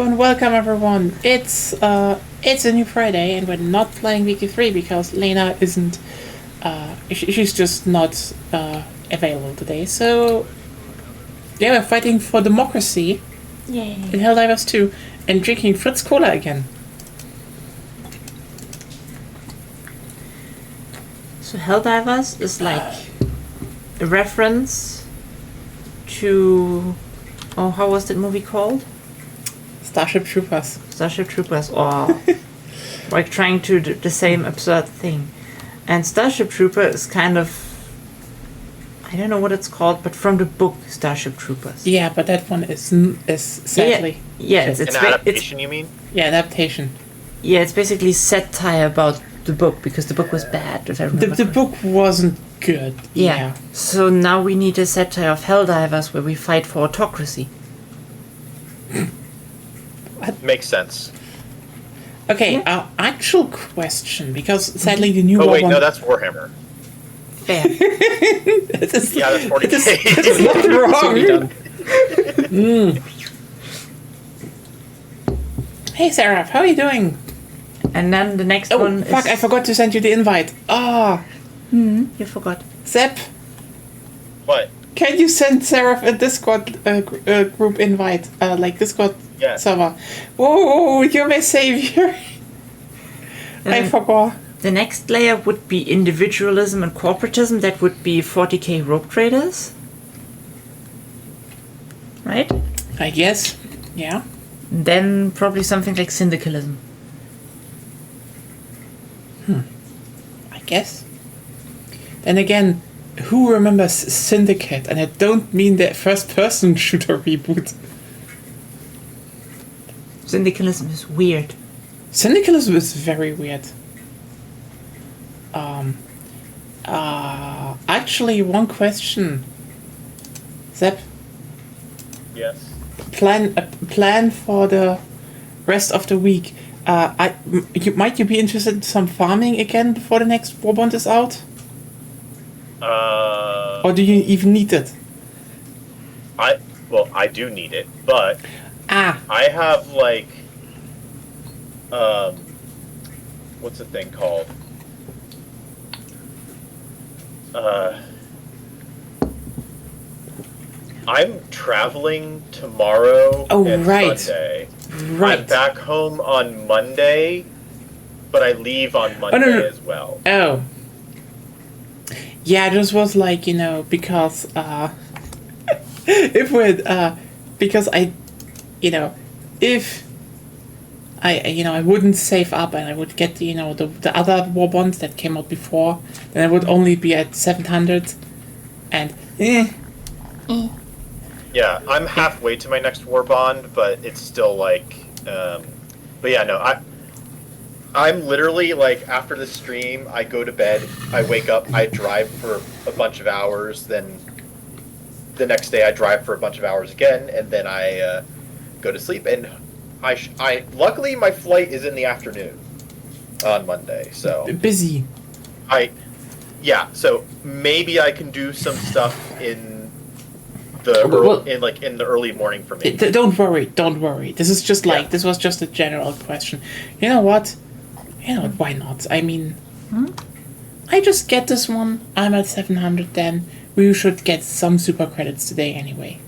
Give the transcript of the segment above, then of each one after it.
and welcome everyone. It's a new Friday and we're not playing Vicky 3 because Lena isn't she's just not available today. So yeah, we're fighting for democracy. Yay. In Helldivers 2 and drinking Fritz Cola again. So Helldivers is like a reference to how was that movie called? Starship Troopers. Starship Troopers, or like trying to do the same absurd thing. And Starship Trooper is kind of, I don't know what it's called, but from the book Starship Troopers. Yeah, but that one is sadly. Yeah, it's an adaptation, you mean? Yeah, adaptation. Yeah, it's basically satire about the book because the book was bad. If I remember The book wasn't good. Yeah. So now we need a satire of Helldivers where we fight for autocracy. Makes sense. Okay, actual question, because sadly the new Oh wait, one... no, that's Warhammer. Fair. That's Yeah, that's 40K. That's not wrong. Hey Sarah, how are you doing? And then the next one fuck, is... I forgot to send you the invite. You forgot. Sepp, What? can you send Sarah a Discord group invite? Like Discord server. Whoa, you're my savior. I forgot. The next layer would be individualism and corporatism. That would be 40k rogue traders. Right? I guess. Yeah. Then probably something like syndicalism. I guess. Then again, who remembers Syndicate? And I don't mean the first-person shooter reboot. Syndicalism is weird. Syndicalism is very weird. Actually, one question. Sepp, Yes. plan for the rest of the week. Might you be interested in some farming again before the next Warband is out? Or do you even need it? I do need it, but I have like what's the thing called? I'm traveling tomorrow and Sunday. Right. I'm back home on Monday, but I leave on Monday as well. Oh. Yeah, this was like, because if I wouldn't save up and I would get the other war bonds that came out before, then I would only be at 700 and Yeah, I'm halfway to my next war bond, but it's still like but yeah, no, I'm literally like, after the stream I go to bed, I wake up, I drive for a bunch of hours, then the next day I drive for a bunch of hours again, and then I go to sleep, and I luckily my flight is in the afternoon on Monday, so busy. So maybe I can do some stuff in the early morning for me. Don't worry. This is just like this was just a general question. You know what? Why not? I mean, I just get this one. I'm at 700. Then we should get some super credits today anyway.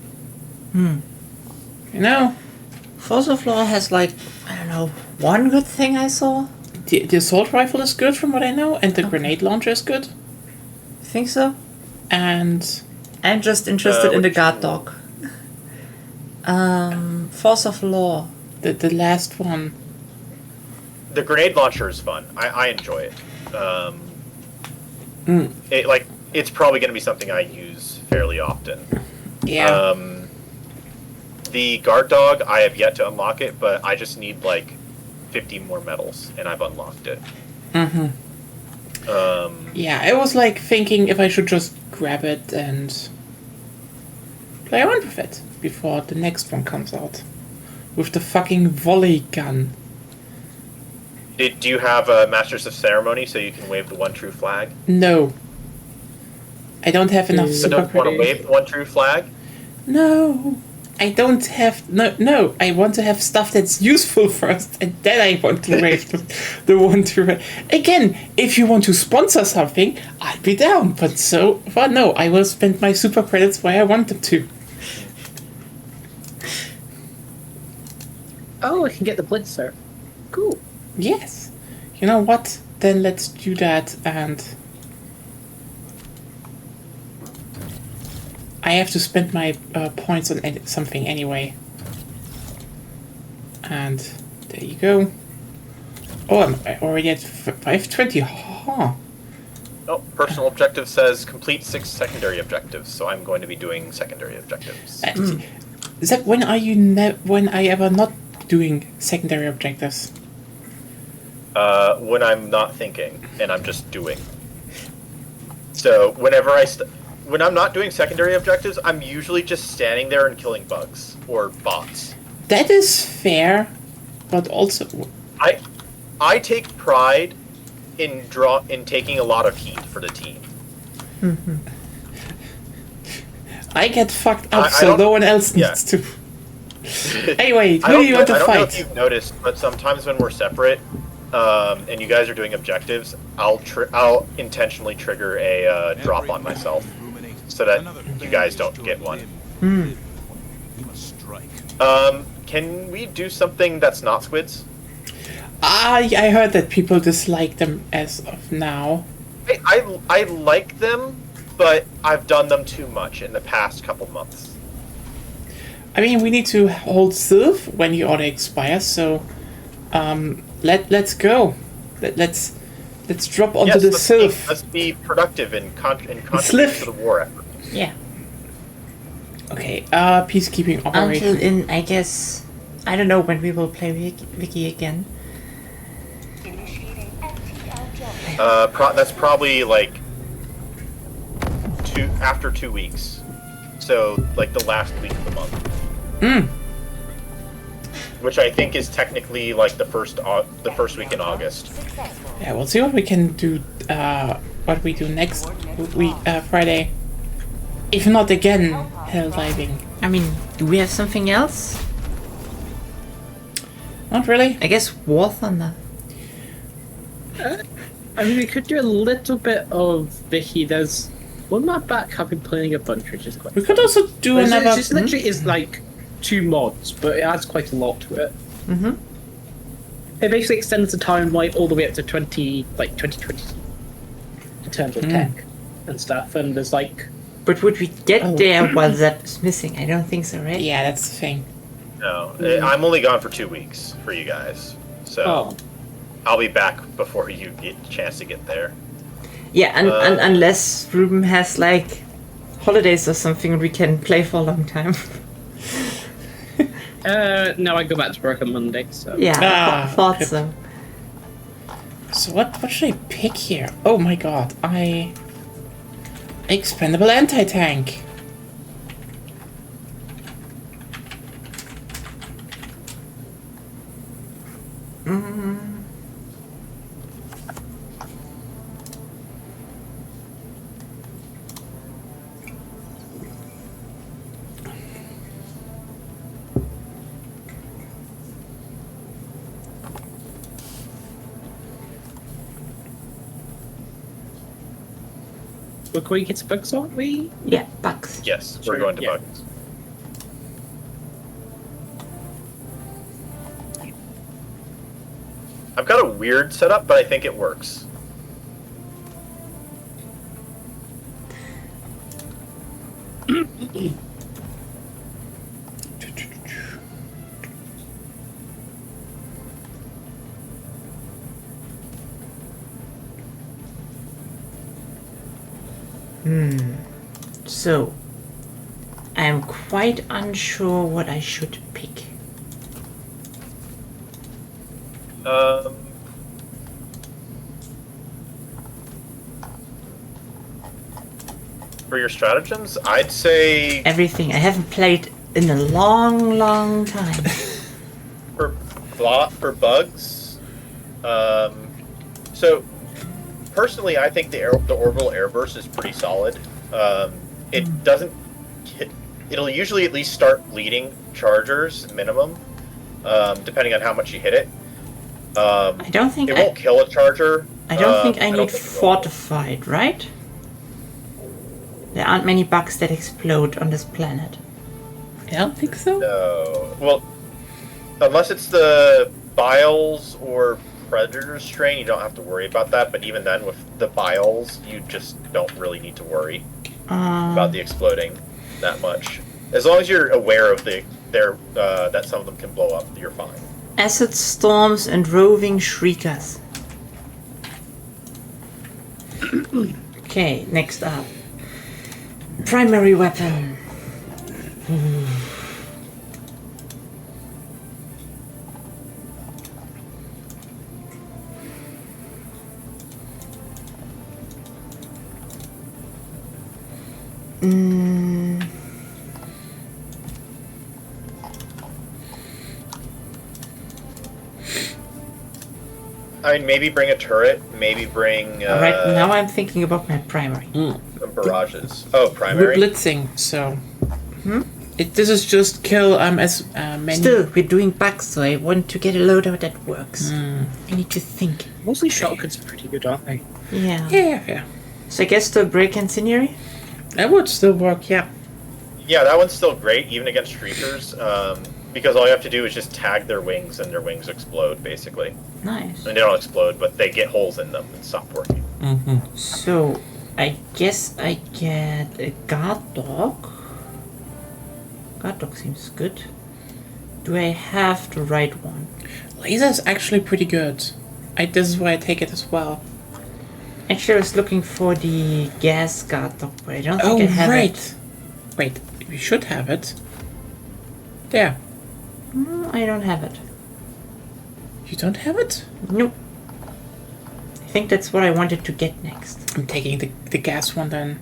Force of Law has like, I don't know, one good thing I saw. The assault rifle is good from what I know, and the grenade launcher is good. Think so? And I'm just interested in the guard dog. Force of Law. The last one. The grenade launcher is fun. I enjoy it. It's probably going to be something I use fairly often. Yeah. The guard dog, I have yet to unlock it, but I just need like 50 more medals, and I've unlocked it. Yeah, I was like thinking if I should just grab it and play around with it before the next one comes out. With the fucking volley gun. Do you have a Masters of Ceremony so you can wave the one true flag? No. I don't have enough So super don't want to credits. wave the one true flag? No. I don't have no. I want to have stuff that's useful first, and then I want to raid the one to raid. Again, if you want to sponsor something, I'd be down. But so far, no. I will spend my super credits where I want them to. Oh, I can get the Blitzer. Cool. Yes. You know what? Then let's do that, and I have to spend my points on something anyway. And there you go. Oh, I'm already at 520. Huh. Oh, personal objective says complete 6 secondary objectives, so I'm going to be doing secondary objectives. Zach, when are you when are you ever not doing secondary objectives? When I'm not thinking and I'm just doing. So whenever when I'm not doing secondary objectives, I'm usually just standing there and killing bugs or bots. That is fair, but also I take pride in taking a lot of heat for the team. Mm-hmm. I get fucked up, so no one else needs to. Anyway, who do you want to fight? I don't know if you've noticed, but sometimes when we're separate, and you guys are doing objectives, I'll intentionally trigger a drop on myself, so that you guys don't get one. Can we do something that's not squids? I heard that people dislike them as of now. I like them, but I've done them too much in the past couple months. I mean, we need to hold Sylph when he auto expires, so let's go. Let's drop onto the Sylph. Let's be productive in contributing to the war effort. Yeah. Okay, peacekeeping operation. Until in, I guess, I don't know when we will play Vicky again. That's probably like after 2 weeks. So like the last week of the month. Which I think is technically like the first week in August. Yeah, we'll see what we can do. What we do next week, Friday. If not again, Helldiving. I mean, do we have something else? Not really. I guess War Thunder. I mean, we could do a little bit of Vicky. There's one map back I've been playing a bunch, which is quite. We could also do another. It literally is like 2 mods, but it adds quite a lot to it. Mm-hmm. It basically extends the timeline all the way up to 2020 in terms of tech and stuff. And there's like. But would we get there while that is missing? I don't think so, right? Yeah, that's the thing. No, I'm only gone for 2 weeks for you guys, so I'll be back before you get a chance to get there. Yeah, and unless Ruben has like holidays or something, we can play for a long time. No, I go back to work on Monday, so. Yeah, thought so. So what should I pick here? Oh my god, Expendable anti-tank. We're going to get to bugs, aren't we? Yeah, bugs. Yes, we're going to bugs. I've got a weird setup, but I think it works. So, I'm quite unsure what I should pick. For your stratagems, I'd say Everything. I haven't played in a long, long time. for bugs. So personally, I think the orbital airburst is pretty solid. It doesn't it'll usually at least start bleeding chargers minimum, depending on how much you hit it. I don't think it won't kill a charger. I don't think I don't need think it will. fortified, right? There aren't many bugs that explode on this planet. I don't think so. No. Well, unless it's the Biles or Predator strain, you don't have to worry about that. But even then, with the Biles, you just don't really need to worry about the exploding that much. As long as you're aware of that some of them can blow up, you're fine. Acid storms and roving shriekers. Okay, next up. Primary weapon. I mean, maybe bring a turret. Maybe bring. Alright, now I'm thinking about my primary. Some barrages. Oh, We're primary. blitzing, so. This is just kill as many. Still, we're doing bugs, so I want to get a loadout that works. I need to think. Mostly shotguns are pretty good, aren't they? Yeah. Yeah. So I guess the break incendiary? That would still work, yeah. Yeah, that one's still great, even against streakers. Because all you have to do is just tag their wings, and their wings explode, basically. Nice. I mean, they don't explode, but they get holes in them and stop working. So, I guess I get a guard dog. Guard dog seems good. Do I have the right one? Laser is actually pretty good. This is why I take it as well. Actually, I was looking for the gas guard dog, but I don't think I have it. Wait, we should have it. There. No, I don't have it. You don't have it? Nope. I think that's what I wanted to get next. I'm taking the gas one then.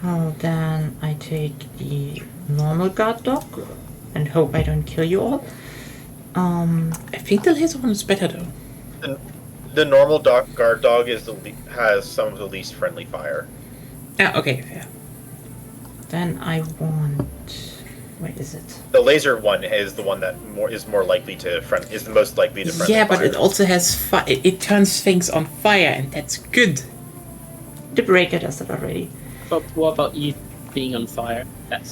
Oh, then I take the normal guard dog and hope I don't kill you all. I think the laser one is better though. The normal guard dog has some of the least friendly fire. Ah, okay, yeah. Then I want. Where is it? The laser one is the one that is more likely to is the most likely to friendly Yeah, but fire. it also has it turns things on fire, and that's good. The breaker does that already. But what about you being on fire? That's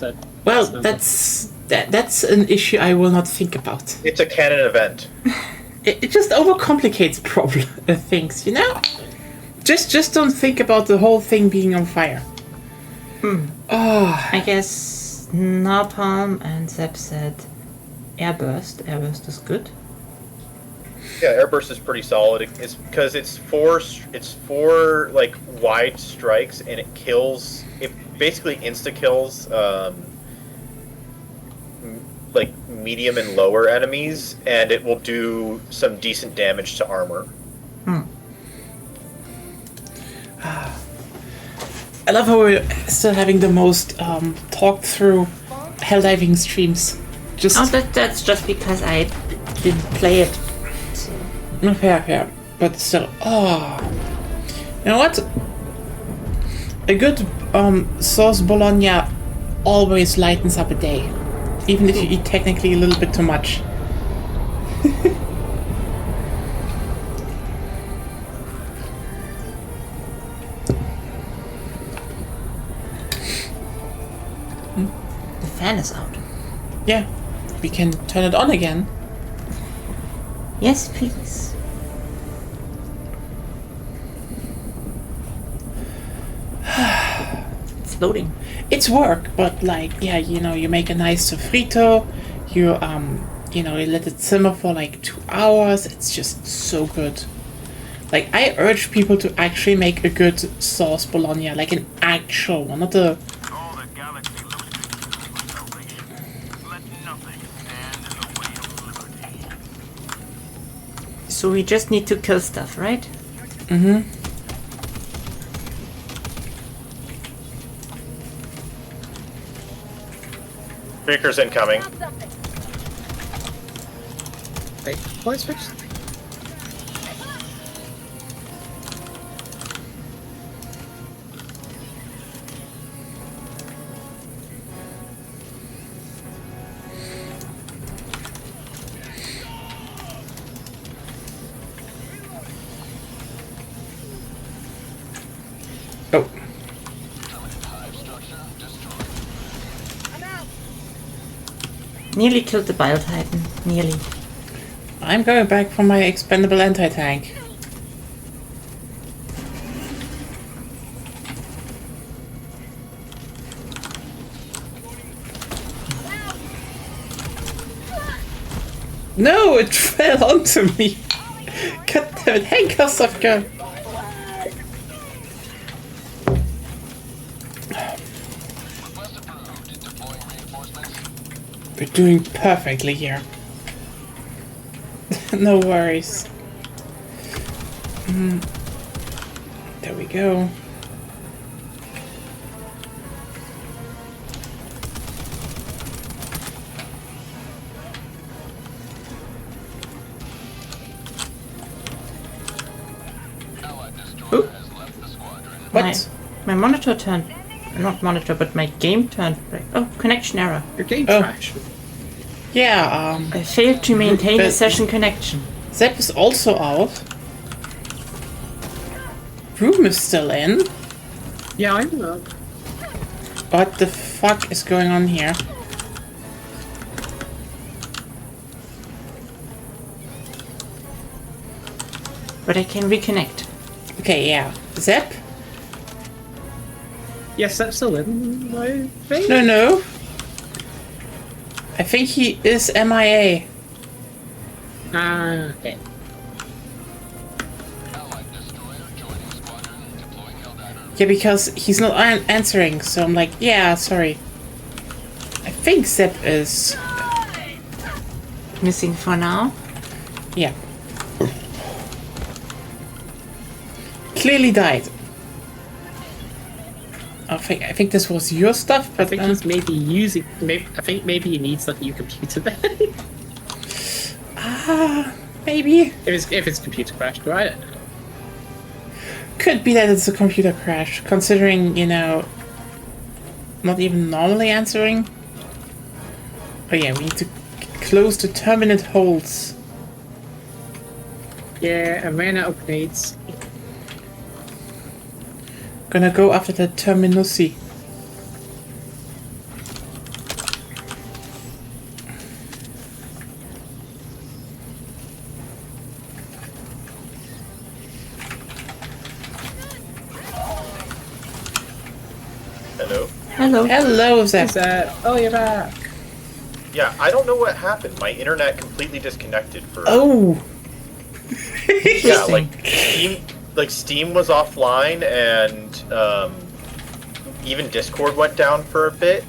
That's an issue I will not think about. It's a canon event. It just overcomplicates things, you know. Just don't think about the whole thing being on fire. Oh, I guess napalm and Zeb said airburst. Airburst is good. Yeah, airburst is pretty solid. It's because it's four like wide strikes, and it kills. It basically insta kills like medium and lower enemies, and it will do some decent damage to armor. I love how we're still having the most talked through Helldiving streams. Just That's just because I didn't play it. So. fair, but still. Oh, you know what? A good sauce bologna always lightens up a day, even if you eat technically a little bit too much. The fan is out. Yeah, we can turn it on again. Yes, please. It's loading. It's work, but like, yeah, you know, you make a nice sofrito, you let it simmer for like 2 hours. It's just so good. Like, I urge people to actually make a good sauce bologna, like an actual one, not a. All the galaxy loses its salvation. Let nothing stand in the way of liberty. So we just need to kill stuff, right? Breaker's incoming. Wait, what is this? Nearly killed the Bile Titan. Nearly. I'm going back for my expendable anti-tank. No, it fell onto me. God damn it, hey, Kosotka. We're doing perfectly here. No worries. There we go. Oop. What? My monitor turned... Not monitor, but my game turned... Oh, connection error. Your game Oh. crashed. Yeah, I failed to maintain the But- session connection. Zep is also out. Room is still in. Yeah, I know. What the fuck is going on here? But I can reconnect. Okay, yeah. Zep? Yes, that's still in, I think. No. I think he is MIA. Ah, okay. Yeah, because he's not answering, so I'm like, yeah, sorry. I think Zep is... Missing for now. yeah. Clearly died. I think this was your stuff, I but think he's maybe using. I think maybe he needs like a new computer then. maybe. if his computer crashed, right? Could be that it's a computer crash, considering, you know, not even normally answering. Oh yeah, we need to close the terminate holes. Yeah, I ran out of grenades. Gonna go after the terminusi. Hello? Hello. Hello, Zep. Is that? Oh, you're back. Yeah, I don't know what happened. My internet completely disconnected for... Oh! Yeah, like Steam was offline, and even Discord went down for a bit.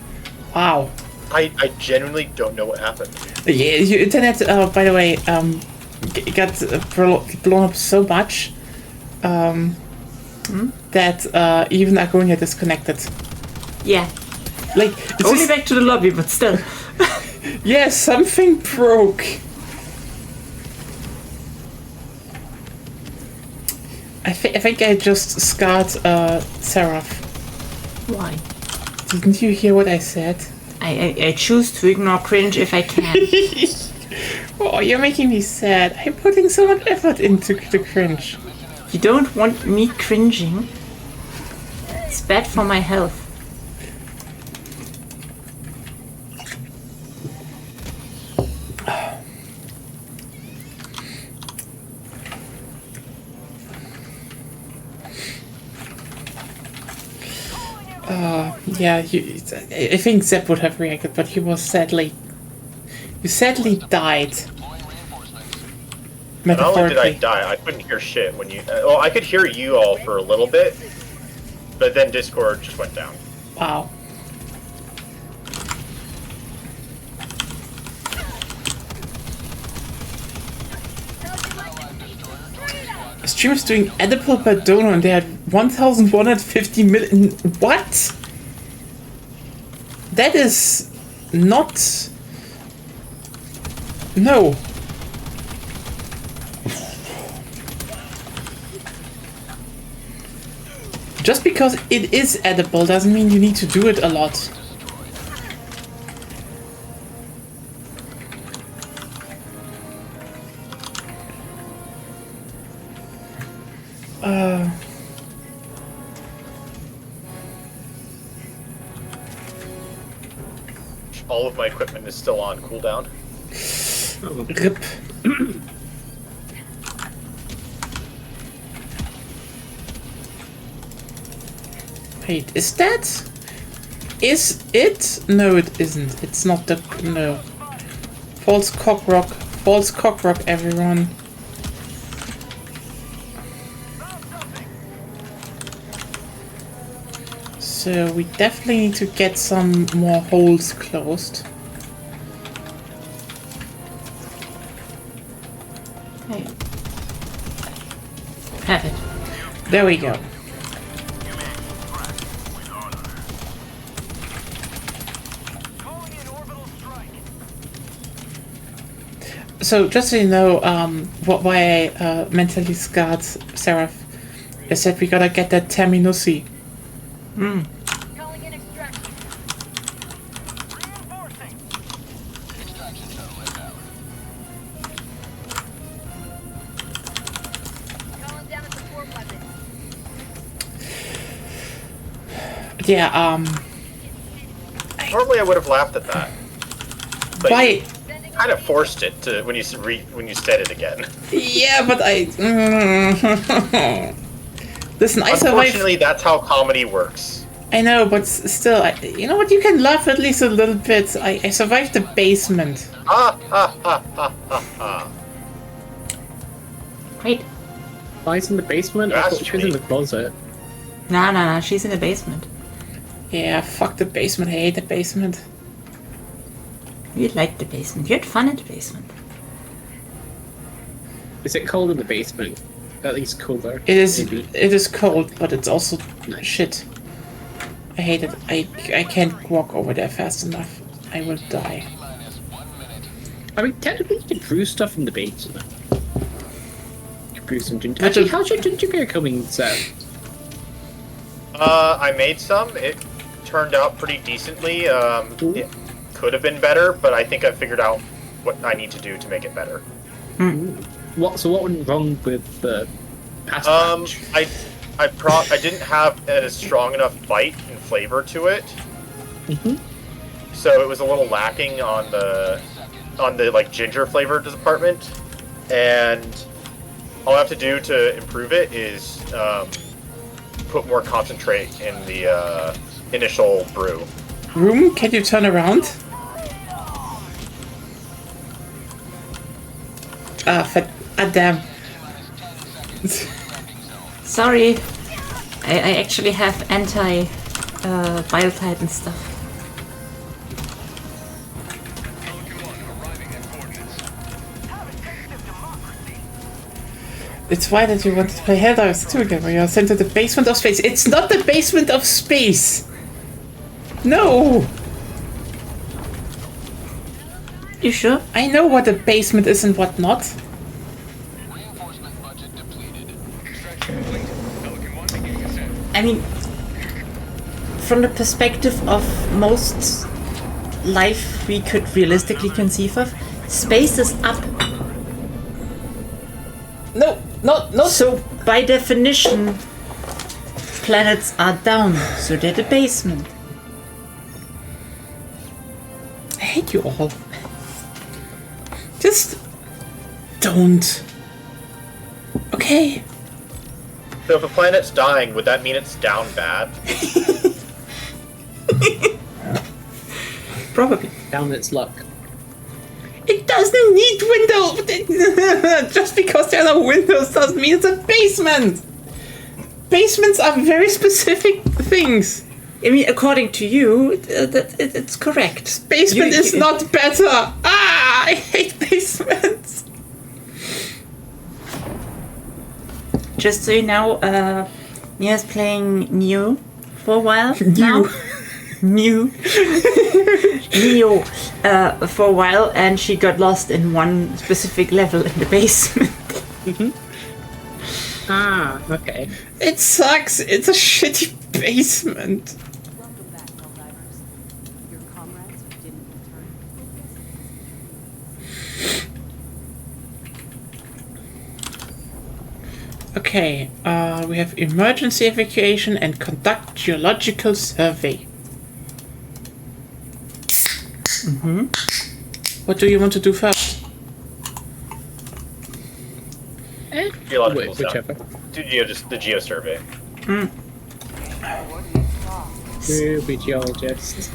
Wow. I genuinely don't know what happened. Yeah, your internet, by the way, got blown up so much that even Agonia disconnected. Yeah. Like, it's Only just- back to the lobby, but still. yeah, something broke. I think I just scarred Seraph. Why? Didn't you hear what I said? I choose to ignore cringe if I can. Oh, you're making me sad. I'm putting so much effort into the cringe. You don't want me cringing. It's bad for my health. Yeah, I think Zep would have reacted, but he was sadly... You sadly died. Not only did I Metaphorically. die, I couldn't hear shit when you... well, I could hear you all for a little bit, but then Discord just went down. Wow. A streamer's doing edible per donor and they had 1,150 million. What? That is not. No. Just because it is edible doesn't mean you need to do it a lot. all of my equipment is still on cooldown. Rip. Wait, is that? Is it? No, it isn't. It's not the. No. False cockrock. False cockrock, everyone. So we definitely need to get some more holes closed. Hey. Have it. There we go. So just so you know, why I mentally scarred Seraph is that we gotta get that Terminusi. Calling in extraction. Reinforcing. Extraction shuttle inbound. Calling down a support weapon. Yeah, Normally I would have laughed at that. But why? you kind of forced it to when you said it again. Yeah, but I. Listen, I survived. Unfortunately, that's how comedy works. I know, but still, you know what? You can laugh at least a little bit. I survived the basement. Ha ha ha ha ha ha. Wait. Lies in the basement? I thought she was in the closet. Nah, she's in the basement. Yeah, fuck the basement. I hate the basement. You liked the basement. You had fun in the basement. Is it cold in the basement? At least cooler. It is. maybe. It is cold, but it's also shit. I hate it. I can't walk over there fast enough. I will die. I mean, technically, you can brew stuff in the basement. You can brew some ginger. But Actually, the- how's your ginger beer coming, Sam? I made some. It turned out pretty decently. It could have been better, but I think I figured out what I need to do to make it better. So what went wrong with the past batch? I didn't have a strong enough bite and flavor to it, so it was a little lacking on the like ginger flavor department. And all I have to do to improve it is put more concentrate in the initial brew. Room, can you turn around? Damn. Sorry. I actually have anti biotype and stuff. It's why that you wanted to play Helldivers 2 again, where you're sent to the basement of space. It's not the basement of space! No! You sure? I know what a basement is and what not. Reinforcement budget depleted. I mean, from the perspective of most life we could realistically conceive of, space is up. No, no. So, by definition, planets are down. So they're the basement. I hate you all. Just don't. Okay. So if a planet's dying, would that mean it's down bad? Probably. Down its luck. It doesn't need windows. Just because there are no windows doesn't mean it's a basement. Basements are very specific things. I mean, according to you, it's correct. Basement You- is you- not better. I hate basements. Just so you know, Nia's playing Neo for a while now. Neo for a while, and she got lost in one specific level in the basement. Ah, okay. It sucks. It's a shitty basement. Welcome back, Helldivers. Your comrades didn't return. Okay, we have emergency evacuation and conduct geological survey. What do you want to do first? Geological stuff. Whichever. The geo survey. Ruby geologist.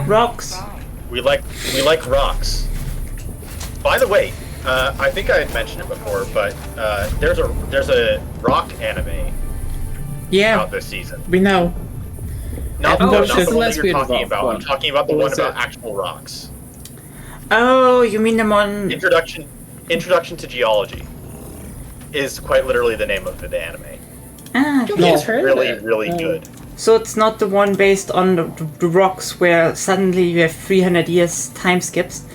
Rocks. We like rocks. By the way, I think I had mentioned it before, but there's a rock anime Yeah, out this season. we know. Not, Oh, not it's the the one that you're lesbian talking rock about. one. I'm talking about the Or one is about it- actual rocks. Oh, you mean the one? Introduction to Geology is quite literally the name of the anime. Ah, No. It's heard of really, it. really good. so it's not the one based on the rocks where suddenly you have 300 years time skips.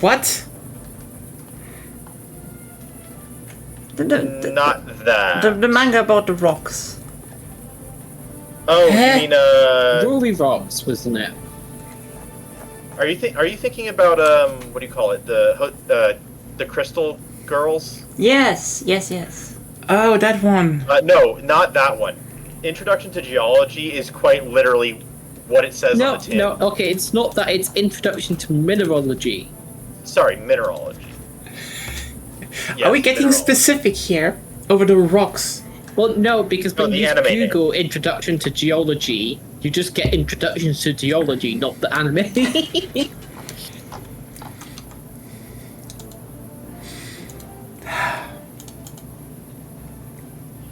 What? Not that. The manga about the rocks. Oh, Huh? you mean Ruby Rocks, wasn't it? Are you thinking about what do you call it? The Crystal Girls? Yes. Oh, that one. No, not that one. Introduction to Geology is quite literally what it says No, on the tin. no, okay, it's not that, it's Introduction to Mineralogy. Sorry, mineralogy. Yes, Are we getting mineralogy. specific here over the rocks? Well, no, because No, when the you anime name. Google Introduction to Geology, you just get Introductions to Geology, not the anime.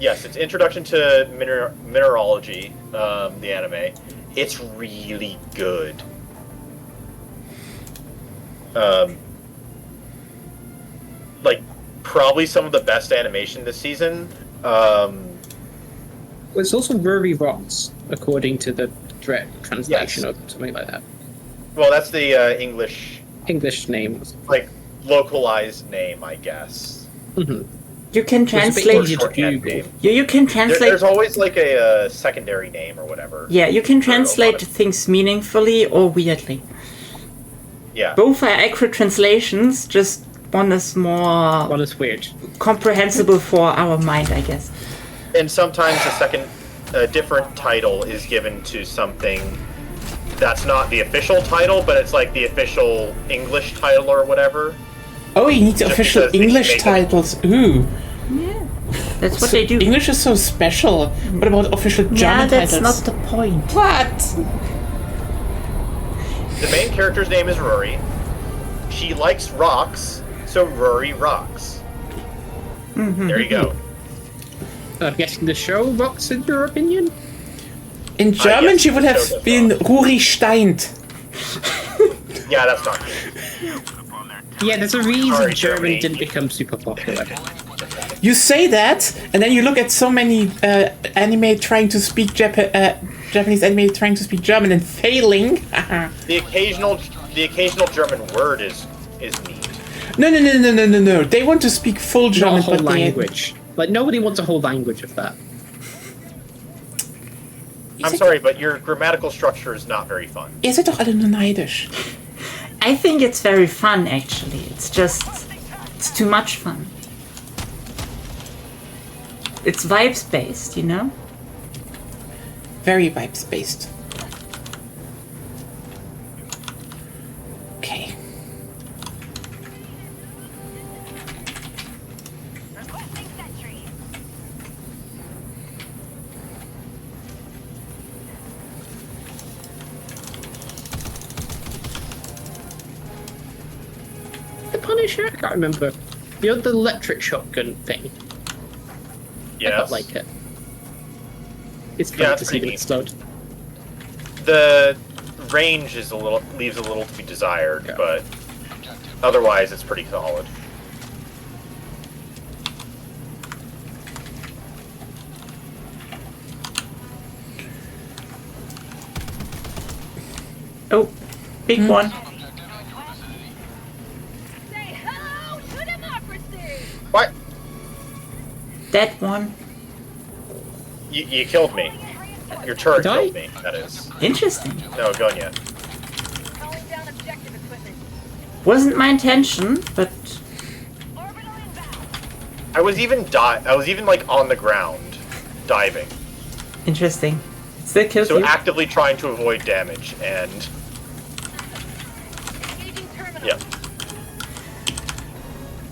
Yes, it's Introduction to Mineralogy, the anime. It's really good. Like, probably some of the best animation this season. It's also Ruby Rocks, according to the direct translation Yes. or something like that. Well, that's the English, English name. like, localized name, I guess. Mm-hmm. You can It's a bit translate. easier to Shorthand Google. name. You can translate. There's always, like, a secondary name or whatever. Yeah, you can for a lot translate of- things meaningfully or weirdly. Yeah. Both are accurate translations, just one is more One is weird. comprehensible for our mind, I guess. And sometimes a different title is given to something that's not the official title, but it's like the official English title or whatever. Oh, you need the Just official because they English make it- titles. Ooh. That's what So they do. English is so special. What about official Yeah, German that's titles? not the point. What? The main character's name is Rory. She likes rocks, so Rory rocks. There you go. I'm guessing the show rocks, in your opinion? In German, yes, she would so have does been Ruri Steint. Yeah, that's not good. Yeah, there's a reason Sorry, German Germany. didn't become super popular. You say that, and then you look at so many anime trying to speak Japanese anime trying to speak German and failing. The occasional German word is neat. No. They want to speak full Not a German, whole but they... language. Like, nobody wants a whole language of that. I'm sorry, but your grammatical structure is not very fun. Ihr seid doch alle nur neidisch. I think it's very fun, actually. It's too much fun. It's vibes based, you know? Very vibes based. Okay. Requesting sentry. The Punisher? I can't remember. You know the electric shotgun thing? I Yes. quite like it. It's Yeah, funny it's to see pretty when neat. it's loaded. The range is leaves a little to be desired, Yeah. but otherwise it's pretty solid. Oh, big one. Say hello to democracy. What? That one. You killed me. Your turret Did I? killed me. That is. Interesting. No, going yet. Calling down objective equipment. Wasn't my intention, but Orbital inbound. I was even like on the ground, diving. interesting. Still killed So you. actively trying to avoid damage, and Yeah.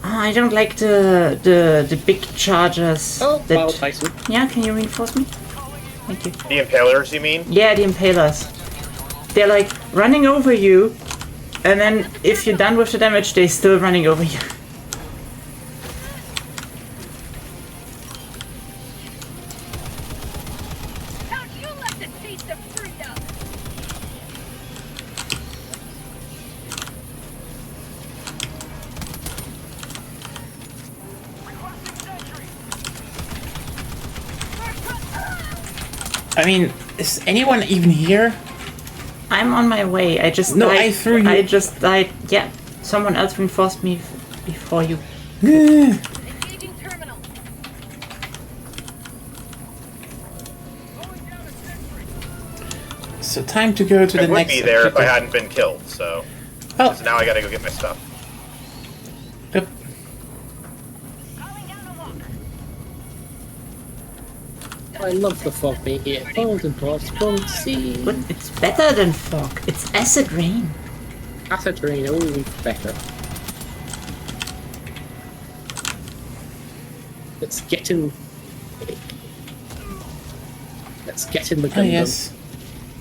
Oh, I don't like the big chargers. Oh, that- well, Tyson. Yeah, can you reinforce me? Thank you. The Impalers, you mean? Yeah, the impalers. They're like running over you, and then if you're done with the damage, they're still running over you. Don't you let the taste of freedom! I mean, is anyone even here? I'm on my way. I just No, died. I threw you- I just died. Yeah, someone else reinforced me before you. Engaging terminal. So time to go to I the would next be there if I objective. hadn't been killed, so. Oh, So now I gotta go get my stuff. yep. Calling down a walker. I love the fog making it bold and possible to see. But it's better than fog. It's acid rain. Acid rain, oh, better. Let's get in. Let's get in the Gundam. Oh, yes.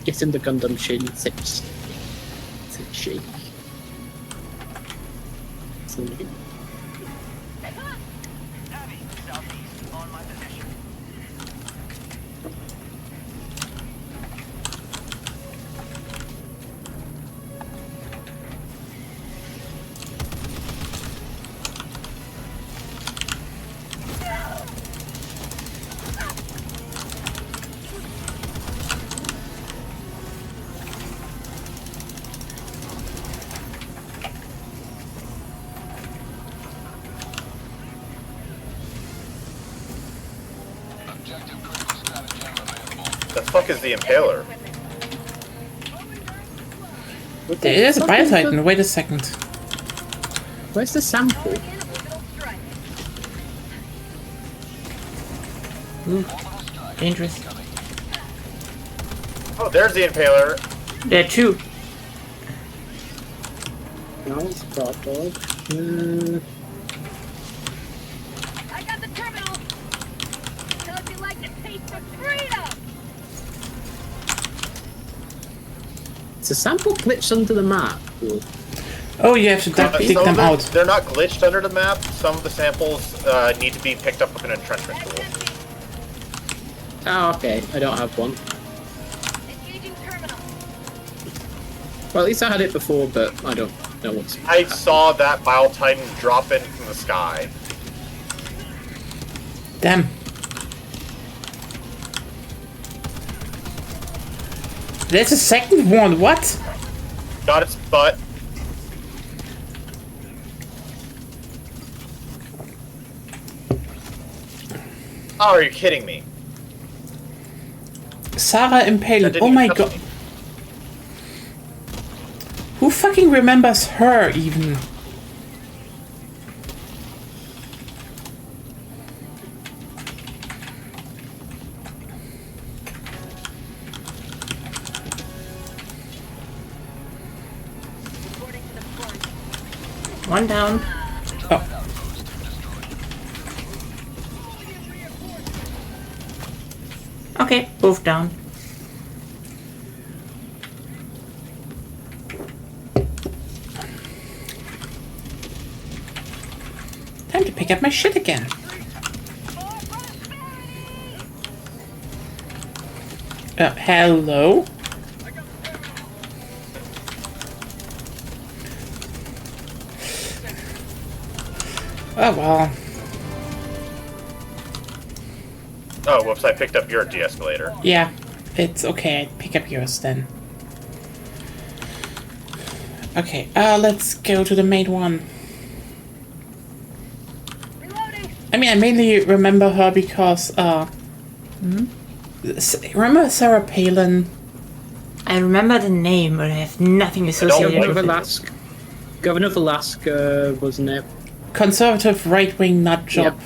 Get in the Gundam Shin 6. Shake. Heavy, southeast on my position. The fuck is the Impaler? There is a Biotitan. Wait a second. Where's the sample? In orbital strike. Ooh, dangerous. Oh, there's the Impaler. There are two. No, it's a dog. I got the terminal. Tell if you like the taste of freedom. It's a sample glitched under the map. Oh, you have to dig Some them of out. they're not glitched under the map. Some of the samples need to be picked up with an entrenchment tool. Oh, okay. I don't have one. Engaging terminal. Well, at least I had it before, but I don't know what's. I saw that Bile Titan drop in from the sky. Damn. There's a second one. What? Got its butt. Oh, are you kidding me? Sarah That Impaled. didn't Oh even my touch god. me. Who fucking remembers her even? Reporting to the front. One down. Oh, Okay, both down. time to pick up my shit again. Hello? Oh well. Oh, whoops, I picked up your de-escalator. Yeah, it's okay. I pick up yours then. Okay, let's go to the main one. Reloading. I mean, I mainly remember her because, remember Sarah Palin? I remember the name, but I have nothing associated Governor of with it. Alaska. Governor of Alaska, wasn't it? Conservative right-wing nut job.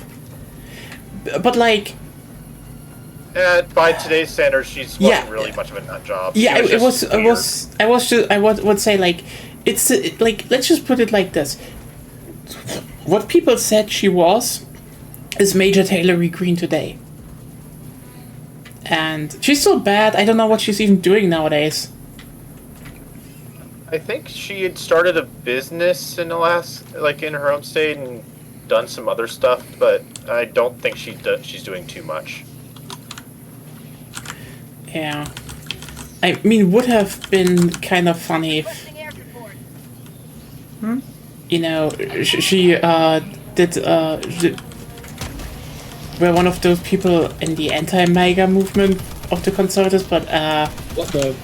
But like, By today's standards, she's Yeah. wasn't really much of a nut job. yeah, She it was, just I weird. was, I was, just, I would say like, it's like, let's just put it like this. What people said she was is Major Taylor Green today. And she's so bad, I don't know what she's even doing nowadays. I think she had started a business in the last, like in her home state, and done some other stuff, but I don't think she's doing too much. Yeah. I mean, would have been kind of funny if, Requesting air support. you know, she were one of those people in the anti-MAGA movement of the conservatives, but What the?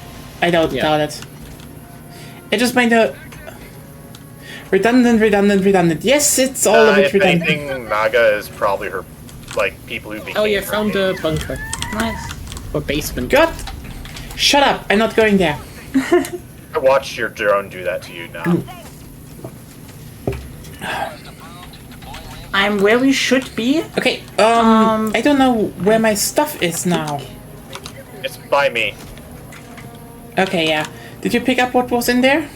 I don't Yeah. doubt it. It just made a redundant. Yes, it's all of it If redundant. anything, MAGA is probably her, like, people who became Oh yeah, her found a page. bunker Nice. or basement. God, shut up! I'm not going there. I watched your drone do that to you now. I'm where we should be. Okay. I don't know where my stuff is now. It's by me. Okay, yeah. Did you pick up what was in there?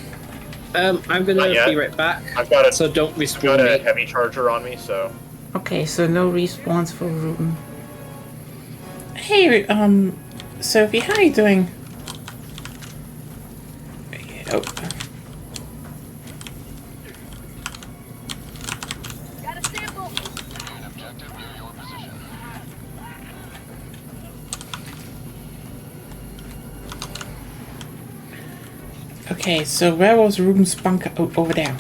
I'm gonna Not yet. be right back. I've got a, So don't got respawn a me. heavy charger on me, so... Okay, so no respawns for Ruben. Hey, Sophie, how are you doing? Oh. Got a sample. Okay, so where was Ruben's bunker? Oh, over there.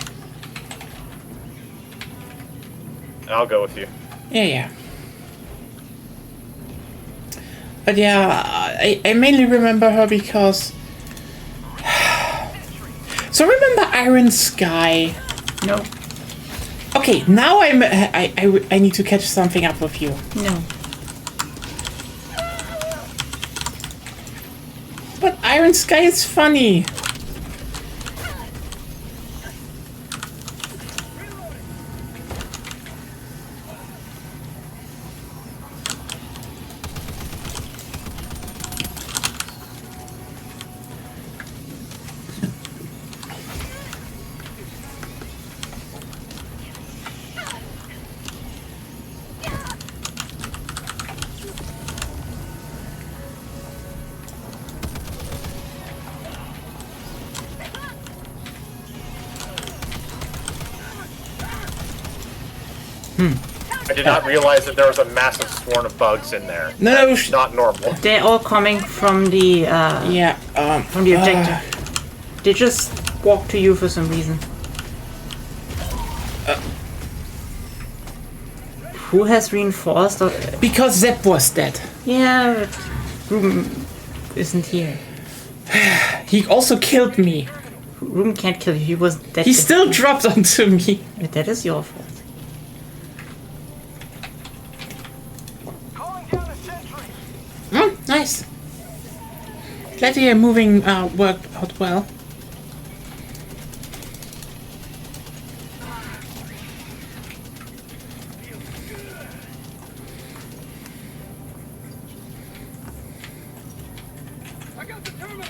I'll go with you. Yeah. But yeah, I mainly remember her because... So remember Iron Sky? No. Okay, now I need to catch something up with you. No. But Iron Sky is funny. I did not realize that there was a massive swarm of bugs in there. No, That's not normal. They're all coming from the Yeah, from the objective. They just walk to you for some reason. Who has reinforced? Or, because Zep was dead. yeah, but Ruben isn't here. He also killed me. Ruben can't kill you. He was dead. He still dropped onto me. But that is your fault. Calling down a sentry. Nice. Glad your moving worked out well. I got the terminal.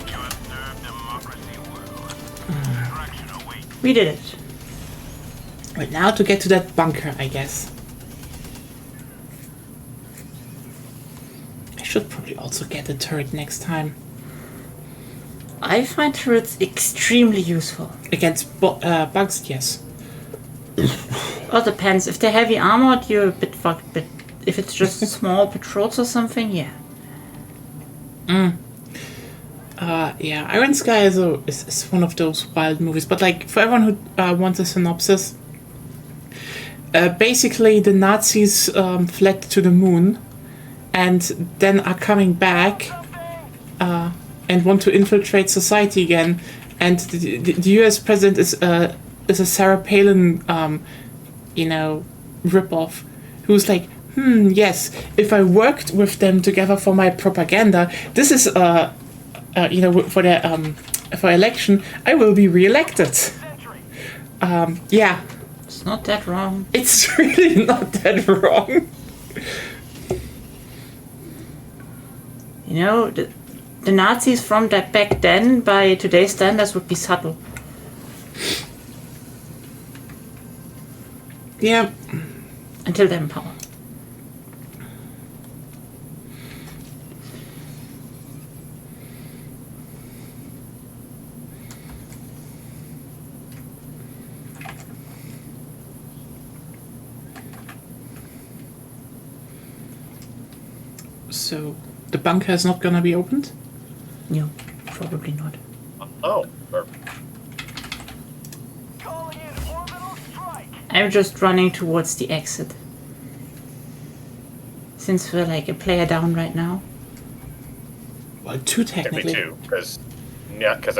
You observe democracy world. Distraction awaits. We did it. Right, now to get to that bunker, I guess. I should probably also get a turret next time. I find turrets extremely useful. Against bugs, yes. Well, depends. If they're heavy armored, you're a bit fucked. But if it's just small patrols or something, yeah. Yeah, Iron Sky is one of those wild movies. But like, for everyone who wants a synopsis, basically the Nazis fled to the moon and then are coming back and want to infiltrate society again. And the US president is a Sarah Palin, ripoff, who's like, yes, if I worked with them together for my propaganda, this is, for their for election, I will be reelected. Yeah, It's not that wrong. it's really not that wrong. You know, the Nazis from that back then, by today's standards, would be subtle. Yeah. Until they're in power. So the bunker is not gonna be opened? No, probably not. Oh, Calling in orbital strike. I'm just running towards the exit. Since we're like a player down right now. Well, two technically technically. 2, because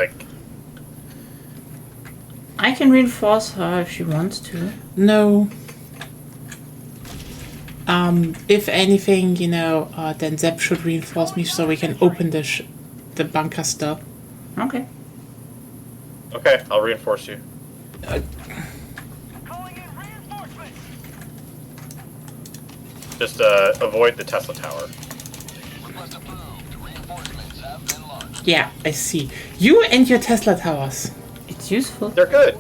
I can reinforce her if she wants to. No. If anything, then Zeb should reinforce me so we can open the bunker still. Okay. Okay, I'll reinforce you. Calling in reinforcements. Just avoid the Tesla tower. Request approved. Reinforcements have been launched. Yeah, I see. You and your Tesla towers. It's useful. They're good.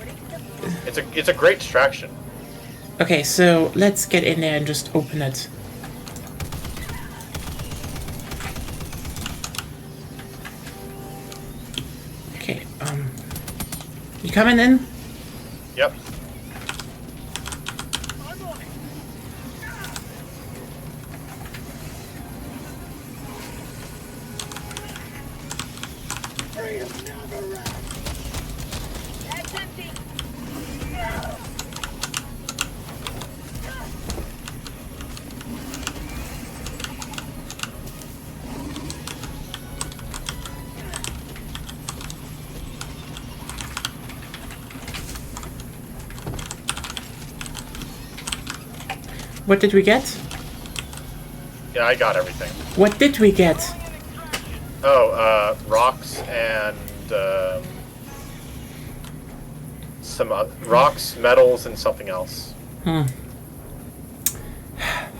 It's a great distraction. Okay, so let's get in there and just open it. Okay, you coming in? Yep. That's empty. What did we get? Yeah, I got everything. What did we get? Oh, rocks and some rocks, metals, and something else.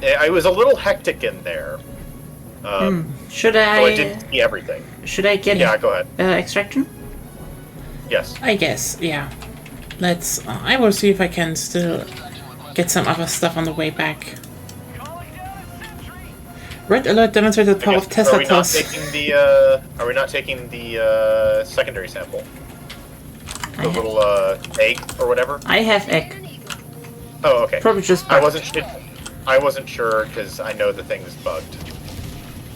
It was a little hectic in there. Should So I I? didn't see everything. Should I get Yeah, go ahead. extraction? Yes. I guess, yeah. Let's. I will see if I can still get some other stuff on the way back. Calling down a sentry. Red alert demonstrated the power of Tesla Are we not towers. taking the? Are we not taking the secondary sample? The little egg or whatever. I have egg. Oh, okay. Probably just I bugged. wasn't sure because I know the thing is bugged.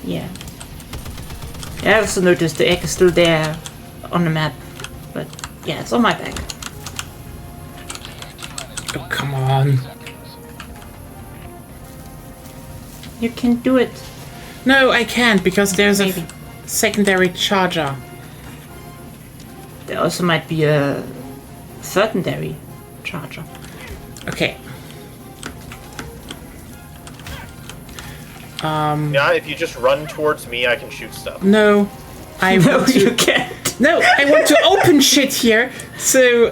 Yeah. I also noticed the egg is still there on the map. But yeah, it's on my back. Oh, come on. You can do it. No, I can't because there's Maybe. a secondary charger. There also might be a secondary charger. Okay. Yeah, if you just run towards me, I can shoot stuff. No. I No, want to. you can't. No, I want to open shit here. So,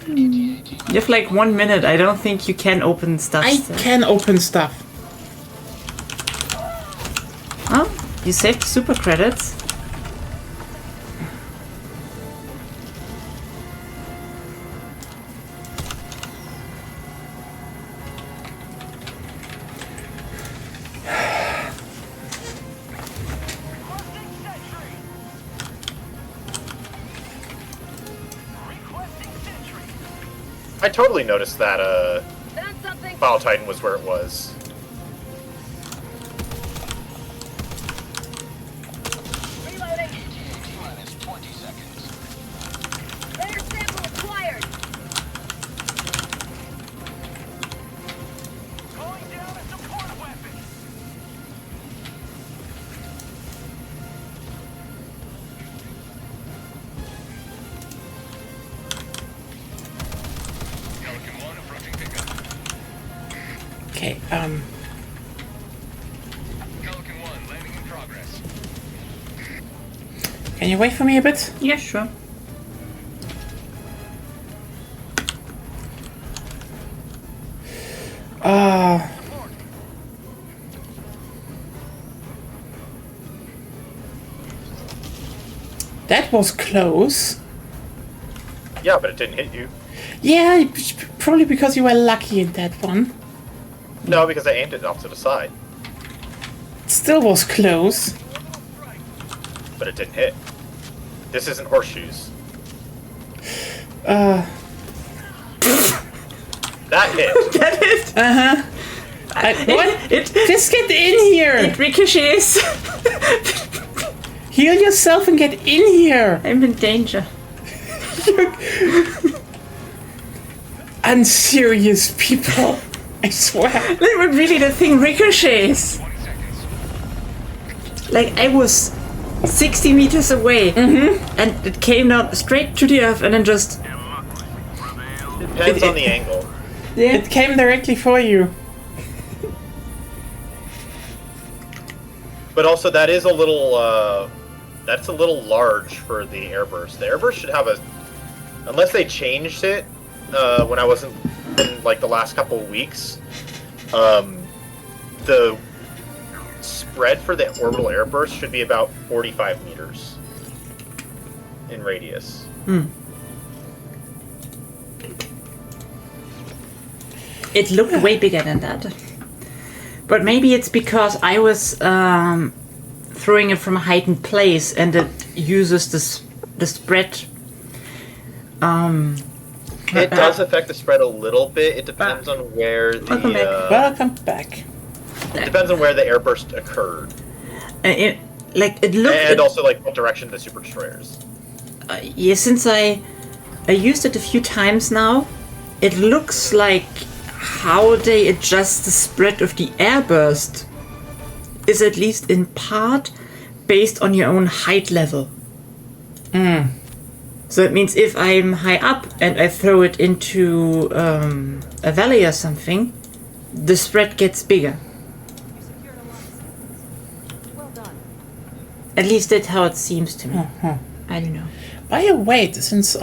You have like 1 minute. I don't think you can open stuff. I still. can open stuff. Oh, you saved super credits. Requesting sentry. Requesting sentry. I totally noticed that Found something. File Titan was where it was. Reloading. Minus 20 seconds. Layer sample acquired. Calling down a support weapon. Pelican 1 approaching pickup. Okay, Pelican 1 landing in progress. can you wait for me a bit? Yeah, sure. That was close. Yeah, but it didn't hit you. Yeah, probably because you were lucky in that one. No, because I aimed it off to the side, It still was close. but it didn't hit. This isn't horseshoes. Uh, That hit. That is. what? It Just get in here! it ricochets. Heal yourself and get in here! I'm in danger. Unserious people. I swear. Like, but really, the thing ricochets. Like, I was 60 meters away, and it came down straight to the earth, and then just. Depends on the angle. Yeah. It came directly for you. But also, that is a little, that's a little large for the airburst. The airburst should have a, unless they changed it, when I wasn't in, like, the last couple of weeks, the spread for the orbital airburst should be about 45 meters in radius. It looked way bigger than that. But maybe it's because I was throwing it from a heightened place and it uses the spread. It does affect the spread a little bit. It depends on where the Welcome back. Welcome back. it depends on where the airburst occurred, It looked. and also like what direction the super destroyers. Yeah, since I used it a few times now, it looks like how they adjust the spread of the airburst is at least in part based on your own height level. So it means if I'm high up and I throw it into a valley or something, the spread gets bigger. You secured a lot of samples. Well done. At least that's how it seems to me. I don't know. By the way, since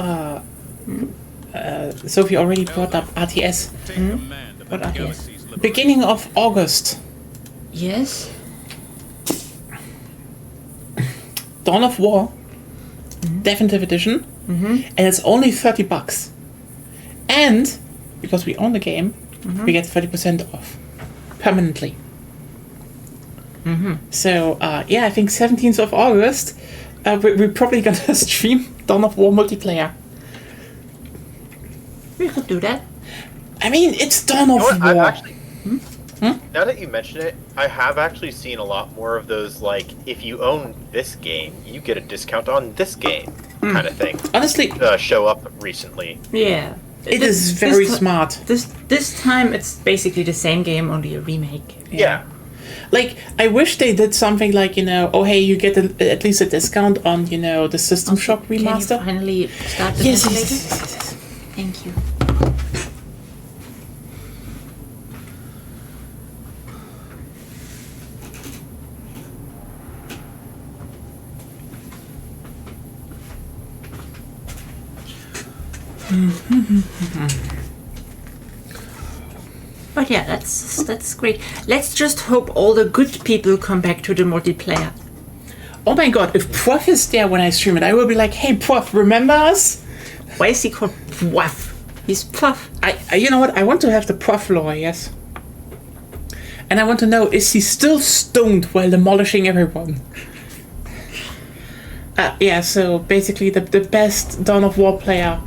Sophie already brought up RTS, What are these? beginning of August, Yes? Dawn of War, Definitive Edition, and it's only $30. And because we own the game, we get 30% off permanently. So yeah, I think 17th of August, we're probably gonna stream Dawn of War multiplayer. We could do that. I mean, it's Dawn of You know what? I've War. actually, now that you mention it, I have actually seen a lot more of those, like, if you own this game, you get a discount on this game kind of thing Honestly, show up recently. Yeah. it is very ti- smart. This time it's basically the same game, only a remake. Yeah. Like, I wish they did something like, oh hey, you get at least a discount on, the System Shock Can you remaster. finally start the Yes, ventilator? yes. Thank you. But yeah, that's great. Let's just hope all the good people come back to the multiplayer. Oh my god, if Prof is there when I stream it, I will be like, hey Prof, remember us? Why is he called Puff? He's Puff. You know what? I want to have the Prof lore, yes. And I want to know, is he still stoned while demolishing everyone? Yeah, so basically the best Dawn of War player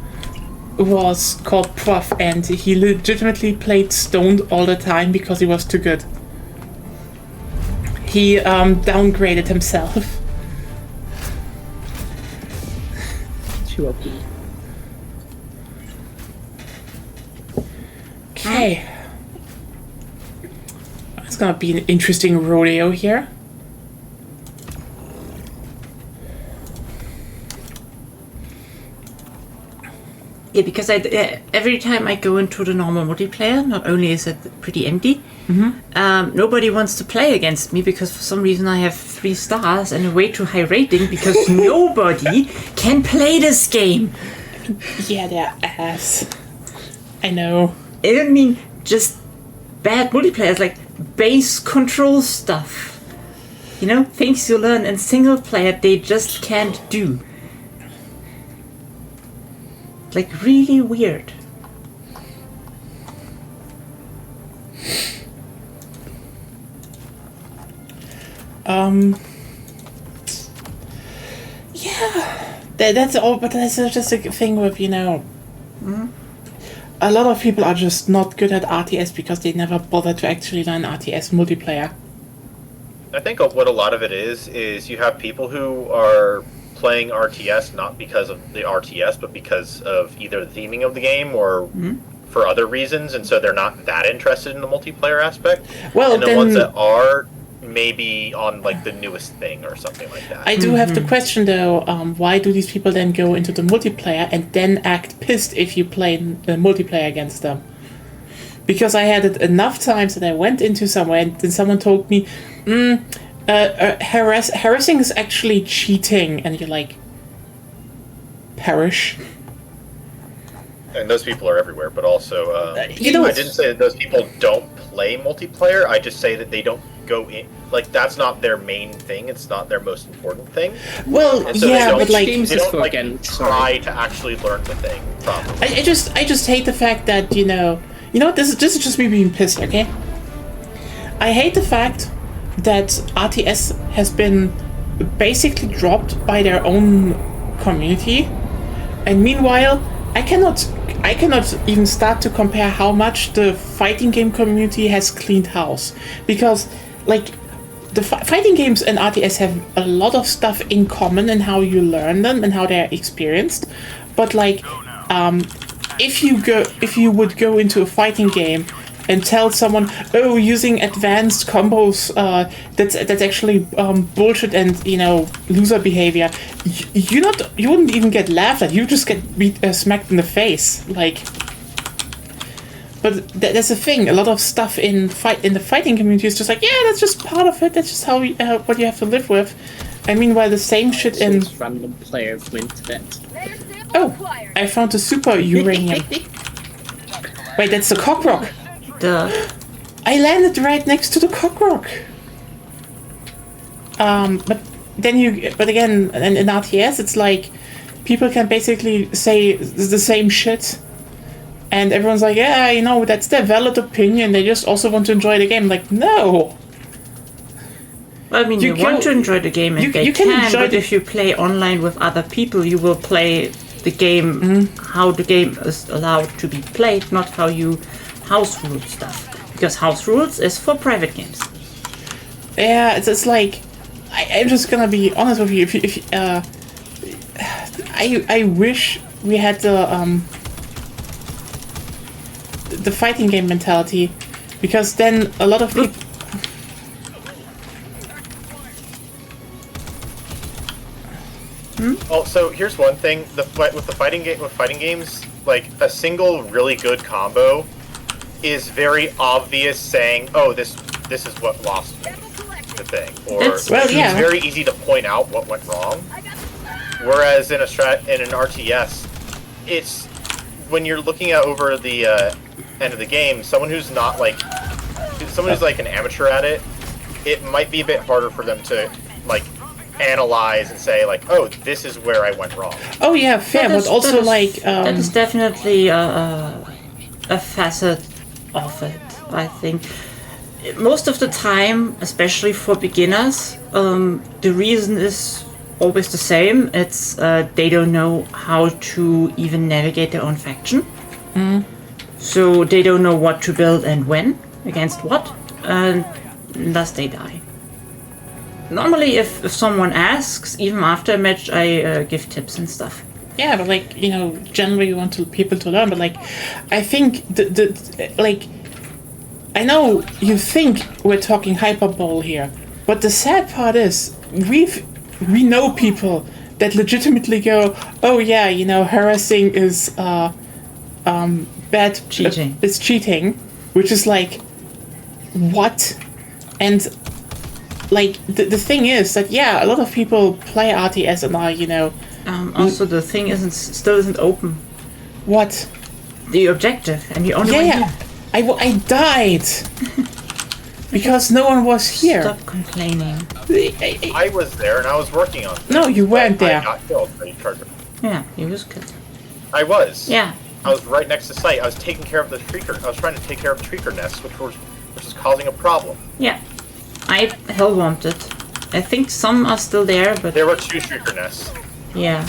was called Prof, and he legitimately played stoned all the time because he was too good. He downgraded himself. Too OP. Okay. It's gonna be an interesting rodeo here. Yeah, because every time I go into the normal multiplayer, not only is it pretty empty, nobody wants to play against me because for some reason I have 3 stars and a way too high rating because nobody can play this game. Yeah, they're ass. I know. I don't mean just bad multiplayer, like base control stuff. Things you learn in single player they just can't do. Like, really weird. Yeah, that's all. But that's just a thing with a lot of people are just not good at RTS because they never bother to actually learn RTS multiplayer. I think what a lot of it is you have people who are playing RTS not because of the RTS, but because of either the theming of the game or for other reasons, and so they're not that interested in the multiplayer aspect. Well, and the then ones that are maybe on like the newest thing or something like that. I do have to question though, why do these people then go into the multiplayer and then act pissed if you play the multiplayer against them? Because I had it enough times that I went into somewhere and then someone told me, harassing is actually cheating, and you're like, perish. And those people are everywhere, but also, I you know, didn't say that those people don't play multiplayer. I just say that they don't go in. Like, that's not their main thing. It's not their most important thing. well, And so yeah, they don't, but like, Games they is don't for like again, try to actually learn the thing properly. I just hate the fact that this is just me being pissed. Okay, I hate the fact that RTS has been basically dropped by their own community, and meanwhile, I cannot even start to compare how much the fighting game community has cleaned house, because like the fighting games and RTS have a lot of stuff in common in how you learn them and how they're experienced, but like if you would go into a fighting game and tell someone, oh, using advanced combos, that's actually bullshit and loser behavior, you wouldn't even get laughed at. You just get smacked in the face, like. But that's the thing. A lot of stuff in the fighting community is just like, yeah, that's just part of it. That's just how what you have to live with. I mean, while the same shit in random player from internet. Layer sample oh, acquired. I found a super uranium. Wait, that's the cockroach. I landed right next to the cockroach. But again, in RTS, it's like people can basically say the same shit, and everyone's like, yeah, that's their valid opinion. They just also want to enjoy the game. Like, no. Well, I mean, you want to enjoy the game, and you can but if you play online with other people, you will play the game how the game is allowed to be played, not how you house rule stuff. Because house rules is for private games. Yeah, it's like I'm just gonna be honest with you. I wish we had the fighting game mentality, because then a lot of people. Well, so here's one thing: with fighting games, like a single really good combo is very obvious, saying, "Oh, this is what lost me," the thing, or It's very easy to point out what went wrong. Whereas in an RTS, it's when you're looking at over the end of the game, someone who's like an amateur at it, it might be a bit harder for them to like analyze and say like, "Oh, this is where I went wrong." Oh yeah, fair, but also that is definitely a facet of it. I think most of the time, especially for beginners, the reason is always the same. It's they don't know how to even navigate their own faction. So they don't know what to build and when, against what, and thus they die. Normally, if someone asks, even after a match, I give tips and stuff. Yeah, but like generally you want people to learn. But like, I think I know you think we're talking hyperbole here, but the sad part is we know people that legitimately go, oh yeah, harassing is bad. Cheating. It's cheating, which is like, what? And like the thing is that a lot of people play RTS and are Also, the thing still isn't open. what? The objective, and you only went Yeah, I died because no one was here. Stop complaining. I was there and I was working on it. No, you weren't I there. got killed by a charger. Yeah, he was good. I was. Yeah. I was right next to site. I was taking care of the shrieker. I was trying to take care of the shrieker nests, which is causing a problem. Yeah. I hellbombed it. I think some are still there, but There were 2 shrieker nests. yeah.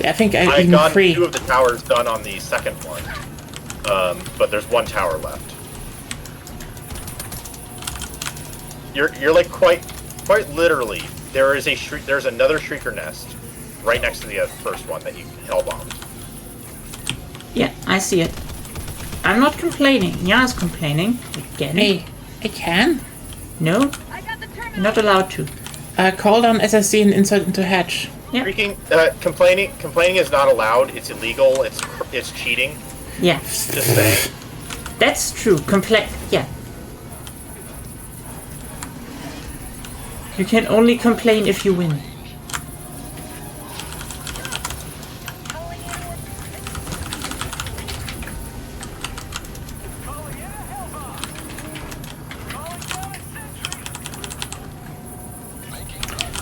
I think I I had even gotten 3. 2 of the towers done on the second one, but there's 1 tower left. You're like quite literally. There's another shrieker nest right next to the first one that you hellbombed. Yeah, I see it. I'm not complaining. Yana's complaining. Again. Hey, I can. No, I got the you're terminal. not allowed to. Call down SSD and insert into hatch. Yeah. Complaining is not allowed. It's illegal. It's cheating. Yeah, Just saying. that's true. Yeah. You can only complain if you win.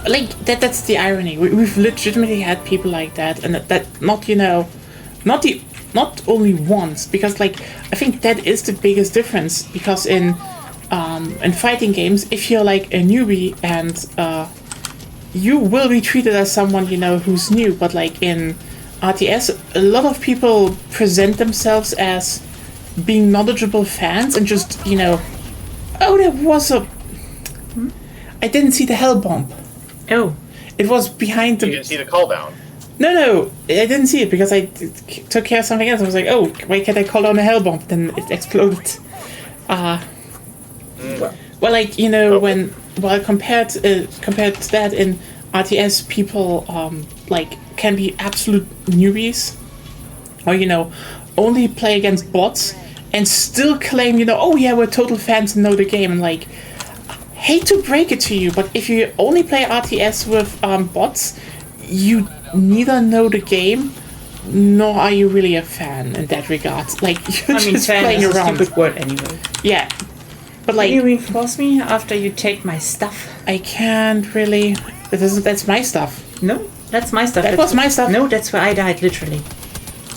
Like that's the irony. We've legitimately had people like that, and that not not only once, because like I think that is the biggest difference. Because in fighting games, if you're like a newbie and you will be treated as someone who's new, but like in RTS, a lot of people present themselves as being knowledgeable fans and just oh, there was a. I didn't see the hell bomb. Oh, It was behind the. You didn't see the call down. No, I didn't see it because I took care of something else. I was like, oh, why can't I call down a hell bomb? Then it exploded. Well, like compared to that in RTS, people like can be absolute newbies, or only play against bots and still claim oh yeah, we're total fans and know the game, and like. Hate to break it to you, but if you only play RTS with bots, you neither know the game, nor are you really a fan in that regard. Like, you're just fan playing is around. a stupid word anyway. Yeah. But Can like, you reinforce me after you take my stuff? I can't really... That's my stuff. No, that's my stuff. That was my stuff. No, that's where I died, literally.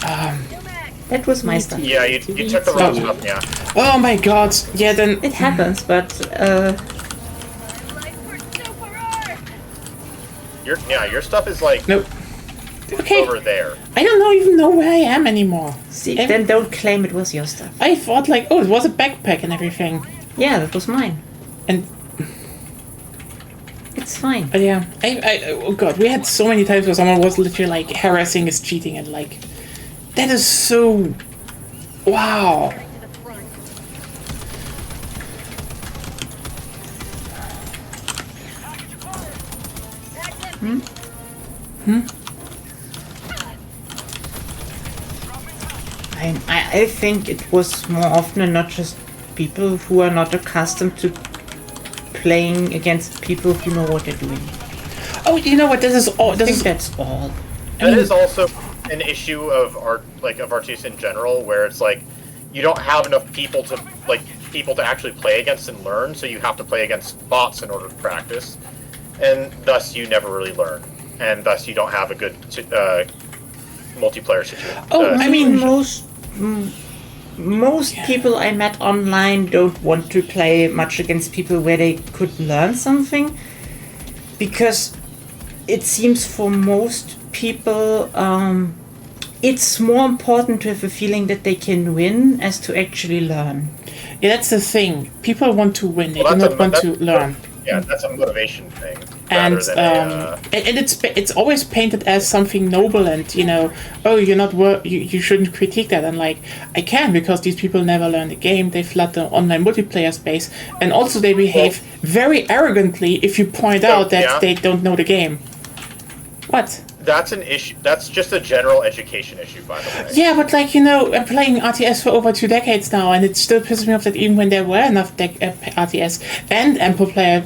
That was my stuff. Yeah, you took the wrong stuff. Yeah. Oh my god. Yeah, then... It happens, but Life for super art. Your stuff is like Nope. Okay. over there. I don't even know where I am anymore. see, then don't claim it was your stuff. I thought like, oh, it was a backpack and everything. Yeah, that was mine. And It's fine. yeah, oh god, we had so many times where someone was literally like harassing us, cheating, and like, that is so, wow. To the front. I think it was more often not just people who are not accustomed to playing against people who know what they're doing. Oh, you know what? This is all. I This think is that's all. That is also an issue of RTS in general, where it's like you don't have enough people to actually play against and learn, so you have to play against bots in order to practice, and thus you never really learn, and thus you don't have a good multiplayer situation. Oh, I mean, Most people I met online don't want to play much against people where they could learn something, because it seems for most people it's more important to have a feeling that they can win as to actually learn. yeah, that's the thing. People want to win. They Well, do that's not want to learn. Yeah, that's a motivation thing. And Rather than and it's always painted as something noble, and oh, you're not you shouldn't critique that. And like, I can, because these people never learn the game. They flood the online multiplayer space, and also they behave very arrogantly if you point out that yeah. they don't know the game. What? That's an issue. That's just a general education issue, by the way. Yeah, but like, I'm playing RTS for over 2 decades now, and it still pisses me off that even when there were enough RTS and ample player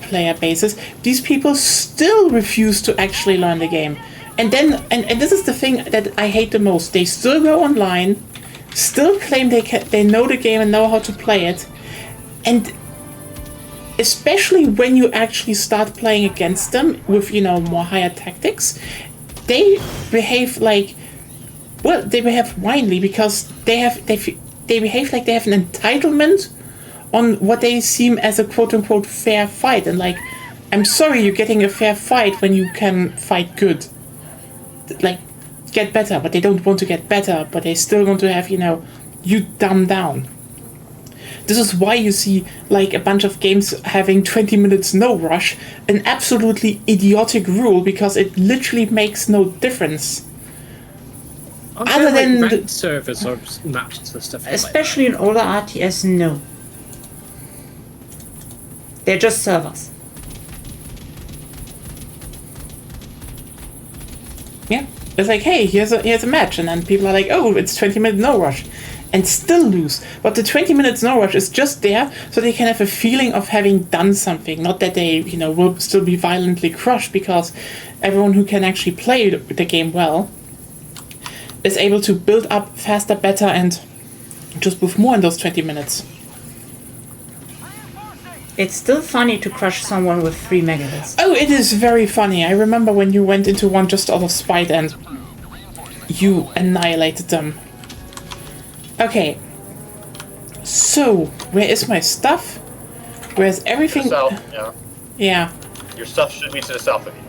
player bases, these people still refuse to actually learn the game. And then, and this is the thing that I hate the most. They still go online, still claim they know the game and know how to play it, and especially when you actually start playing against them with more higher tactics, they behave like, well, they behave wildly because they behave like they have an entitlement on what they seem as a quote-unquote fair fight. And like, I'm sorry you're getting a fair fight when you can fight good. Like, get better, but they don't want to get better, but they still want to have, you dumb down. This is why you see, like, a bunch of games having 20 minutes no rush, an absolutely idiotic rule, because it literally makes no difference. Other than ranked servers are matched to the stuff. Especially in older RTS, no. They're just servers. Yeah, it's like, hey, here's a match, and then people are like, oh, it's 20 minutes no rush, and still lose. But the 20 minutes no rush is just there so they can have a feeling of having done something, not that they, will still be violently crushed, because everyone who can actually play the game well is able to build up faster, better, and just move more in those 20 minutes. It's still funny to crush someone with 3 megabytes. Oh, it is very funny. I remember when you went into one just out of spite and you annihilated them. Okay. So, where is my stuff? Where's everything? South, yeah. Yeah. Your stuff should be to the south of you.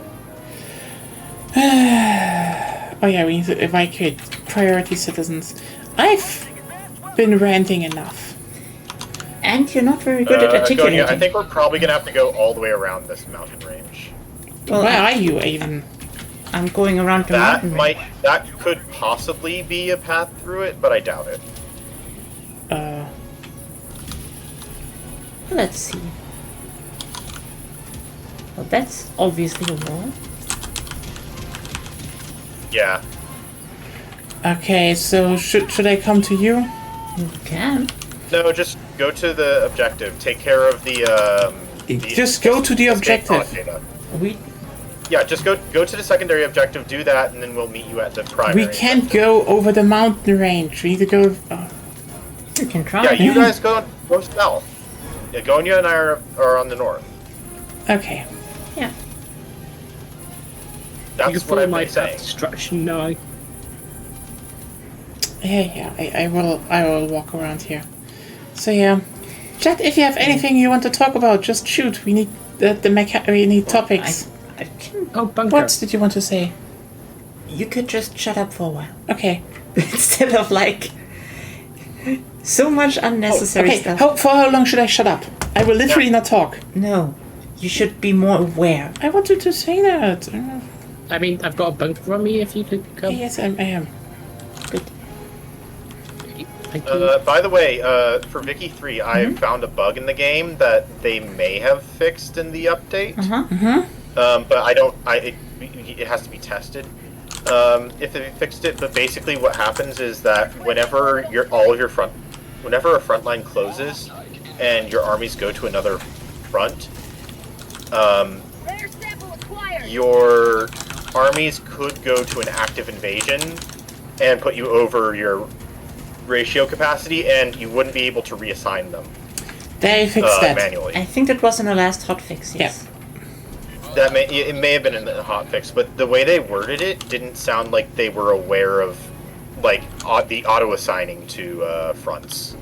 Oh yeah, we need to evacuate priority citizens. I've been ranting enough. And you're not very good at articulating. I think we're probably going to have to go all the way around this mountain range. Well, where are you even? I'm going around the mountain range. That could possibly be a path through it, but I doubt it. Let's see. Well, that's obviously a wall. Yeah. Okay, so should I come to you? You can. No, just go to the objective. Take care of the just go to the objective. Yeah, just go to the secondary objective, do that, and then we'll meet you at the primary. We can't go over the mountain range. We need to go... You can try. Yeah, you guys go south. Yeah, Gonya and I are on the north. Okay. Yeah. That's you can what follow I've my been saying. destruction now. Yeah, I will walk around here. So yeah, chat. If you have anything you want to talk about, just shoot. We need we need topics. I can... Oh, bunker. What did you want to say? You could just shut up for a while. Okay. Instead of like so much unnecessary stuff. For how long should I shut up? I will literally not talk. No, you should be more aware. I wanted to say that. I mean, I've got a bunker on me. If you could come. Yes, I am. Good. Thank you. By the way, for Vicky 3, I found a bug in the game that they may have fixed in the update. But I don't. It has to be tested. If they fixed it, but basically what happens is that whenever a front line closes and your armies go to another front, your armies could go to an active invasion and put you over your ratio capacity, and you wouldn't be able to reassign them. They fixed that manually. I think that was in the last hotfix. Yes. Yeah. It may have been in the hotfix, but the way they worded it didn't sound like they were aware of like the auto assigning to fronts.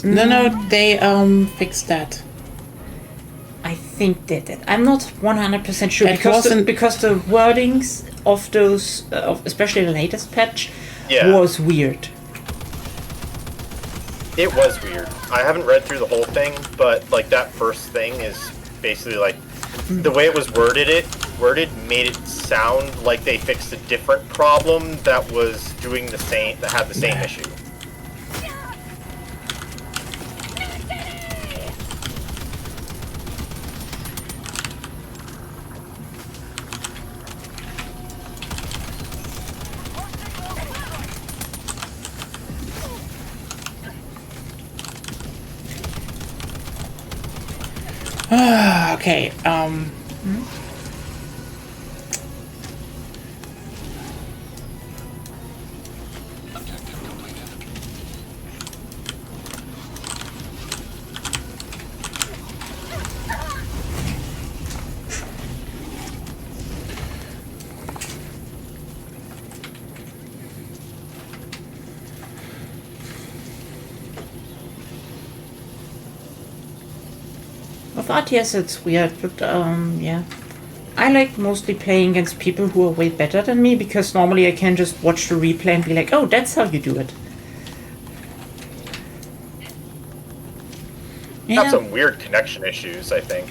No, they fixed that. I think they did. I'm not 100% sure That because wasn't- because the wordings of those, especially the latest patch, was weird. It was weird. I haven't read through the whole thing, but like that first thing is basically like the way it was worded made it sound like they fixed a different problem that was doing the same, that had the same issue. Okay, thought, yes, it's weird, but yeah. I like mostly playing against people who are way better than me, because normally I can just watch the replay and be like, oh, that's how you do it. Got Yeah. some weird connection issues, I think.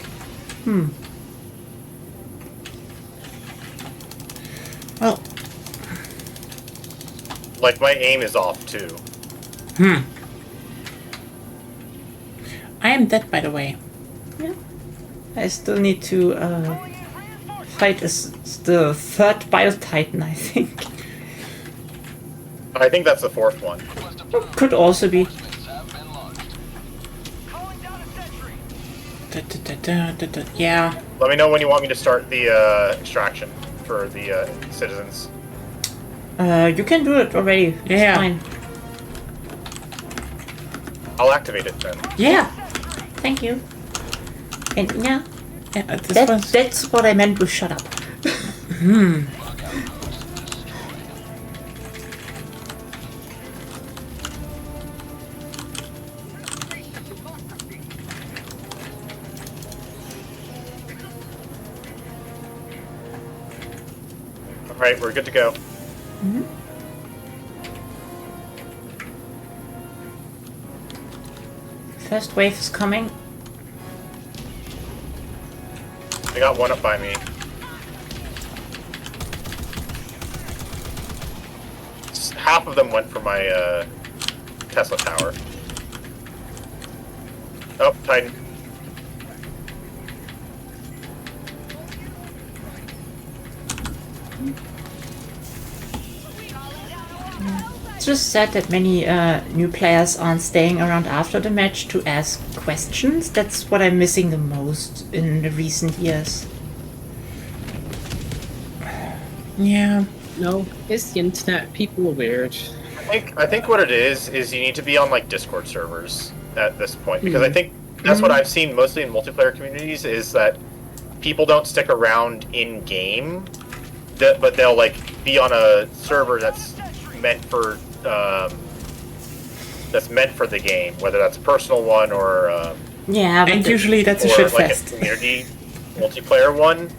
Well, Like, my aim is off, too. I am dead, by the way. Yeah. I still need to fight the third Bio Titan, I think. I think that's the fourth one. Could also be. Calling down a sentry. Yeah. Let me know when you want me to start the extraction for the citizens. You can do it already. It's Yeah. fine. I'll activate it then. Yeah. Thank you. And yeah, Yeah, this was... that's what I meant with shut up. Alright, we're good to go. First wave is coming. I got one up by me. Half of them went for my Tesla tower. Oh, Titan. It's just sad that many new players aren't staying around after the match to ask questions. That's what I'm missing the most in the recent years. Yeah. No, it's the internet. People are weird. I think what it is you need to be on like Discord servers at this point, because I think that's what I've seen mostly in multiplayer communities is that people don't stick around in game, but they'll like be on a server that's meant for the game, whether that's a personal one or Yeah, but And usually that's a or shit like fest. a community multiplayer one.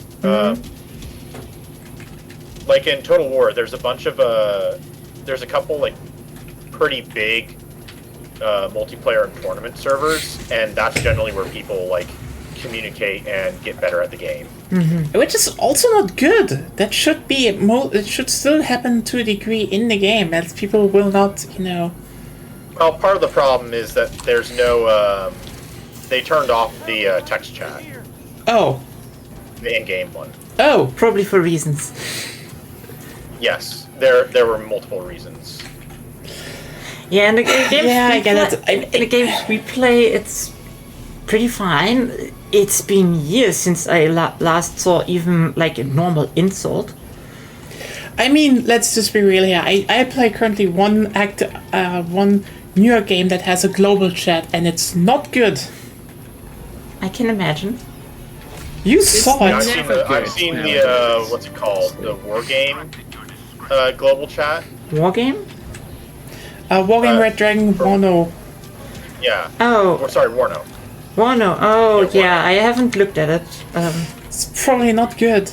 Like in Total War, there's a bunch of there's a couple like pretty big multiplayer and tournament servers, and that's generally where people like communicate and get better at the game. Which is also not good. That should be it should still happen to a degree in the game, as people will not, Well, part of the problem is that there's no they turned off the text chat, Oh. the in-game one. Oh. probably for reasons. Yes, there were multiple reasons. Yeah, and the games Yeah, we I get play, it. in the games we play, it's pretty fine. It's been years since I last saw even like a normal insult. I mean, let's just be real here. I play currently one newer game that has a global chat, and it's not good. I can imagine. You saw Yeah, it. I've seen the what's it called, the war game global chat. War game? Wargame Red Dragon Wano. Yeah. Oh, Or sorry, Warno. Wano. Oh, Yeah, yeah, I haven't looked at it. It's probably not good.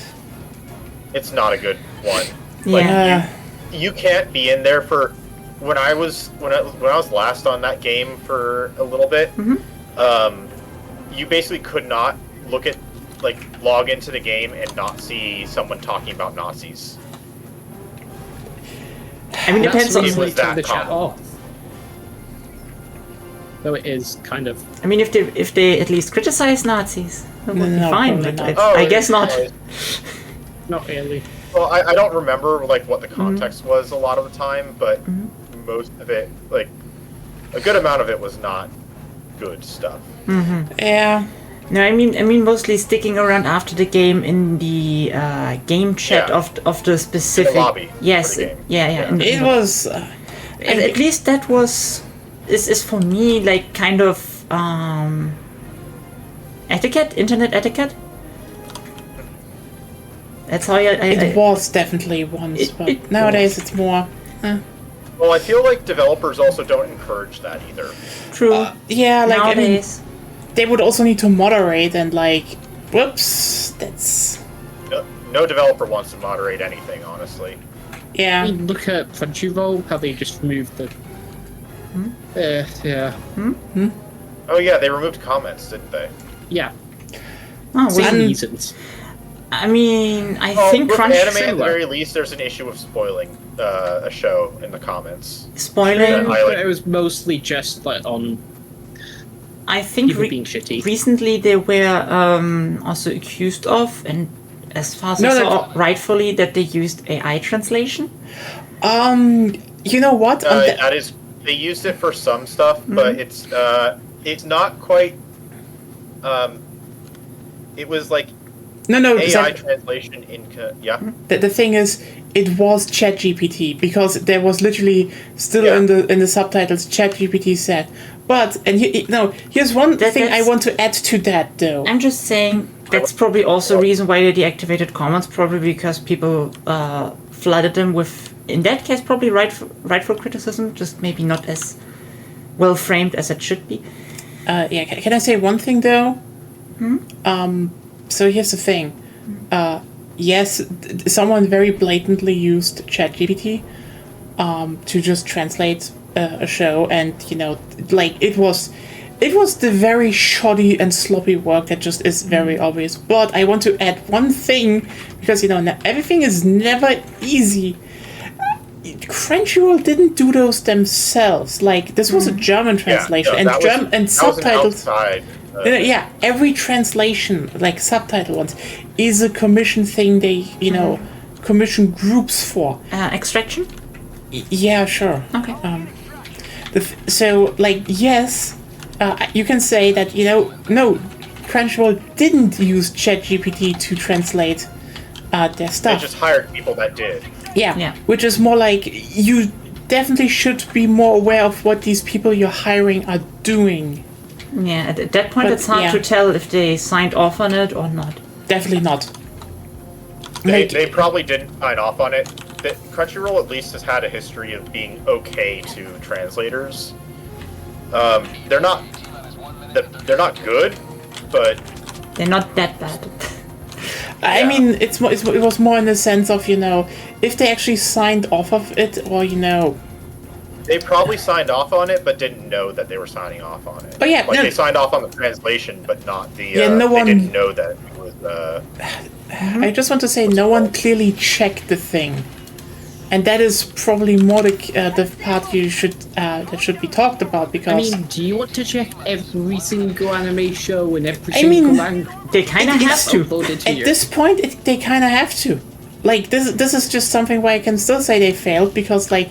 It's not a good one. Like, Yeah. you can't be in there for when I was last on that game for a little bit. You basically could not log into the game and not see someone talking about Nazis. I mean, it depends on. It Easily was that turn the chat common. off. Though it is kind of. I mean, if they at least criticize Nazis, that would be No, fine. probably But not. I guess not. Not really. Well, I don't remember what the context was a lot of the time, but most of it, a good amount of it was not good stuff. Yeah. No, I mean mostly sticking around after the game in the game chat Yeah. of the specific. lobby Yes, for the game. yeah. Yeah. in the- It was. at least that was. This is for me like kind of etiquette, internet etiquette. That's how It was definitely once, but it nowadays it's more. Well, I feel like developers also don't encourage that either. true. Yeah, like Nowadays. they would also need to moderate and like, whoops, that's No developer wants to moderate anything, honestly. I yeah. mean, look at Crunchyroll, how they just removed the. Yeah. Oh yeah, they removed comments, didn't they? Yeah. Oh, Same well, reasons. I mean, I Oh, think with anime at the Crunchyroll very least, there's an issue of spoiling a show in the comments. spoiling. I like- It was mostly just like on I think people being shitty. recently they were also accused of, and as far as No, I no, saw, rightfully, that they used AI translation. You know what? That is, they used it for some stuff, but it's not quite. It was like no, AI Zach, translation yeah. the thing is, it was ChatGPT because there was literally still Yeah. in the subtitles ChatGPT said. But here's one thing I that's- want to add to that though. I'm just saying that's probably also a reason why they deactivated comments, probably because people flooded them with, in that case, probably rightful criticism, just maybe not as well framed as it should be. Yeah, can I say one thing though? So here's the thing. Yes, someone very blatantly used ChatGPT to just translate a show, and like it was the very shoddy and sloppy work that just is very obvious. But I want to add one thing because everything is never easy. Crunchyroll didn't do those themselves. Like this was a German translation, Yeah, and that was- and that was an subtitles. outside, Yeah, every translation, like subtitle ones, is a commission thing. They commission groups for. Extraction? Yeah, sure. Okay. So like yes, you can say that no, Crunchyroll didn't use ChatGPT to translate their They stuff. just hired people that did. Yeah. Which is more like you definitely should be more aware of what these people you're hiring are doing. Yeah, at that point But, it's hard yeah. to tell if they signed off on it or not. Definitely not. They probably didn't sign off on it. Crunchyroll at least has had a history of being okay to translators. They're not good, but They're not that bad. I Yeah. mean, it was more in the sense of if they actually signed off of it, or they probably signed off on it, but didn't know that they were signing off on it. Oh, yeah, like no- they signed off on the translation, but not the. Yeah, no one- They didn't know that it was. I just want to say no one clearly checked the thing, and that is probably more the part that should be talked about I because mean, do you want to check every single anime show and every I single mean- language They kind of have to. uploaded to at you? this point they kind of have to. Like this is just something where I can still say they failed because like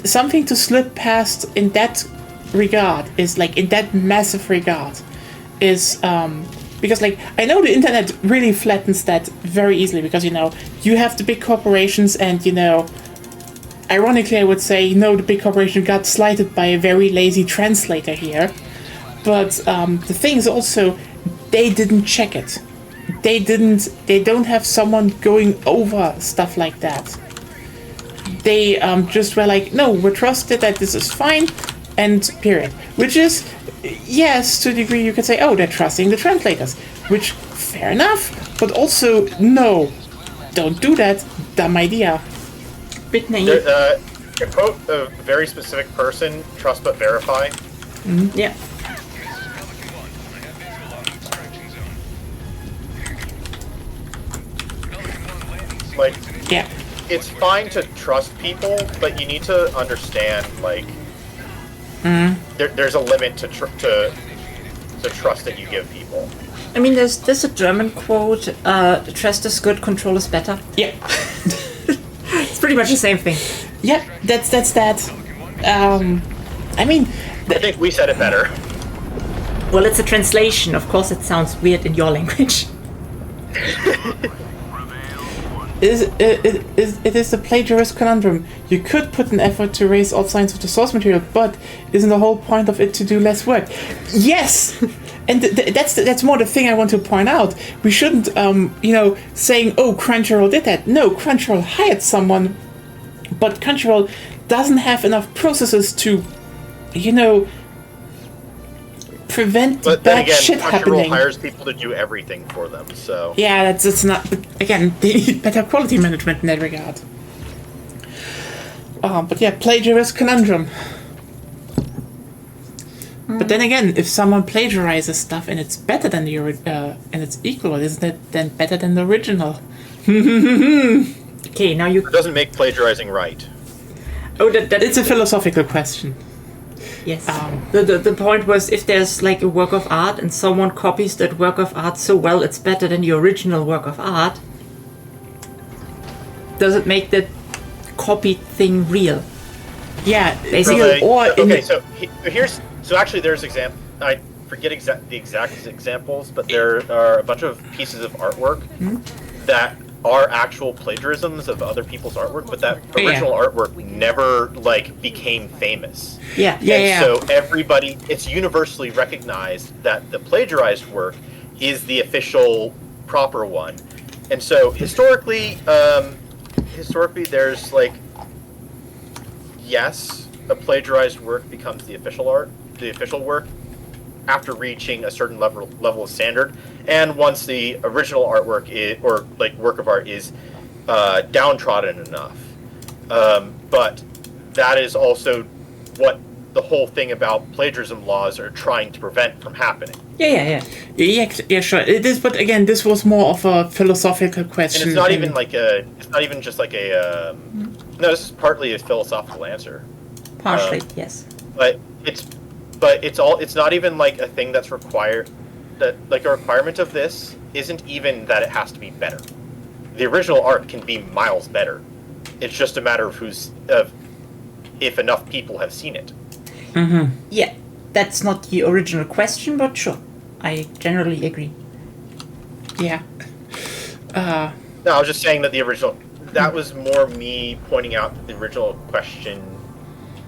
something to slip past in that regard is like in that massive regard is because like I know the internet really flattens that very easily because you have the big corporations and ironically I would say the big corporation got slighted by a very lazy translator here, but the thing is also they didn't check it. They don't have someone going over stuff like that. They just were like, no, we're trusted that this is fine, and period. Which is, yes, to a degree you could say, oh, they're trusting the translators. Which, fair enough, but also, no, don't do that, dumb idea. Bit naive. To quote a very specific person, trust but verify. Yeah. Like, Yeah. it's fine to trust people, but you need to understand, like, there's a limit to trust that you give people. I mean, there's a German quote, trust is good, control is better. Yeah. It's pretty much the same thing. Yeah, that's that. I mean, I think we said it better. Well, it's a translation. Of course, it sounds weird in your language. it is the plagiarist conundrum. You could put an effort to erase all signs of the source material, but isn't the whole point of it to do less work? Yes, and that's more the thing I want to point out. We shouldn't, saying, "Oh, Crunchyroll did that." No, Crunchyroll hired someone, but Crunchyroll doesn't have enough processes to, prevent But then bad again, shit Crunchyroll happening. hires people to do everything for them, so... Yeah, that's not. But again, they need better quality management in that regard. But yeah, plagiarist conundrum. But then again, if someone plagiarizes stuff and it's better than the and it's equal, isn't it then better than the original? Okay, now you. It doesn't make plagiarizing right. Oh, that It's a philosophical question. yes. The point was, if there's like a work of art and someone copies that work of art so well it's better than the original work of art, does it make that copied thing real? Yeah, Basically, Really? or in okay, the, so actually there's I forget the exact examples, but there are a bunch of pieces of artwork that are actual plagiarisms of other people's artwork, but that Yeah. original artwork never like became famous. Yeah. Yeah. So everybody, it's universally recognized that the plagiarized work is the official proper one. And so historically there's like, yes, a plagiarized work becomes the official work after reaching a certain level of standard, and once the original artwork or work of art is downtrodden enough. But that is also what the whole thing about plagiarism laws are trying to prevent from happening. Yeah. yeah, sure. It is, but again, this was more of a philosophical question. And it's not even like it's not even just like a, no, this is partly a philosophical answer. Partially, yes. But it's not even like a thing that's required, that like a requirement of this isn't even that it has to be better. The original art can be miles better. It's just a matter of if enough people have seen it. Yeah, that's not the original question, but sure. I generally agree. Yeah. No, I was just saying that that was more me pointing out that the original question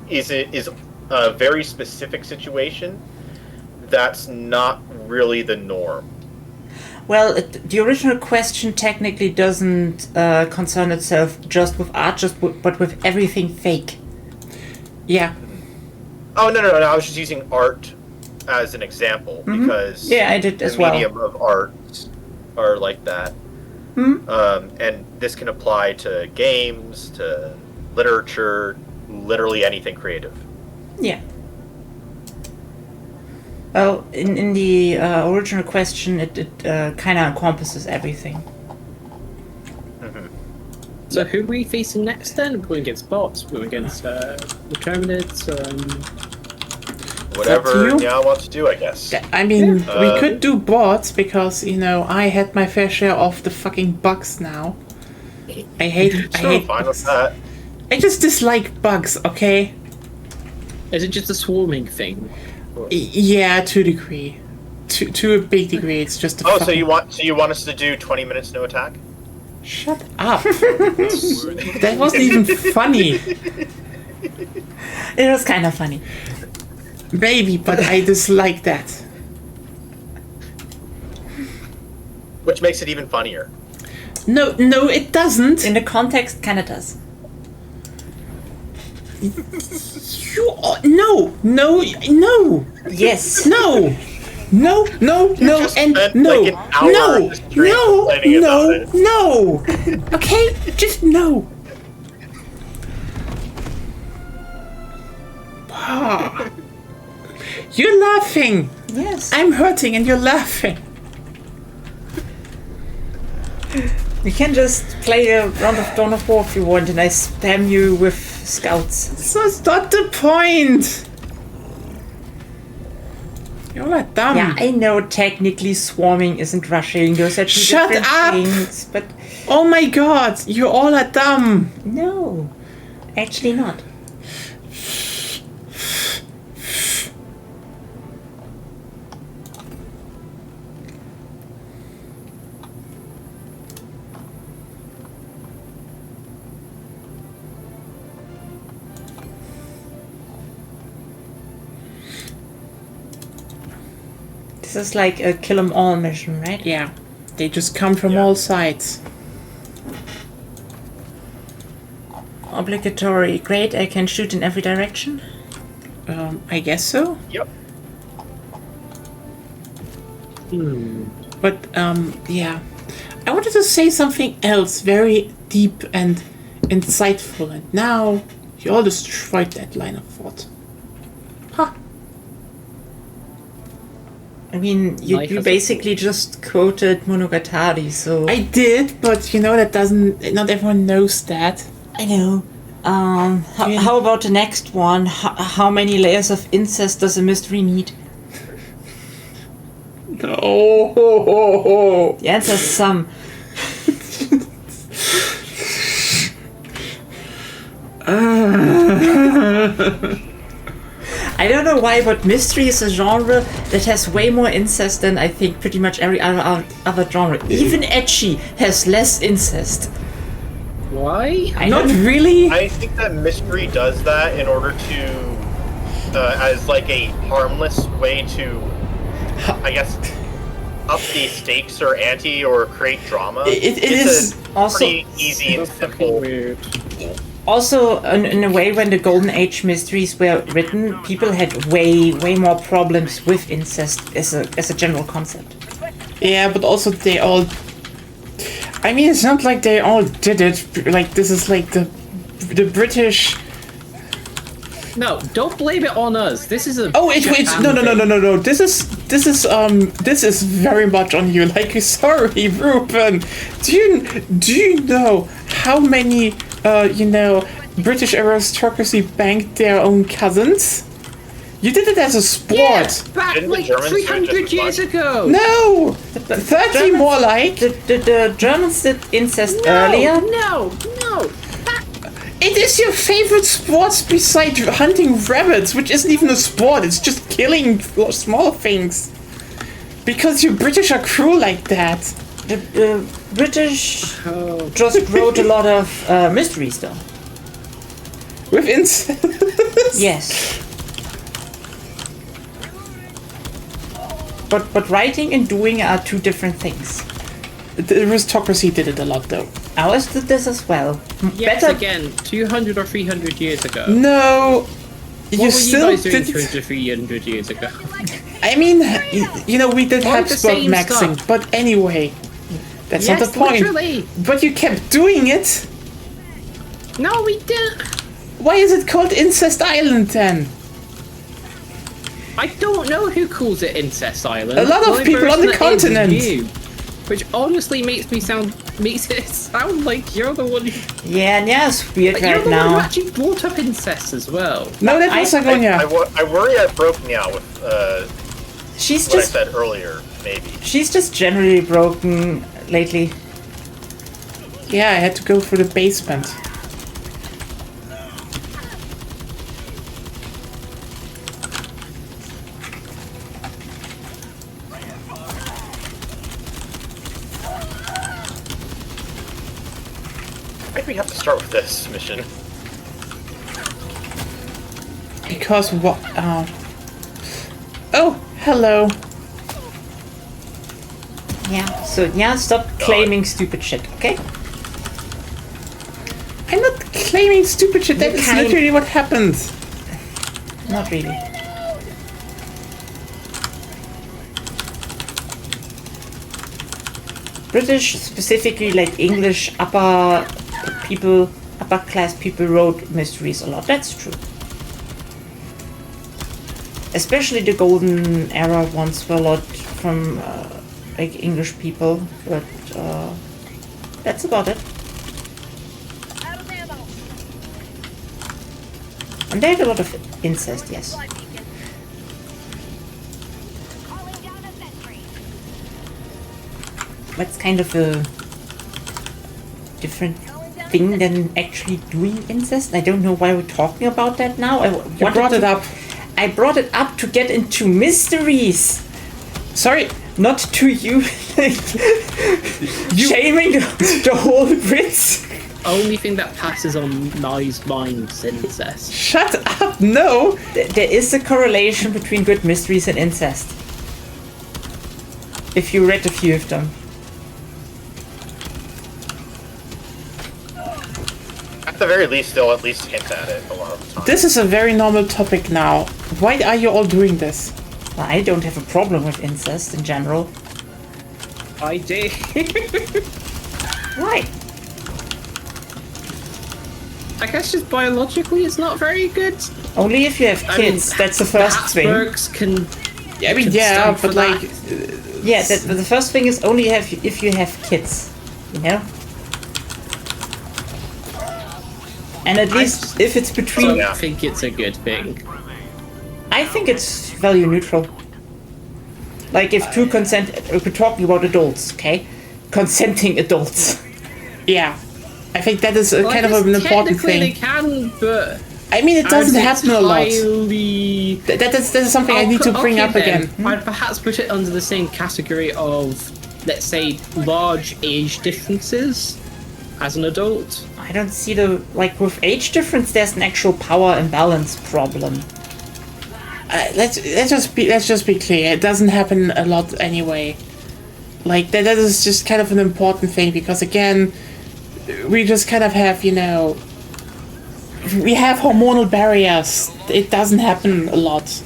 is a very specific situation that's not really the norm. Well, the original question technically doesn't concern itself just with art, but with everything fake. Yeah. Oh, no, I was just using art as an example because Yeah, I did as the well. medium of art are like that. And this can apply to games, to literature, literally anything creative. Yeah. Well, in the original question, it kind of encompasses everything. So who are we facing next then? We're going against bots, we're going against the Terminids, Whatever you? Nya wants to do, I guess. I mean, we could do bots because, I had my fair share of the fucking bugs now. I hate So fine with that. I just dislike bugs, okay? Is it just a swarming thing? Yeah, to a degree. To a big degree, it's just a Oh, fucking... so you want us to do 20 minutes no attack? Shut up. That wasn't even funny. It was kind of funny. Maybe, but I dislike that. Which makes it even funnier. No, it doesn't. In the context, kind of does. No. Yes. No, just and spent, no, like, an hour in the street complaining about it. no. Okay, just no. Ah. You're laughing. Yes. I'm hurting and you're laughing. You can just play a round of Dawn of War if you want, and I spam you with scouts. That's not the point. You're not dumb. Yeah, I know technically swarming isn't rushing. Those are two Shut different up! things, but Oh my god, you all are dumb. no, actually not. This is like a kill 'em all mission, right? Yeah, they just come from Yeah. all sides. Obligatory. Great, I can shoot in every direction. I guess so. Yep. But yeah, I wanted to say something else very deep and insightful, and now you all destroyed that line of thought. Ha! I mean, you Life as a basically just quoted Monogatari, so... I did, but you know that doesn't. Not everyone knows that. I know. How about the next one? How many layers of incest does a mystery need? No. The answer is some. I don't know why, but mystery is a genre that has way more incest than I think pretty much every other genre. Even ecchi has less incest. Why? Not really. I think that mystery does that in order to, as like a harmless way to, I guess, up the stakes or ante or create drama. It it's is also pretty easy and simple. Weird. Also, in a way, when the Golden Age mysteries were written, people had way more problems with incest as a general concept. Yeah, but also they all. I mean, it's not like they all did it. Like this is like the British. No, don't blame it on us. This is a. Oh, it's Japan no. thing. This is very much on you. Like, sorry, Ruben. Do you know how many British aristocracy banged their own cousins? You did it as a sport. Yeah, back Didn't the like Germans do it 300 just years as ago. No, 30 Germans- more like. The Germans did incest No, earlier. no. It is your favorite sports beside hunting rabbits, which isn't even a sport. It's just killing small things. Because you British are cruel like that. The British Oh. just wrote a lot of mysteries, though. With incest. Yes. But writing and doing are two different things. The aristocracy did it a lot, though. Ours did this as well. Yes, Better. again, 200 or 300 years ago. No, What you were still you guys doing did. 200, 300 years ago? I mean, we did All the Habsburg same maxing, stuff. but anyway, that's not Yes, the point. literally. But you kept doing it. No, we didn't. Why is it called Incest Island then? I don't know who calls it Incest Island. A lot of only people on person the that is continent. you, which honestly makes it sound like you're the one who, Yeah, it's weird like, you're right the one who now. actually brought up incest as well. No, that was Sagonia. I worry I broke me out with She's what I just said earlier, maybe. she's just generally broken lately. Yeah, I had to go through the basement. I think we have to start with this mission. Because what? Oh, hello. Yeah. So yeah, stop claiming stupid shit, okay? I'm not claiming stupid shit. That You is can't- literally what happens. Not really. British, specifically like English upper class people wrote mysteries a lot. That's true. Especially the golden era ones were a lot from like English people, but that's about it. Out of ammo. And they had a lot of incest, yes. Fly beacon. Calling down a sentry. That's kind of a different thing than actually doing incest. I don't know why we're talking about that now. You brought it up. I brought it up to get into mysteries, Sorry. not to you, shaming the whole Brits. Only thing that passes on Nye's mind is incest. Shut up. No. There is a correlation between good mysteries and incest. If you read a few of them. At the very least, they'll at least hint at it a lot of the time. This is a very normal topic now. Why are you all doing this? I don't have a problem with incest in general. I do. Why? I guess just biologically, it's not very good. Only if you have kids. That's the first thing. Habsburgs can. Yeah, I mean, can yeah, stand for but like, that. Yeah, the first thing is only if you have kids, you know. And at least if it's I between, don't think it's a good thing. I think it's value neutral. Like if two consent, we're talking about adults, okay? Consenting adults. yeah, I think that is Well, kind I of an guess important technically thing. they can, but I mean, it doesn't as happen it's a lot. highly- That is something I need to bring up then. again. I'd perhaps put it under the same category of, let's say, large age differences as an adult. I don't see the like with age difference. There's an actual power imbalance problem. Let's just be clear. It doesn't happen a lot anyway. Like that is just kind of an important thing because again, we just kind of have we have hormonal barriers. It doesn't happen a lot.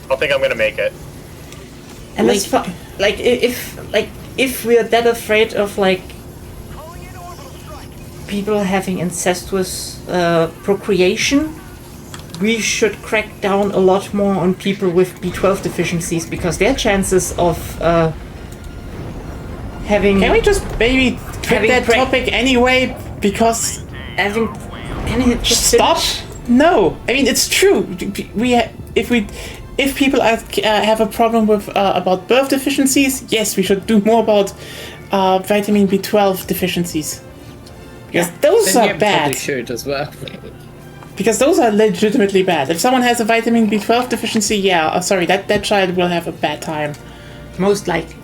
I don't think I'm gonna make it. And as far, like if we are that afraid of like people having incestuous procreation, we should crack down a lot more on people with B12 deficiencies because their chances of having Can we just maybe quit Having that pre- topic anyway? Because having can it just stop. finish? No, I mean it's true. If people have a problem with about birth deficiencies, yes, we should do more about vitamin B12 deficiencies. Because those Then are yeah, bad. probably should as well. Because those are legitimately bad. If someone has a vitamin B12 deficiency, yeah, sorry, that child will have a bad time. Most likely.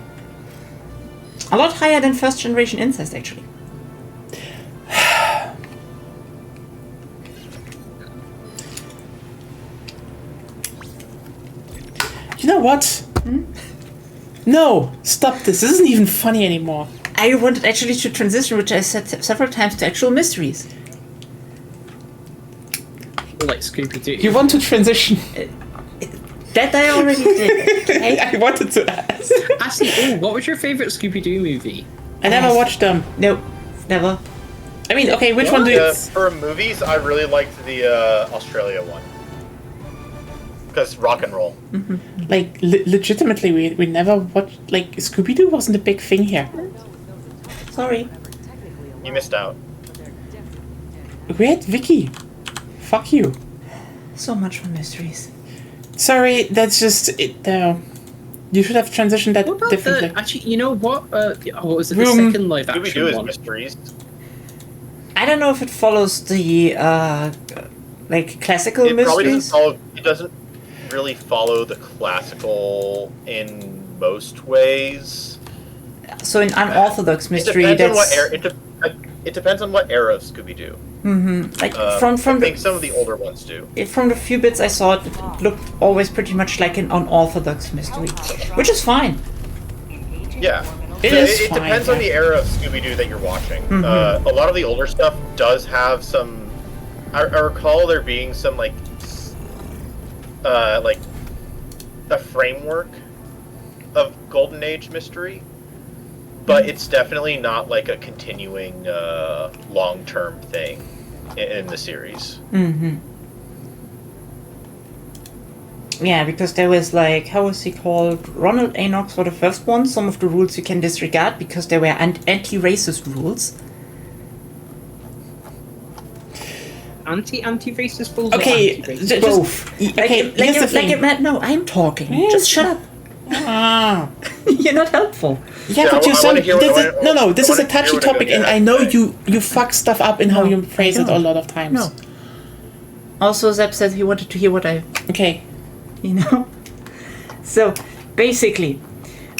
A lot higher than first generation incest, actually. You know what? No, stop this. This isn't even funny anymore. I wanted actually to transition, which I said several times, to actual mysteries. Like Scooby-Doo. You want to transition? That I already did. Okay? I wanted to ask. Actually, what was your favourite Scooby-Doo movie? I never watched them. No, never. I mean, okay, which one do you... For movies, I really liked the Australia one. Because rock and roll. Like, legitimately, we never watched... Like, Scooby-Doo wasn't a big thing here. Sorry. You missed out. We had Vicky. Fuck you. So much for mysteries. Sorry, that's just... it. You should have transitioned that What about differently. actually, you know what? What was it? The Room- second live Scooby-Doo action is one. mysteries. I don't know if it follows the like classical It probably mysteries. doesn't follow. It doesn't really follow the classical in most ways. So in unorthodox mystery, it depends that's on what era. It depends on what era of Scooby-Doo. like I from think the some of the older ones do. from the few bits I saw, it looked always pretty much like an unorthodox mystery, which is fine. Yeah. It So is it fine, depends on the era of Scooby-Doo that you're watching. A lot of the older stuff does have some. I recall there being some like a framework of Golden Age mystery, but it's definitely not like a continuing long-term thing in the series. Yeah, because there was like, how was he called? Ronald A. Knox for the first one. Some of the rules you can disregard because they were anti-racist rules. Anti-racist rules. Okay, Or anti-racist? just... Both. Okay, like, here's the like thing. no, I'm talking. Yes. Just shut up. Ah. You're not helpful. Yeah, Yeah, but I you wanna sound... hear what- No, this I is a wanna hear touchy what I'm topic, gonna and get I know at. you fuck stuff up in how No, you phrase I it a don't. lot of times. No. Also, Zeb said he wanted to hear what I, Okay. you know. So basically,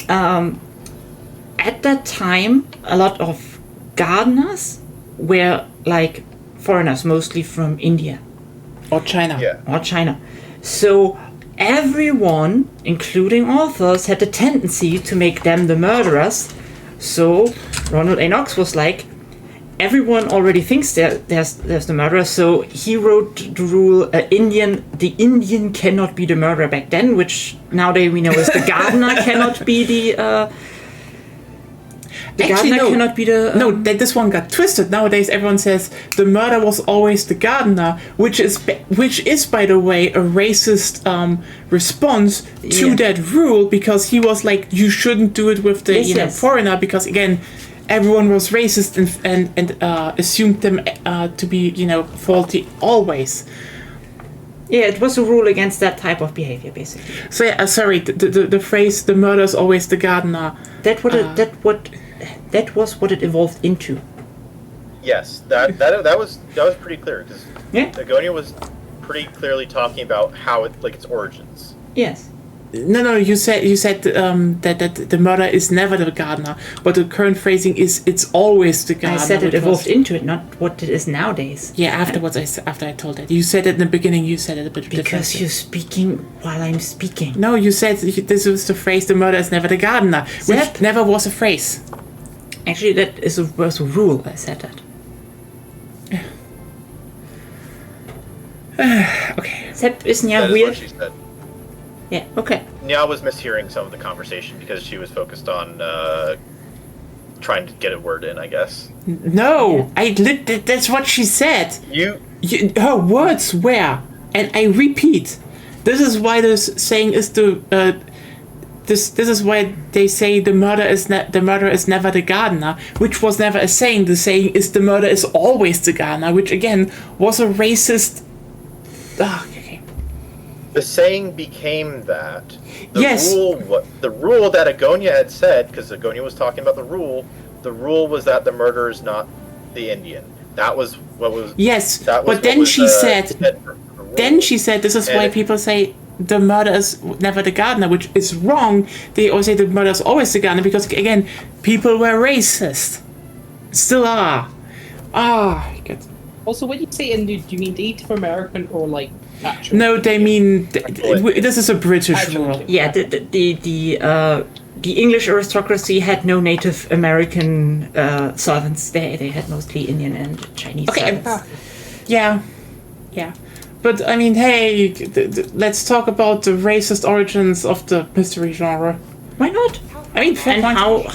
at that time, a lot of gardeners were like foreigners, mostly from India Or China. Yeah. or China. So everyone, including authors, had a tendency to make them the murderers. So Ronald A. Knox was like, everyone already thinks there's the murderer, so he wrote the rule: the Indian cannot be the murderer back then, which nowadays we know is the gardener cannot be the. Gardener cannot be the. This one got twisted. Nowadays, everyone says the murder was always the gardener, which is by the way a racist response to that rule, because he was like, you shouldn't do it with the foreigner, because again, everyone was racist and assumed them to be faulty always. Yeah, it was a rule against that type of behavior, basically. So yeah, sorry, the phrase "the murder is always the gardener." That was what it evolved into. Yes, that was pretty clear, because Agonia was pretty clearly talking about how its origins. Yes. No, you said that the murder is never the gardener, but the current phrasing is it's always the gardener. I said it evolved into it, not what it is nowadays. Yeah, afterwards, after I told that. You said it in the beginning, you said it a bit different. Because you're speaking while I'm speaking. No, you said this was the phrase, the murder is never the gardener, which never was a phrase. Actually, that was a rule, I said that. Okay. Sepp, isn't That that is weird? what she said. Yeah, okay. Nya was mishearing some of the conversation because she was focused on trying to get a word in, I guess. No, that's what she said. You Her words were, and I repeat, this is why this saying is this is why they say the murder is never the gardener, which was never a saying. The saying is the murder is always the gardener, which again was a racist. Okay. The saying became that. Yes. The rule that Agonia had said, because Agonia was talking about the rule was that the murderer is not the Indian. That was what was. Yes, that was but then what was, she said. Then she said, "This is why And- people say the murder is never the gardener," which is wrong. They always say the murder is always the gardener because again, people were racist, still are. Good. Also, when you say Indian, do you mean Native American or like actual? No, they mean this is a British Actual- rule. Yeah, the English aristocracy had no Native American servants. They had mostly Indian and Chinese servants. Yeah. But I mean, hey, let's talk about the racist origins of the mystery genre. Why not? I mean, fair And point.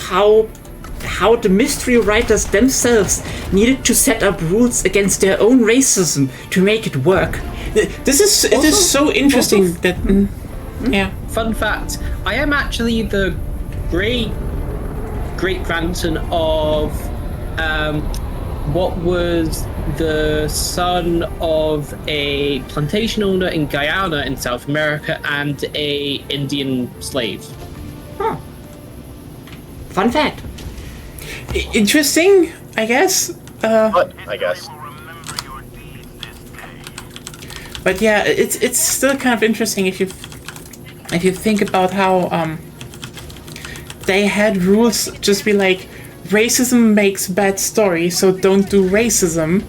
how the mystery writers themselves needed to set up rules against their own racism to make it work. It is so interesting that. Yeah. Fun fact: I am actually the great grandson of what was the son of a plantation owner in Guyana in South America and a Indian slave. Huh. Fun fact. Interesting, I guess. I guess. Remember your deeds this day. But yeah, it's still kind of interesting if you think about how they had rules just be like racism makes bad stories, so don't do racism,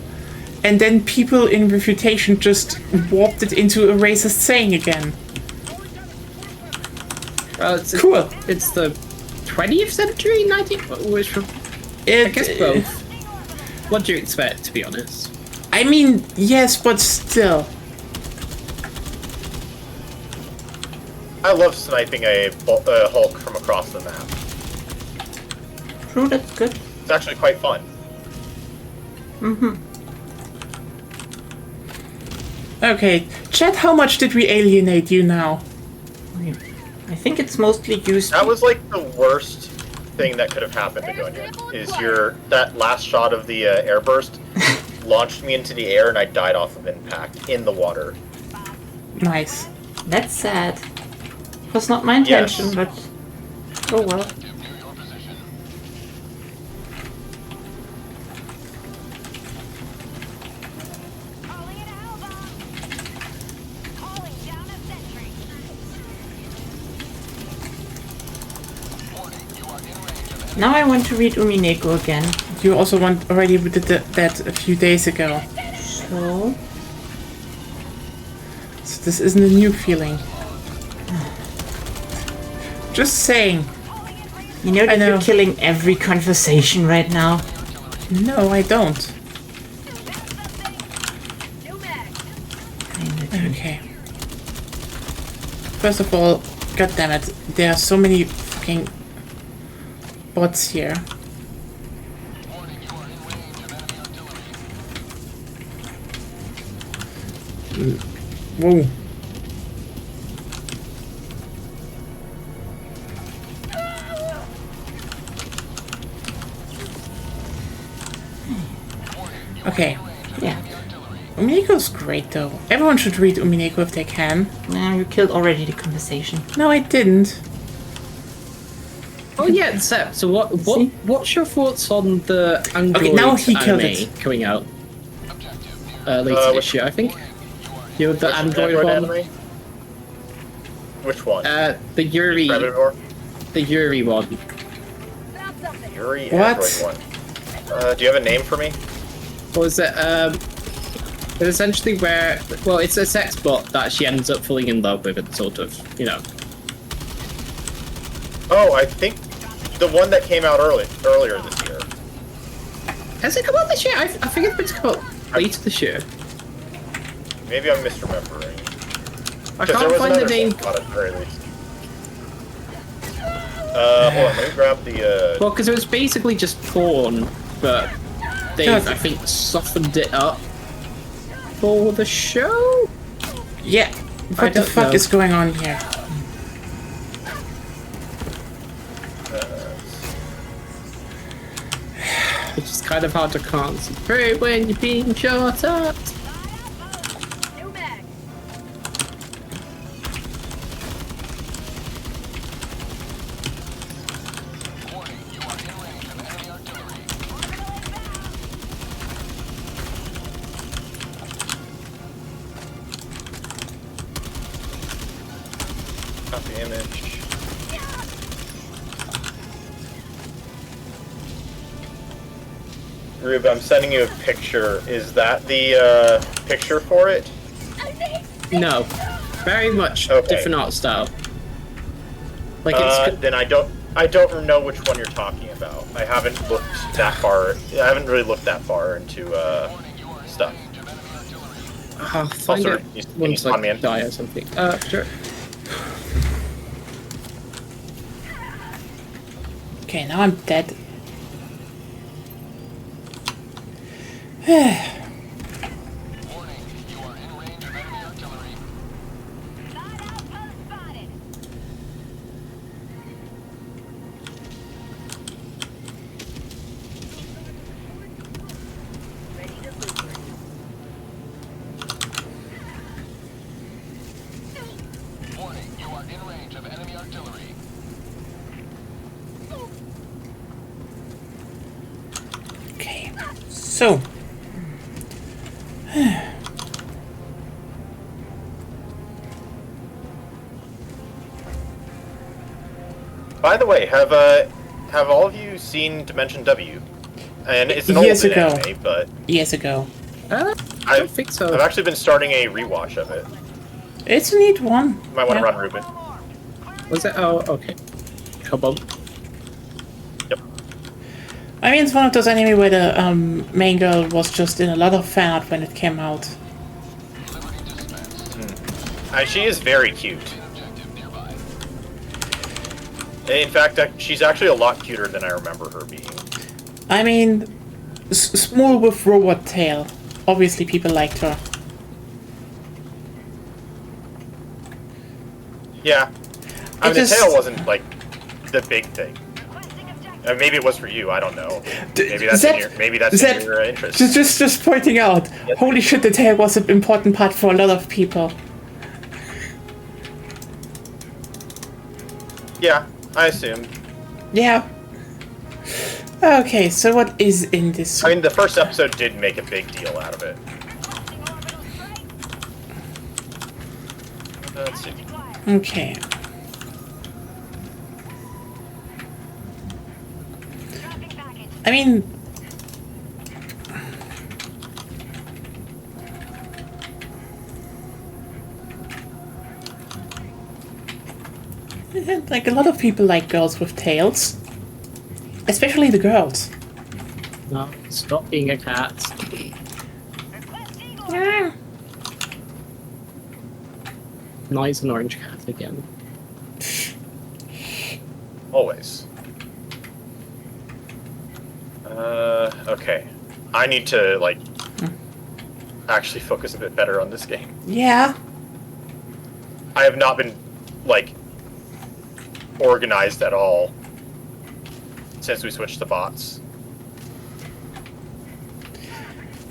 and then people in refutation just warped it into a racist saying again. Well, it's Cool. It's the 20th century, 19th, which I guess both. What do you expect, to be honest? I mean, yes, but still. I love sniping a Hulk from across the map. True, that's good. It's actually quite fun. Okay, chat, how much did we alienate you now? I think it's mostly used. That was like the worst thing that could have happened to Gonya. Is that last shot of the airburst launched me into the air and I died off of impact in the water. Nice. That's sad. It was not my intention, Yes. but oh well. Calling it a Hellbound. Calling down a sentry. Now I want to read Umineko again. You also already did that a few days ago. So So this isn't a new feeling. Just saying. you know that I know. you're killing every conversation right now. No, I don't. New mag. Okay. First of all, god damn it, there are so many fucking bots here. Whoa. Okay. Yeah. Umineko's great though. Everyone should read Umineko if they can. Now you killed already the conversation. No, I didn't. Oh yeah, Seb. So what's your thoughts on the Android now he killed anime it. coming out later this year? I think. You know, the Android one. anime? Which one? The Yuri. Predator? The Yuri one. Found something. Yuri What? Android one. Do you have a name for me? What was it? It's essentially where, well, it's a sex bot that she ends up falling in love with, and sort of, you know. Oh, I think the one that came out earlier this year. Has it come out this year? I think it's meant to come out later this year. Maybe I'm misremembering. I 'Cause there can't was find the another name. sex bot at the very least. Hold on, let me grab the, Well, because it was basically just porn, but they've, God. I think, softened it up for the show? Yeah. I What the don't fuck know. is going on here? It's just kind of hard to concentrate when you're being shot at. New mag. copy image. Rube, I'm sending you a picture. Is that the picture for it? No. Very much Okay. different art style. Like it's Then I don't know which one you're talking about. I haven't looked that far. I haven't really looked that far into stuff. I'll find sorry. it You- can once you spawn I me in? die or something. Sure. Okay, now I'm dead. Okay, so. By the way, have all of you seen Dimension W? And it's an Years old ago. anime, but Years ago. I I've, don't think so. I've actually been starting a rewatch of it. It's a neat one. You might want to Yeah. run Ruben. Was it? Oh, okay. Come on. Yep. I mean, it's one of those anime where the main girl was just in a lot of fan art when it came out. She is very cute. In fact, she's actually a lot cuter than I remember her being. I mean, small with robot tail. Obviously, people liked her. Yeah. I mean, just- the tail wasn't, like, the big thing. Maybe it was for you, I don't know. Maybe that's Zep- in Zep, your interest. Just pointing out. Holy shit, the tail was an important part for a lot of people. Yeah, I assume. Yeah. Okay, so what is in this? I mean, the first episode did make a big deal out of it. Let's see. Okay. I mean, like a lot of people like girls with tails, especially the girls. No, stop being a cat. Now he's an orange cat again. Always. Okay. I need to, like, actually focus a bit better on this game. Yeah. I have not been, like, organized at all since we switched to bots.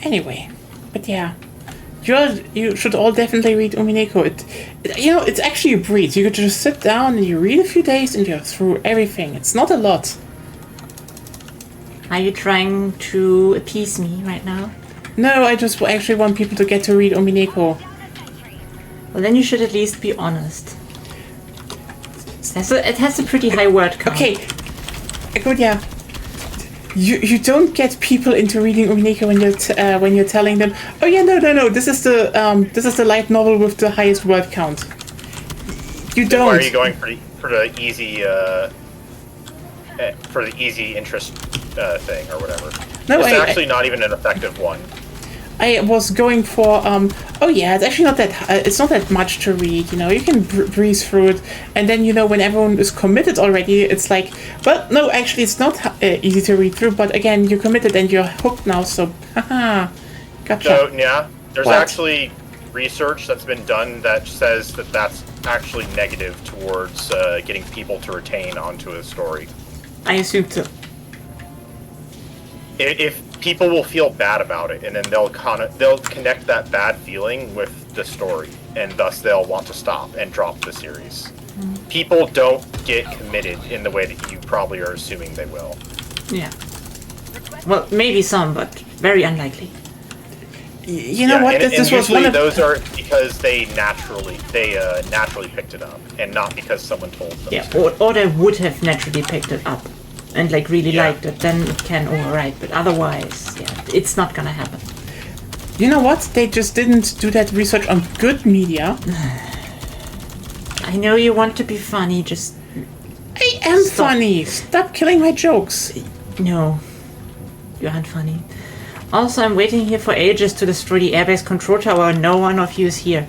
Anyway, but yeah. You should all definitely read Umineko. It's actually a breeze. You could just sit down and you read a few days and you're through everything. It's not a lot. Are you trying to appease me right now? No, I just actually want people to get to read Umineko. Well, then you should at least be honest. It has a pretty high word count. Okay, good, yeah. You don't get people into reading Umineko when you're telling them, oh yeah, no, this is the light novel with the highest word count. You don't. Why are you going for the easy interest thing or whatever? No, it's actually not even an effective one. I was going for oh yeah, it's actually not that it's not that much to read. You can breeze through it, and then when everyone is committed already, it's like, well, no, actually, it's not easy to read through. But again, you're committed and you're hooked now. So, haha, gotcha. So yeah, there's What? actually research that's been done that says that that's actually negative towards getting people to retain onto a story. I assumed so. If people will feel bad about it, and then they'll connect that bad feeling with the story, and thus they'll want to stop and drop the series. People don't get committed in the way that you probably are assuming they will. Yeah. Well, maybe some, but very unlikely. You know what? And This was usually one of those are because they naturally picked it up, and not because someone told them. Yeah, to. or they would have naturally picked it up and really Yeah. liked it, then it can override. But otherwise, yeah, it's not gonna happen. You know what? They just didn't do that research on good media. I know you want to be funny, just I am Stop. funny. Stop killing my jokes. no. You aren't funny. Also, I'm waiting here for ages to destroy the airbase control tower and no one of you is here.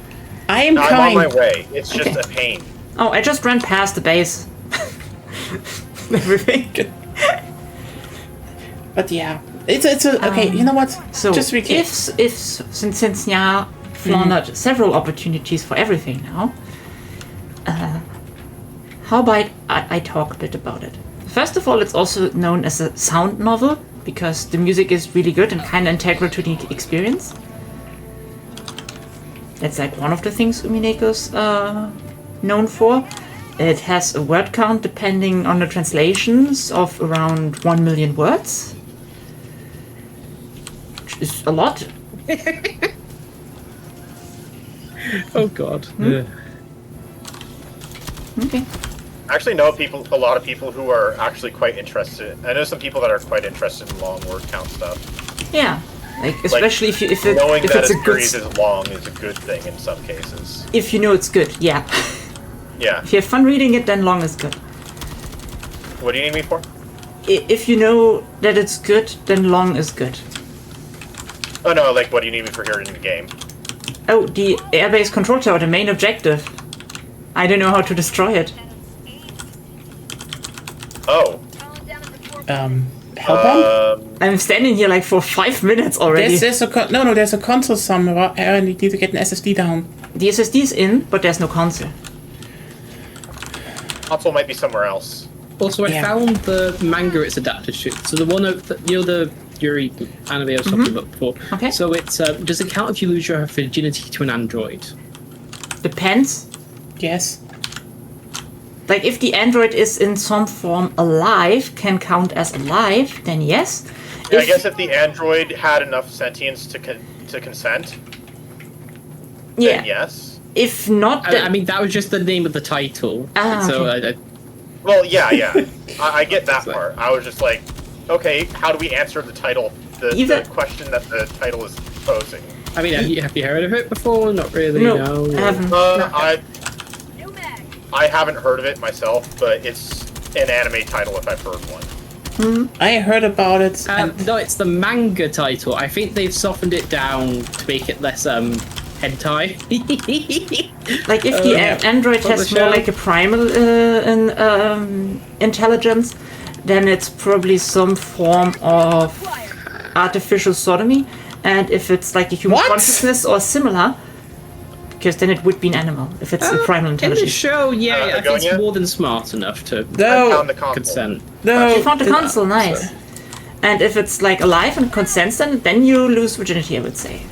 I am I'm coming. on my way. It's just Okay. a pain. Oh, I just ran past the base. Everything. But yeah, it's a okay. You know what? So just recap. if since Nya flaunted several opportunities for everything now, how about I talk a bit about it? First of all, it's also known as a sound novel because the music is really good and kind of integral to the experience. That's like one of the things Umineko's known for. It has a word count depending on the translations of around 1 million words. Which is a lot. Oh god. Okay. I actually know a lot of people who are actually quite interested. I know some people that are quite interested in long word count stuff. Yeah. Like especially if Knowing that it's a a good series is long is a good thing in some cases. if you know it's good, yeah. Yeah. If you have fun reading it, then long is good. What do you need me for? If you know that it's good, then long is good. Oh no, like what do you need me for here in the game? Oh, the airbase control tower, the main objective. I don't know how to destroy it. Oh. Hellbound. I'm standing here like for 5 minutes already. There's a console somewhere. I need to get an SSD down. The SSD's in, but there's no console. Console might be somewhere else. Also, I Yeah. found the manga it's adapted to. So the one of the Yuri anime I was talking about before. Okay. So it's does it count if you lose your virginity to an android? Depends. Yes. Like if the android is in some form alive, can count as alive, then yes. Yeah, I guess if the android had enough sentience to consent, yeah. then yes. If not, I then mean, that was just the name of the title. Ah, so okay. Well, yeah. I get that part. I was just like, okay, how do we answer the title? The question that the title is posing. I mean, have you heard of it before? Not really. No, No, I haven't. I haven't heard of it myself, but it's an anime title if I've heard one. I heard about it. And No, it's the manga title. I think they've softened it down to make it less hentai. Like if the android From has the more show. like a primal intelligence, then it's probably some form of artificial sodomy. And if it's like a human What? consciousness or similar, because then it would be an animal if it's a primal In the intelligence. show, yeah, I think Begonia? it's more than smart enough to I no, found the console. consent. no. You found the console, nice. And if it's like alive and consents, then you lose virginity, I would say.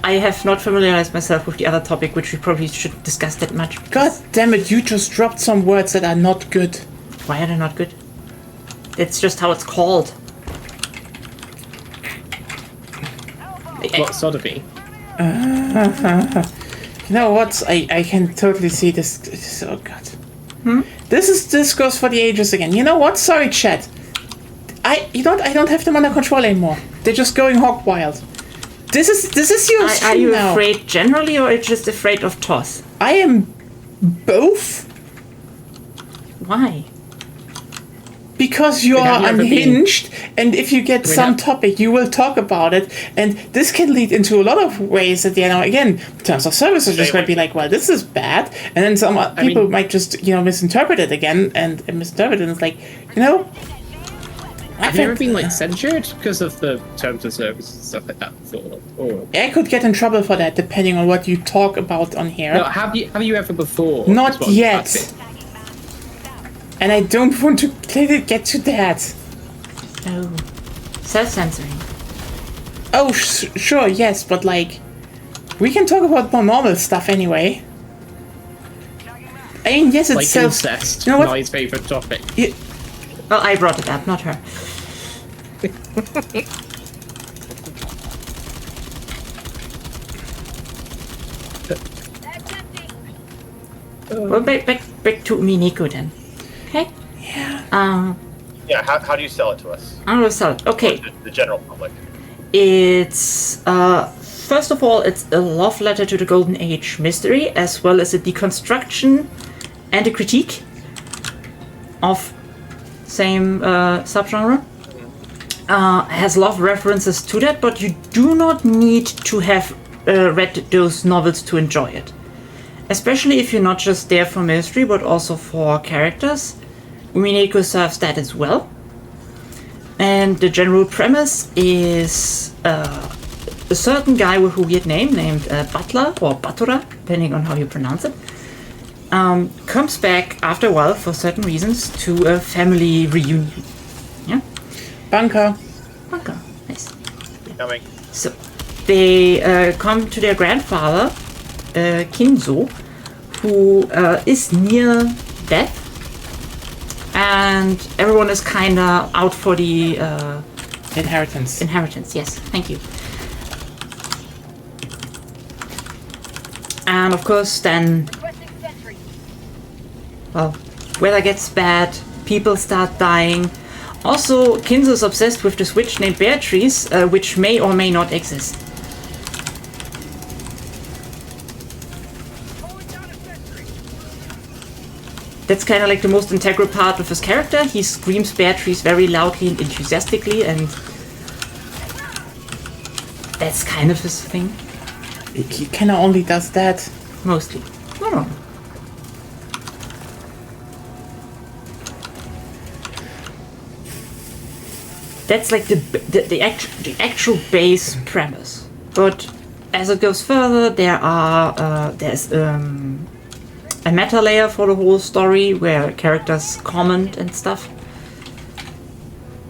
I have not familiarized myself with the other topic, which we probably shouldn't discuss that much. God damn it! You just dropped some words that are not good. Why are they not good? It's just how it's called. What sodomy? You know what? I can totally see this. Oh god. This is discourse for the ages again. You know what? Sorry, chat. I don't have them under control anymore. They're just going hog wild. This is your Are stream you now. afraid generally, or are you just afraid of toss? I am both Why? because you are have you ever been- unhinged, and if you get some have- topic, you will talk about it, and this can lead into a lot of ways that again, terms of service are just going to be like, well, this is bad, and then some people mean- might just misinterpret it again and misinterpret it. And it's like, I Have you ever think been like censured because of the terms of service and stuff like that before? Or I could get in trouble for that depending on what you talk about on here. no, have you ever before? Not That's what I'm yet. asking. And I don't want to get to that. Oh. Self-censoring. Oh, sure, yes, but like, we can talk about more normal stuff anyway. I mean, yes, it's Like self. incest, You know what? my favourite topic. Well, I brought it up, not her. That's empty. Well, back to Miniko then. Okay? Yeah. Yeah, how do you sell it to us? I'm gonna sell it. Okay. The general public. It's, first of all, it's a love letter to the Golden Age mystery, as well as a deconstruction and a critique of same subgenre. Has a lot of references to that, but you do not need to have read those novels to enjoy it. Especially if you're not just there for mystery, but also for characters. Umineko serves that as well. And the general premise is a certain guy with a weird name named Butler, or Batura, depending on how you pronounce it, comes back after a while for certain reasons to a family reunion. Yeah? Bunker. Okay, nice. Coming. So they come to their grandfather, Kinzo, who is near death, and everyone is kind of out for the Inheritance. inheritance. Yes, thank you. And of course, then, Requesting sentry. well, weather gets bad, people start dying. Also, Kinzo's obsessed with this witch named Beatrice, which may or may not exist. Pulling down a sentry. That's kind of like the most integral part of his character. He screams Beatrice very loudly and enthusiastically, and that's kind of his thing, He kind of only does that. mostly. I don't know. That's like the actual base premise. But as it goes further, there's a meta layer for the whole story where characters comment and stuff.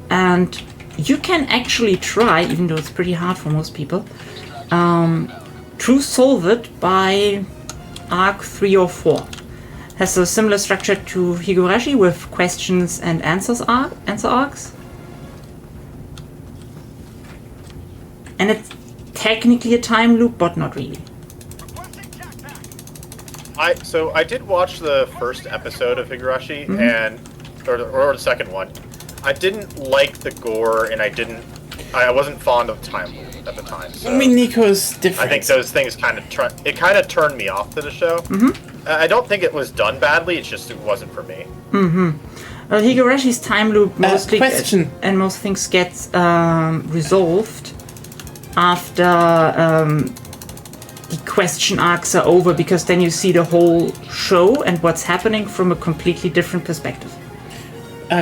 And you can actually try, even though it's pretty hard for most people, to solve it by arc 3 or 4. Has a similar structure to Higurashi with questions and answer arcs. And it's technically a time loop, but not really. Requesting jetpack. I did watch the first episode of Higurashi and or the second one. I didn't like the gore and I wasn't fond of time loop at the time. So I mean, Nico's different. I think those things kind of turned me off to the show. I don't think it was done badly. It's just it wasn't for me. Higurashi's time loop mostly question. and most things get resolved after the question arcs are over, because then you see the whole show and what's happening from a completely different perspective.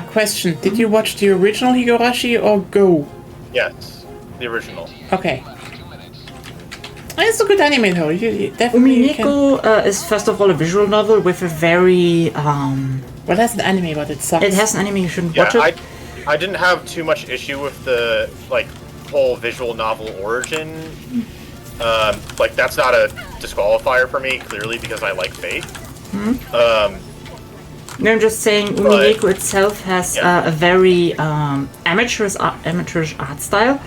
Question. Did you watch the original Higurashi or Go? Yes, the original. Okay. It's a good anime though. You definitely can... Umineko is first of all a visual novel with a very... Well, that's an anime, but it sucks. it has an anime, you shouldn't Yeah, watch it. I didn't have too much issue with the like whole visual novel origin. Like that's not a disqualifier for me, clearly, because I like Fate. No, I'm just saying Umineko itself has Yeah. a very amateurish art style.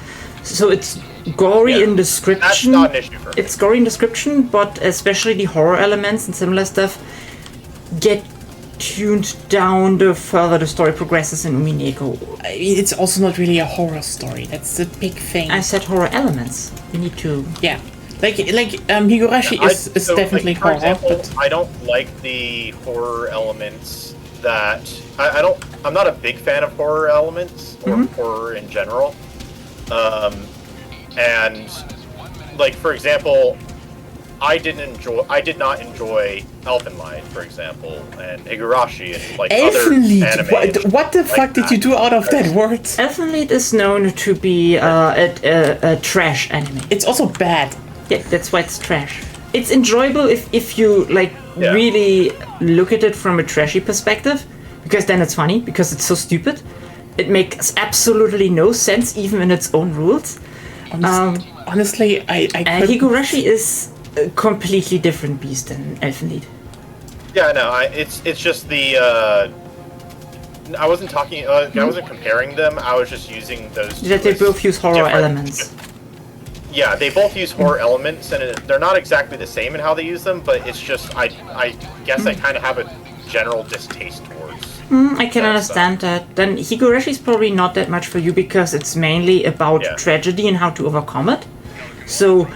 So it's gory Yeah. in That's description. not an issue for me. It's gory in description, but especially the horror elements and similar stuff get tuned down the further the story progresses in Umineko. I mean, it's also not really a horror story. That's the big thing. I said horror elements. We need to... Yeah. Like Higurashi is So, definitely like, for horror, example, but I don't like the horror elements that I'm not a big fan of horror elements or horror in general. And like for example, I did not enjoy Elfenlied, for example, and Higurashi and like other anime. Elfenlied. What the fuck did you do out of that word? Elfenlied is known to be a trash anime. It's also bad. Yeah, that's why it's trash. It's enjoyable if you like Yeah. really look at it from a trashy perspective, because then it's funny because it's so stupid. It makes absolutely no sense even in its own rules. Honestly, I And couldn't- Higurashi is a completely different beast than Elfenlied. Yeah, no, it's just the. I wasn't talking. I wasn't comparing them. I was just using those. That two they as both use horror different- elements. Yeah, they both use horror elements, and they're not exactly the same in how they use them. But it's just I guess I kind of have a general distaste towards. I can understand that. Then Higurashi is probably not that much for you because it's mainly about Yeah. tragedy and how to overcome it. So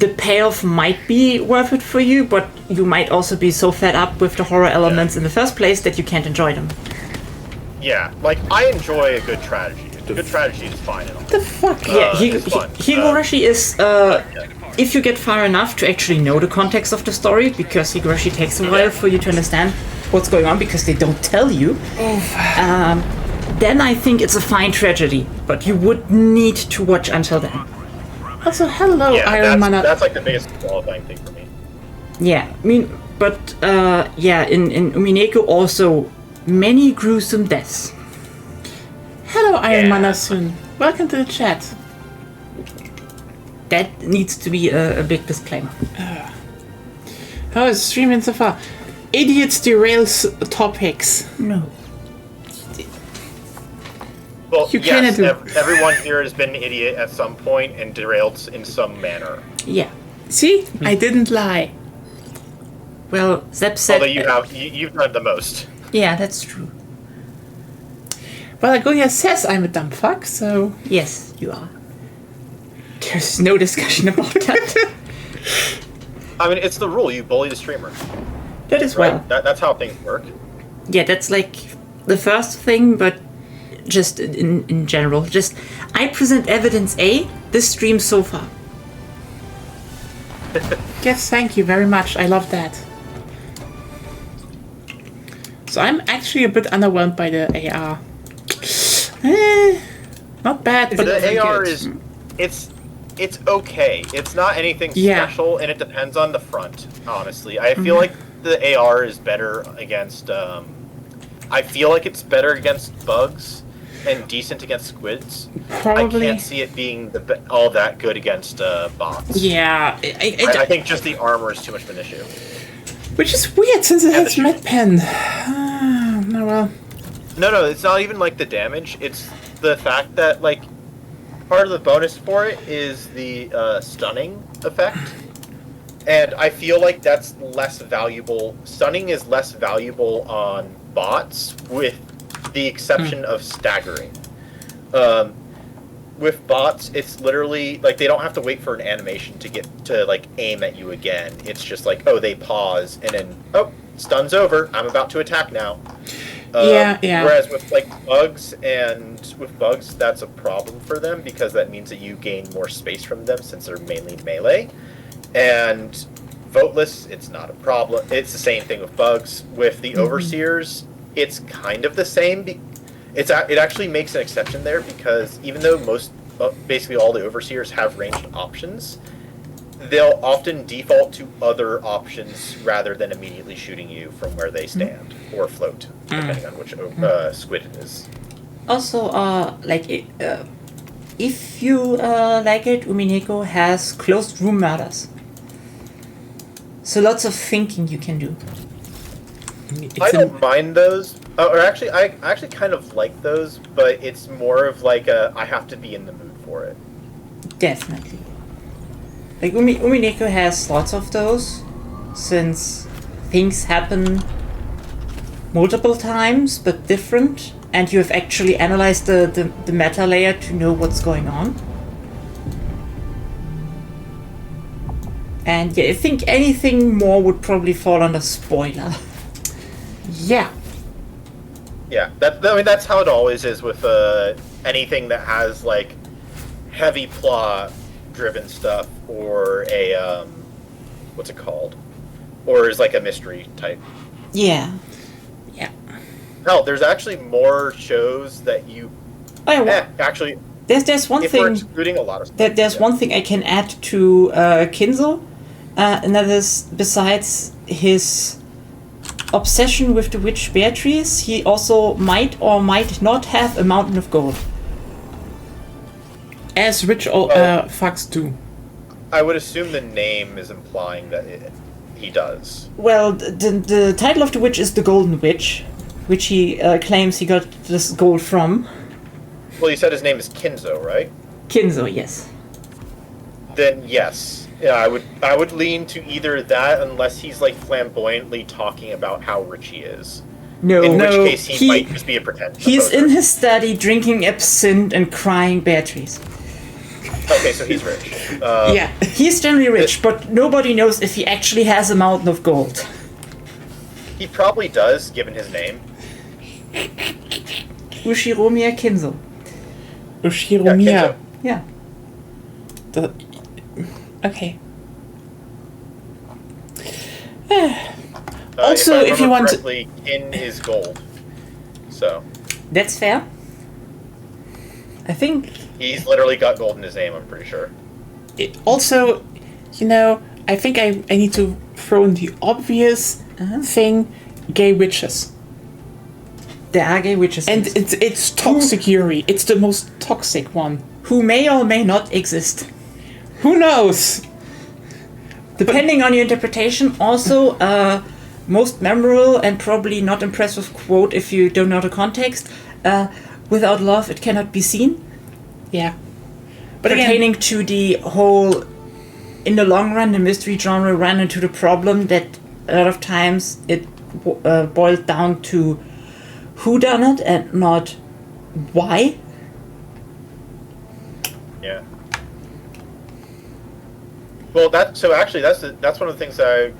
the payoff might be worth it for you, but you might also be so fed up with the horror elements in the first place that you can't enjoy them. Yeah, like I enjoy a good tragedy. Good tragedy is fine and all. the fuck? Yeah, it's fun. Higurashi is, if you get far enough to actually know the context of the story, because Higurashi takes a while for you to understand what's going on because they don't tell you, then I think it's a fine tragedy, but you would need to watch until then. Also, hello, Yeah, Iron Man. that's like the biggest qualifying thing for me. Yeah, I mean, but in Umineko also many gruesome deaths. Hello, Iron Yeah. Manasun. Welcome to the chat. That needs to be a big disclaimer. How is streaming so far? Idiots derails topics. No. Well, You yes, cannot do- everyone here has been an idiot at some point and derailed in some manner. Yeah. See? I didn't lie. Well, Zeb said. Although you've done the most. Yeah, that's true. Well, Agonia says I'm a dumb fuck, so... Yes, you are. There's no discussion about that. I mean, it's the rule. You bully the streamer, That is right? well. That's how things work. Yeah, that's like the first thing, but just in general. Just, I present evidence A, this stream so far. Yes, thank you very much. I love that. So I'm actually a bit underwhelmed by the AR. Not bad, but The AR good. is, it's okay. It's not anything Yeah. special, and it depends on the front. Honestly, I feel like the AR is better against. I feel like it's better against bugs and decent against squids. Probably. I can't see it being all that good against bots. Yeah, I think just the armor is too much of an issue. which is weird since it And has the med pen. Oh well. No, it's not even like the damage. It's the fact that like part of the bonus for it is the stunning effect, and I feel like that's less valuable. Stunning is less valuable on bots, with the exception of staggering. With bots, it's literally like they don't have to wait for an animation to get to like aim at you again. It's just like, oh, they pause and then, oh, stun's over. I'm about to attack now. Yeah. Whereas with like bugs that's a problem for them because that means that you gain more space from them since they're mainly melee. And voteless, it's not a problem. It's the same thing with bugs. With the overseers, it's kind of the same. It actually makes an exception there because even though basically all the overseers have ranged options, they'll often default to other options rather than immediately shooting you from where they stand or float, depending on which squid it is. Also, if you like it, Umineko has closed room murders. So lots of thinking you can do. I don't mind those. I actually kind of like those, but it's more of like I have to be in the mood for it. Definitely. Like Umineko has lots of those, since things happen multiple times but different, and you have actually analyzed the meta layer to know what's going on. And yeah, I think anything more would probably fall under spoiler. Yeah. Yeah, that's how it always is with anything that has like heavy plot-driven stuff or a what's it called, or is like a mystery type. Yeah. Hell, there's actually more shows that you actually. There's one if thing. we're excluding a lot of stuff. There's one thing I can add to Kinzo, and that is besides his obsession with the witch Beatrice, he also might or might not have a mountain of gold. As rich fucks do. I would assume the name is implying that he does. Well, the title of the witch is the Golden Witch, which he claims he got this gold from. Well, you said his name is Kinzo, right? Kinzo, yes. Then yes. Yeah, I would lean to either that unless he's like flamboyantly talking about how rich he is. No, in which case he might just be a pretend. He's in his study drinking absinthe and crying Beatrice. Okay, so he's rich. Yeah, he's generally rich, but nobody knows if he actually has a mountain of gold. He probably does, given his name. Ushiromiya Kinzo. Ushiromiya. Yeah. Okay. Also, if you want correctly, Kin is gold. So. That's fair. I think he's literally got gold in his name, I'm pretty sure. Also, I think I need to throw in the obvious thing, gay witches. There are gay witches. And it's toxic Yuri. It's the most toxic one. Who may or may not exist. Who knows? Depending on your interpretation, also, most memorable and probably not impressive quote if you don't know the context, without love it cannot be seen. Yeah. But pertaining to the whole, in the long run, the mystery genre ran into the problem that a lot of times it boiled down to whodunit and not why. Yeah. Well, that's one of the things that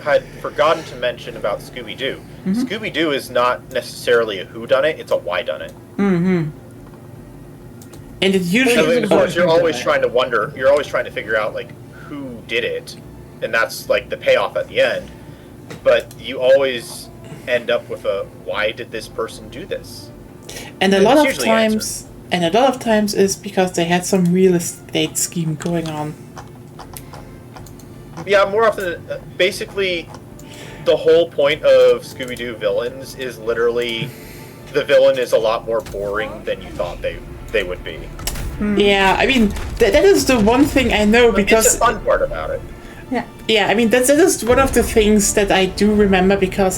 I had forgotten to mention about Scooby-Doo. Mm-hmm. Scooby-Doo is not necessarily a whodunit; it's a whydunit. Mm-hmm. And it usually, of course, you're always trying to wonder. You're always trying to figure out like who did it, and that's like the payoff at the end. But you always end up with a why did this person do this? And a lot of times is because they had some real estate scheme going on. Yeah, more often, basically, the whole point of Scooby-Doo villains is literally the villain is a lot more boring than you thought they would be. Yeah, I mean, that is the one thing I know because... It's the fun part about it. Yeah, I mean, that is one of the things that I do remember because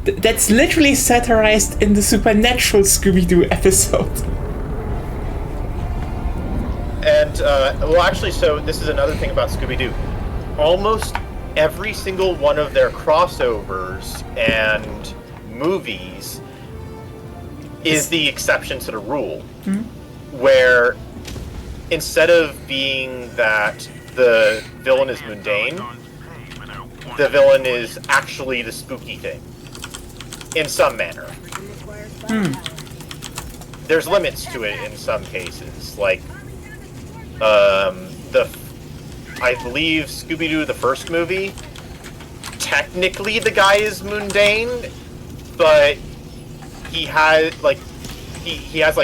that's literally satirized in the Supernatural Scooby-Doo episode. And, well, actually, so this is another thing about Scooby-Doo. Almost every single one of their crossovers and movies is the exception to the rule. Mm-hmm. Where instead of being that the villain is mundane, the villain is actually the spooky thing. in some manner. There's limits to it in some cases. Like, I believe Scooby-Doo, the first movie, technically the guy is mundane, but he has like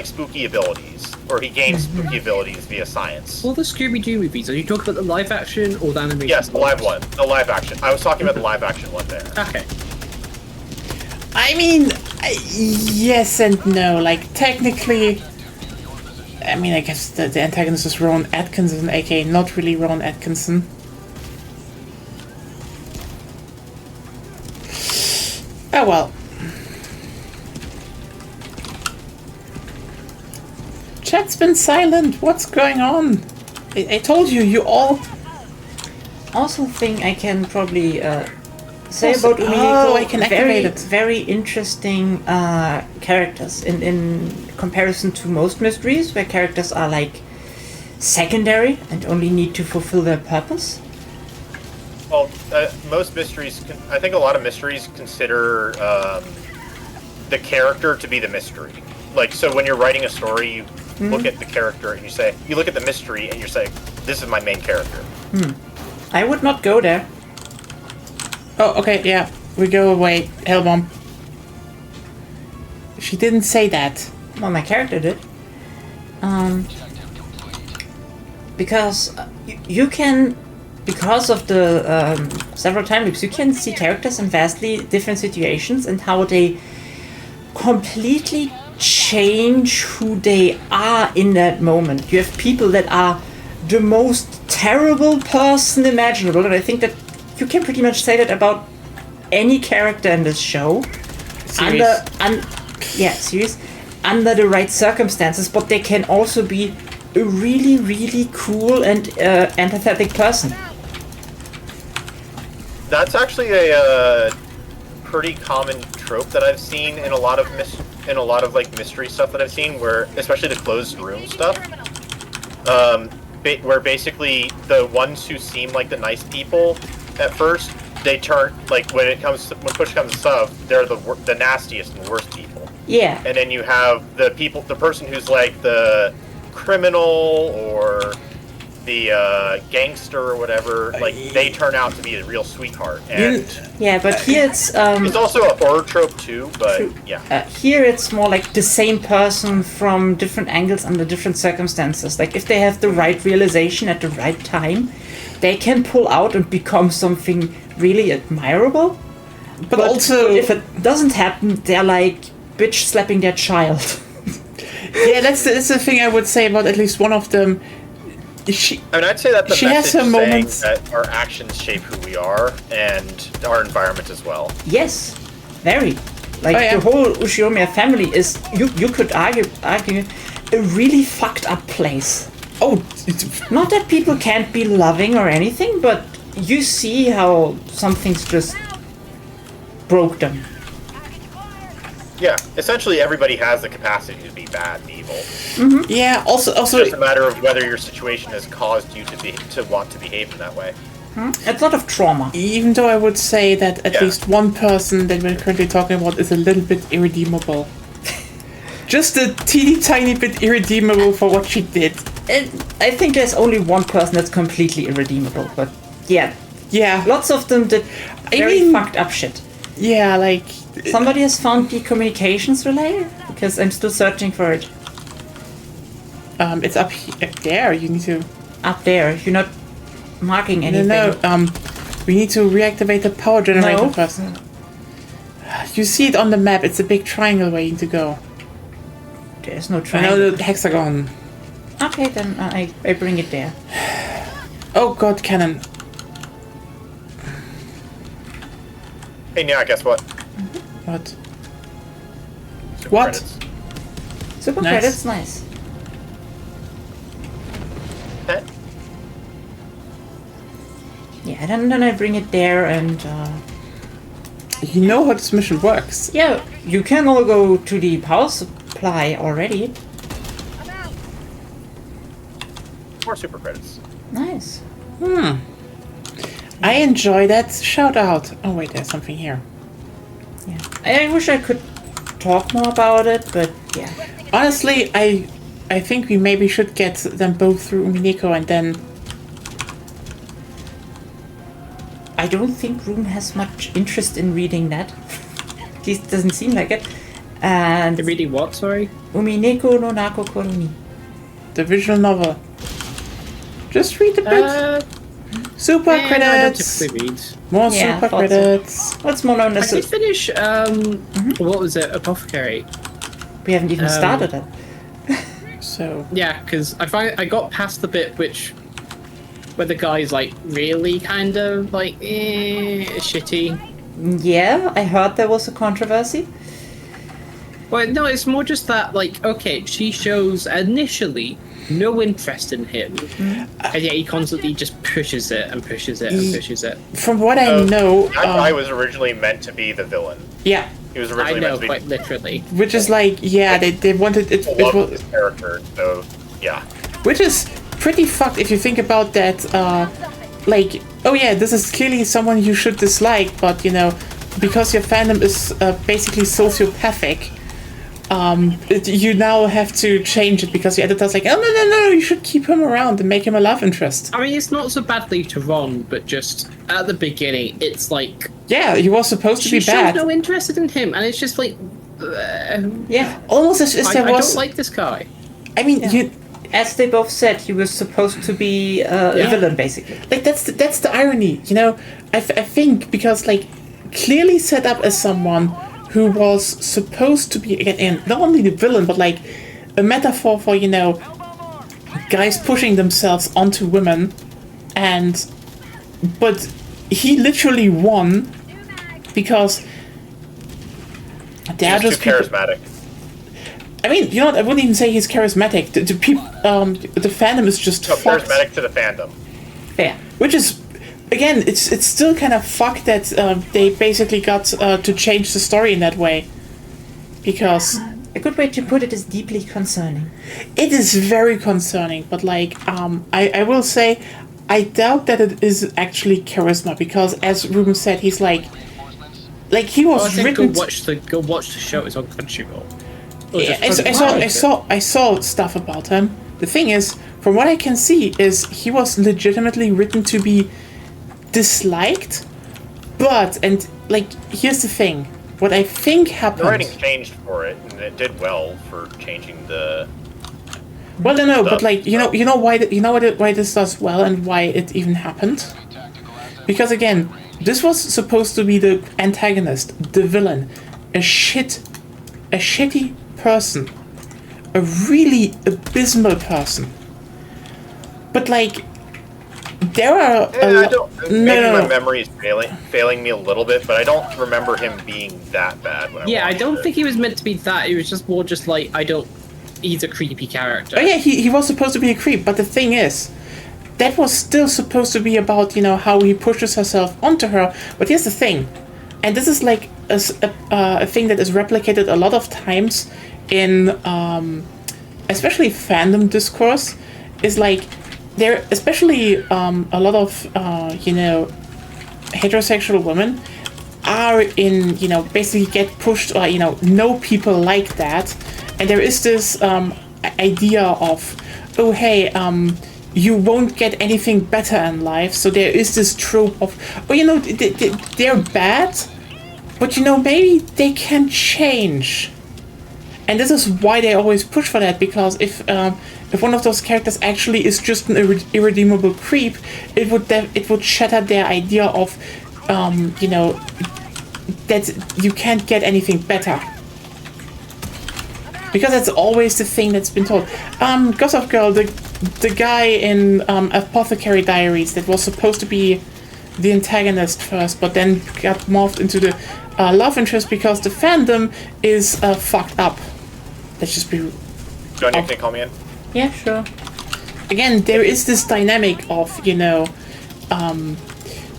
spooky abilities, or he gains spooky abilities via science. For the Scooby-Doo movies, are you talking about the live action or the animated? Yes, the live one, the live action. I was talking about the live action one there. Okay. I mean, yes and no. Like, technically, I mean, I guess the antagonist is Rowan Atkinson, aka not really Rowan Atkinson. Oh well. Chat's been silent. What's going on? I told you, you all... Also think I can probably say Also- about Umihiko, I can activate it. very interesting characters in comparison to most mysteries, where characters are like secondary and only need to fulfill their purpose. Well, most mysteries, I think a lot of mysteries consider the character to be the mystery. Like, so when you're writing a story, you look at the character and you look at the mystery and you say, this is my main character. I would not go there. Oh, okay, yeah. We go away. Hellbomb. She didn't say that. Well, my character did. Because you can, because of the several time loops, you can see characters in vastly different situations and how they completely change who they are in that moment. You have people that are the most terrible person imaginable, and I think that you can pretty much say that about any character in this show. Series. Series. Under the right circumstances, but they can also be a really, really cool and empathetic person. That's actually a pretty common trope that I've seen in a lot of like mystery stuff that I've seen, where especially the closed room stuff, where basically the ones who seem like the nice people at first, they turn, like, when push comes to shove, they're the nastiest and worst people. Yeah. And then you have the person who's like the criminal or the gangster or whatever, like they turn out to be a real sweetheart. And Yeah, but here it's it's also a horror trope too, but yeah. here it's more like the same person from different angles under different circumstances. Like if they have the right realization at the right time, they can pull out and become something really admirable. But also... if it doesn't happen, they're like bitch slapping their child. Yeah, that's the thing I would say about at least one of them. I'd say that the she message has her saying moments. that our actions shape who we are and our environment as well. Yes, very. Like Oh, yeah. the whole Ushiromiya family is, you could argue a really fucked up place. Oh, Not that people can't be loving or anything, but you see how some things just broke them. Yeah, essentially everybody has the capacity to be bad and evil. yeah. Also, It's just a matter of whether your situation has caused you to want to behave in that way. It's a lot of trauma. even though I would say that at Yeah. least one person that we're currently talking about is a little bit irredeemable. Just a teeny tiny bit irredeemable for what she did. I think there's only one person that's completely irredeemable, but yeah, Yeah. lots of them did very mean- fucked up shit. Yeah, like... Somebody has found the communications relay? Because I'm still searching for it. It's up there. You need to... Up there, you're not marking No, anything. we need to reactivate the power generator No. first. You see it on the map. It's a big triangle where you need to go. There's no I triangle. know the hexagon. Okay, then I bring it there. Oh god, cannon. Hey, yeah, guess what? What? Super What? credits. Super Nice. credits, nice. Eh, Yeah, then I bring it there and You know how this mission works. yeah, you can all go to the power supply already. I'm out. More super credits. Nice. I enjoy that. Shout out. Oh wait, there's something here. Yeah. I wish I could talk more about it, but yeah. Honestly, I think we maybe should get them both through Umineko and then... I don't think Room has much interest in reading that. At least doesn't seem like it. And They're reading what, sorry? Umineko no Nako Koroni. The visual novel. Just read a bit. Super I don't credits. typically read. More Yeah, super thought so. credits. What's more known I as did finish, what was it? Apothecary. we haven't even started it. So Yeah, because I got past the bit where the guy's like really kind of like shitty. Yeah, I heard there was a controversy. Well, no, it's more just that like okay, she shows initially no interest in him, and yet he constantly just pushes it and pushes it and pushes it. from what I know, That guy was originally meant to be the villain. yeah, He was I originally know, meant to be quite literally. which is like they wanted it. people It loved was, his character, so yeah. which is pretty fucked if you think about that. Like, oh yeah, this is clearly someone you should dislike, but you know, because your fandom is basically sociopathic. You now have to change it because the editor's like, oh no, you should keep him around and make him a love interest. I mean, it's not so bad later on, but just at the beginning, it's like Yeah, he was supposed to she be shows bad. no interest in him, and it's just like Yeah. Almost as if I there was. don't like this guy. I mean, you As they both said, he was supposed to be a villain, basically. like that's the irony, you know. I think because like clearly set up as someone who was supposed to be again not only the villain but like a metaphor for guys pushing themselves onto women, but he literally won because there are He's just too people. charismatic. I mean, you know what? I wouldn't even say he's charismatic. The fandom is just No, fucked. charismatic to the fandom. Fair. Which is, again, it's still kind of fucked that they basically got to change the story in that way. Because A good way to put it is deeply concerning. it is very concerning, but like, I will say, I doubt that it is actually charisma, because as Ruben said, he's like he Oh, I was think written... go watch the show. It's on Crunchyroll. Or Yeah, just I saw stuff about him. The thing is, from what I can see, is he was legitimately written to be disliked, and here's the thing. What I think The happened... writing changed for it, and it did well for changing the. Well, no, but stuff. why this does well and why it even happened? Because again, this was supposed to be the antagonist, the villain, a shitty person, a really abysmal person. But like, there are I don't. Maybe no. my memory is failing me a little bit, but I don't remember him being that bad. When Yeah, I watched don't it. think he was meant to be that. He was just more just like he's a creepy character. Oh yeah, he was supposed to be a creep, but the thing is, that was still supposed to be about, how he pushes himself onto her. But here's the thing, and this is like a thing that is replicated a lot of times in, especially fandom discourse, is like, there, especially a lot of, heterosexual women are in, basically get pushed, or, know people like that. And there is this idea of, oh, hey, you won't get anything better in life. So there is this trope of, oh, they're bad, but, maybe they can change. And this is why they always push for that, because if one of those characters actually is just an irredeemable creep, it would shatter their idea of, that you can't get anything better. Because that's always the thing that's been told. Gossip Girl, the guy in Apothecary Diaries that was supposed to be the antagonist first, but then got morphed into the love interest because the fandom is fucked up. Let's just be... John, you can call me in. Yeah, sure. Again, there is this dynamic of,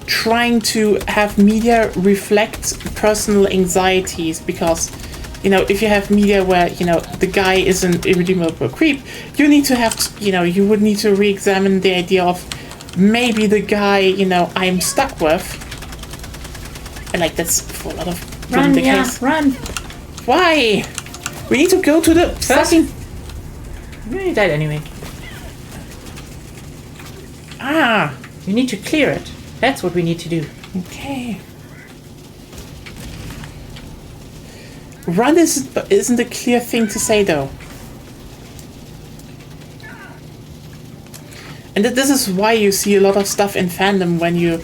trying to have media reflect personal anxieties, because, if you have media where, the guy is an irredeemable creep, you need to have, you would need to re-examine the idea of maybe the guy, I'm stuck with. And, that's for a lot of Run, the yeah, case. run. Why? We need to go to the fucking... You died anyway. Ah, You need to clear it. That's what we need to do. okay. Run isn't a clear thing to say, though. And this is why you see a lot of stuff in fandom when you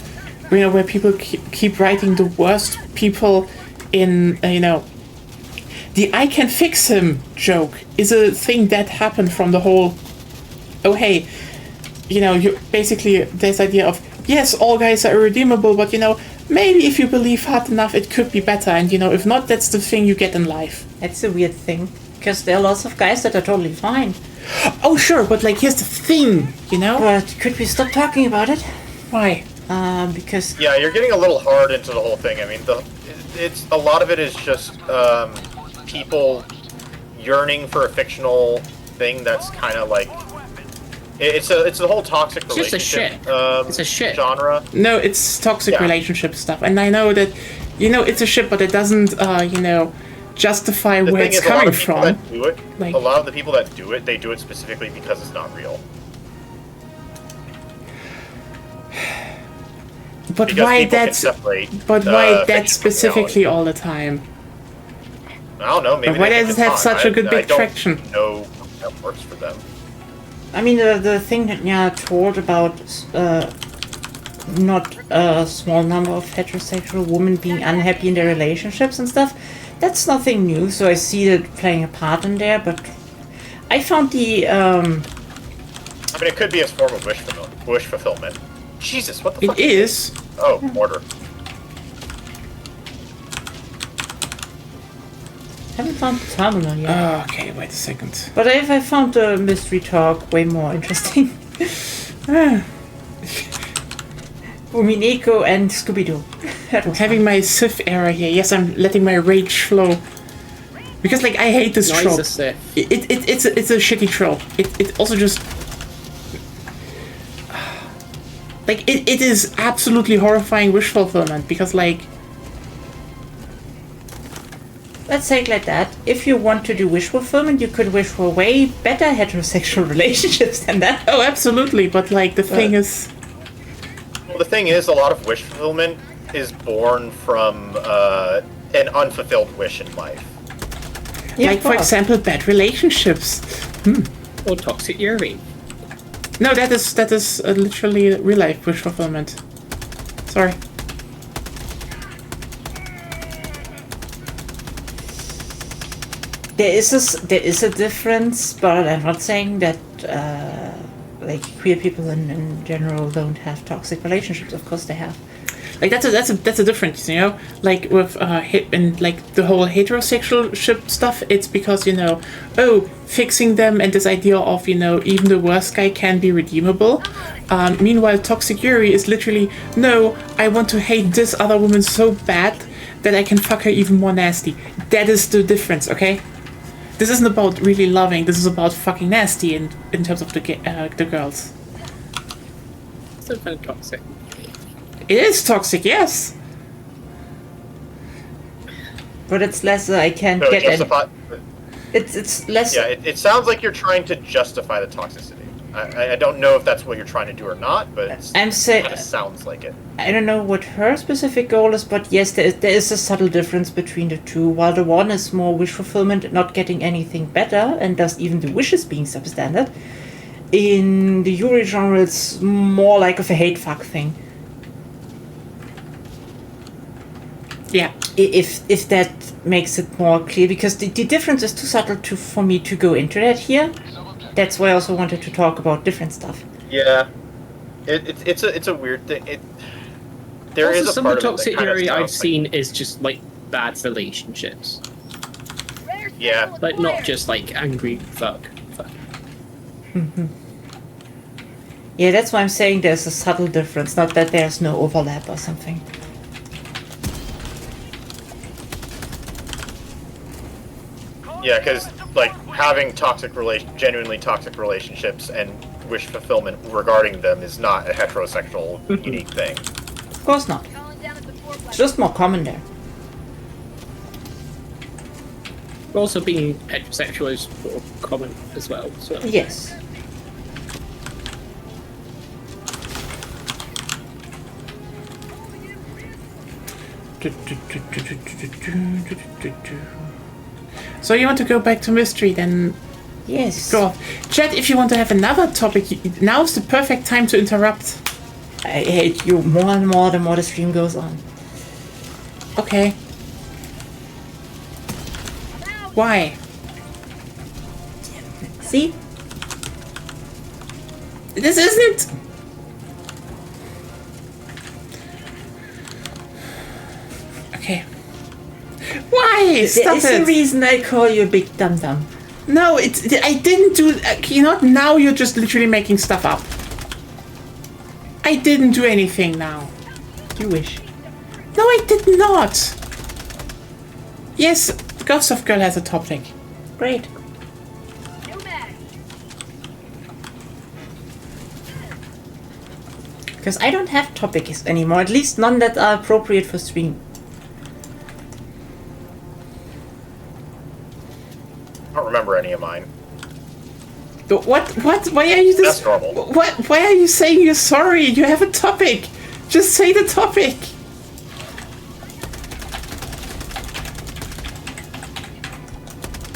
know, where people keep writing the worst people in, the I can fix him joke is a thing that happened from the whole, oh hey, you basically this idea of, yes, all guys are irredeemable, but maybe if you believe hard enough, it could be better, and if not, that's the thing you get in life. That's a weird thing. Because there are lots of guys that are totally fine. Oh sure, but like here's the thing, But could we stop talking about it? Why? Because... Yeah, you're getting a little hard into the whole thing. I mean, it's a lot of it is just people yearning for a fictional thing that's kind of like it's the whole toxic It's just a relationship. shit. It's a shit. Genre. No, it's toxic Yeah. relationship stuff, and I know that it's a shit, but it doesn't justify The where thing it's is, a lot coming of people from. that do it, Like- a lot of the people that do it, they do it specifically because it's not real. But Because why people can that's separate, why fiction that's from specifically reality. all the time? I don't know. Maybe But why they does think it have it's such fine. a good I big don't traction? know that works for them. I mean, the thing that Nya told about not a small number of heterosexual women being unhappy in their relationships and stuff, that's nothing new, so I see it playing a part in there, but I found the... I mean, it could be a form of wish fulfillment. Jesus, what the fuck? It is. Oh, mortar. haven't found the terminal yet. Oh, okay, wait a second. But I found the mystery talk way more interesting. Umineko and Scooby-Doo. That was Having my Sith era here. Yes, I'm letting my rage flow. Because like I hate this Noise trope. a Sith. It's a shitty trope. It also just like it is absolutely horrifying wish fulfillment because like Let's say it like that. If you want to do wish fulfillment, you could wish for way better heterosexual relationships than that. oh absolutely, but like the thing is Well, the thing is, a lot of wish fulfillment is born from an unfulfilled wish in life. Yeah, like of for course. example bad relationships. Or toxic urine. No, that is literally real life wish fulfillment. Sorry. There is a difference, but I'm not saying that like queer people in general don't have toxic relationships. Of course they have. Like that's a difference, Like with and like the whole heterosexual ship stuff, it's because fixing them and this idea of even the worst guy can be redeemable. Meanwhile, toxic Yuri is literally no, I want to hate this other woman so bad that I can fuck her even more nasty. That is the difference, okay? This isn't about really loving. This is about fucking nasty in terms of the girls. Still kind of toxic. It is toxic, yes. But it's less. I can't So get it. justify. It's less. Yeah, it sounds like you're trying to justify the toxicity. I don't know if that's what you're trying to do or not, but it I'm saying. kind of sounds like it. I don't know what her specific goal is, but yes, there is a subtle difference between the two. While the one is more wish fulfillment, not getting anything better, and thus even the wishes being substandard, in the Yuri genre, it's more like of a hate fuck thing. Yeah. If that makes it more clear, because the difference is too subtle for me to go into that here. That's why I also wanted to talk about different stuff. Yeah, it's a weird thing. There Also, is a some of part the of it that toxic kind of urine I've sounds like- seen is just like bad relationships. Yeah, Like not just like angry fuck. Yeah, that's why I'm saying there's a subtle difference, not that there's no overlap or something. yeah, because like having genuinely toxic relationships and wish fulfillment regarding them is not a heterosexual unique thing. Of course not. Calling down at the fourplex. It's just more common there. Also, being heterosexual is sort of common as well. So. Yes. So you want to go back to mystery then? Yes. Go off. Chat, if you want to have another topic, now's the perfect time to interrupt. I hate you more and more the more the stream goes on. Okay. Why? See? This isn't... Okay. Why? Stop There is a it. reason I call you a big dum-dum. No, I didn't do... You know, now you're just literally making stuff up. I didn't do anything now. You wish. No, I did not. Yes, Ghost of Girl has a topic. Great. New mag. Because I don't have topics anymore, at least none that are appropriate for stream. I don't remember any of mine. But what? Why are you this? That's normal. What? Why are you saying you're sorry? You have a topic. Just say the topic.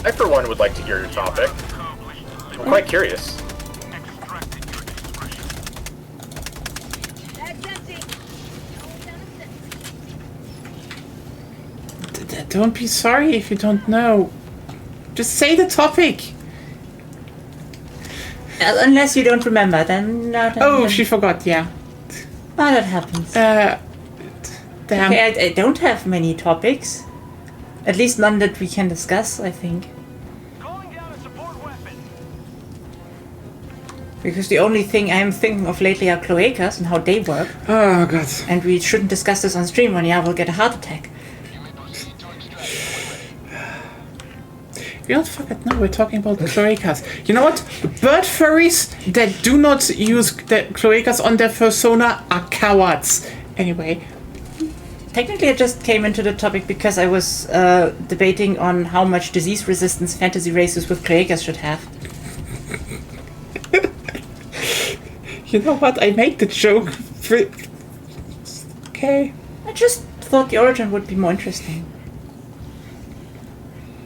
I, for one, would like to hear your topic. I'm quite curious. Bag's empty. Don't be sorry if you don't know. Just say the topic. Unless you don't remember, then... Oh, she forgot. Yeah. Oh, that happens. Damn. Okay, I don't have many topics. At least none that we can discuss, I think. Calling down a support weapon. Because the only thing I'm thinking of lately are cloacas and how they work. Oh god. And we shouldn't discuss this on stream, or yeah, we'll get a heart attack. You don't fucking know. We're talking about cloacas. You know what? Bird furries that do not use the cloacas on their persona are cowards. Anyway. Technically, I just came into the topic because I was debating on how much disease resistance fantasy races with cloacas should have. You know what? I made the joke. Okay. I just thought the origin would be more interesting.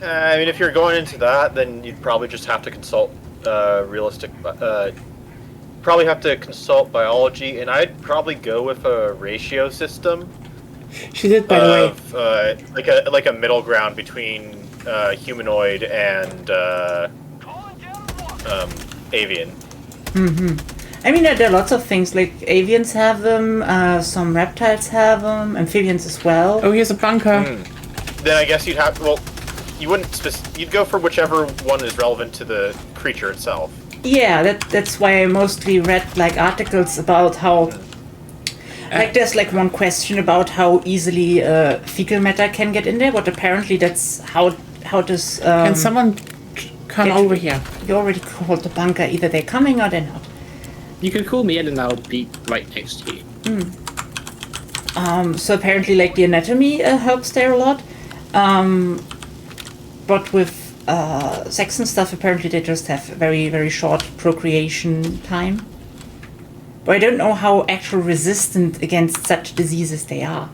I mean, if you're going into that, then you'd probably just have to consult probably have to consult biology, and I'd probably go with a ratio system. She did, by the way. Like a middle ground between humanoid and avian. I mean, there are lots of things, like avians have them, some reptiles have them, amphibians as well. Oh, here's a bunker. Then I guess you'd have you wouldn't you'd go for whichever one is relevant to the creature itself. Yeah, that's why I mostly read like articles about how like there's like one question about how easily fecal matter can get in there, but apparently that's how does Can someone come over here? You already called the bunker, either they're coming or they're not. You can call me in and I'll be right next to you. So apparently like the anatomy helps there a lot. But with sex and stuff, apparently they just have very, very short procreation time. But I don't know how actual resistant against such diseases they are.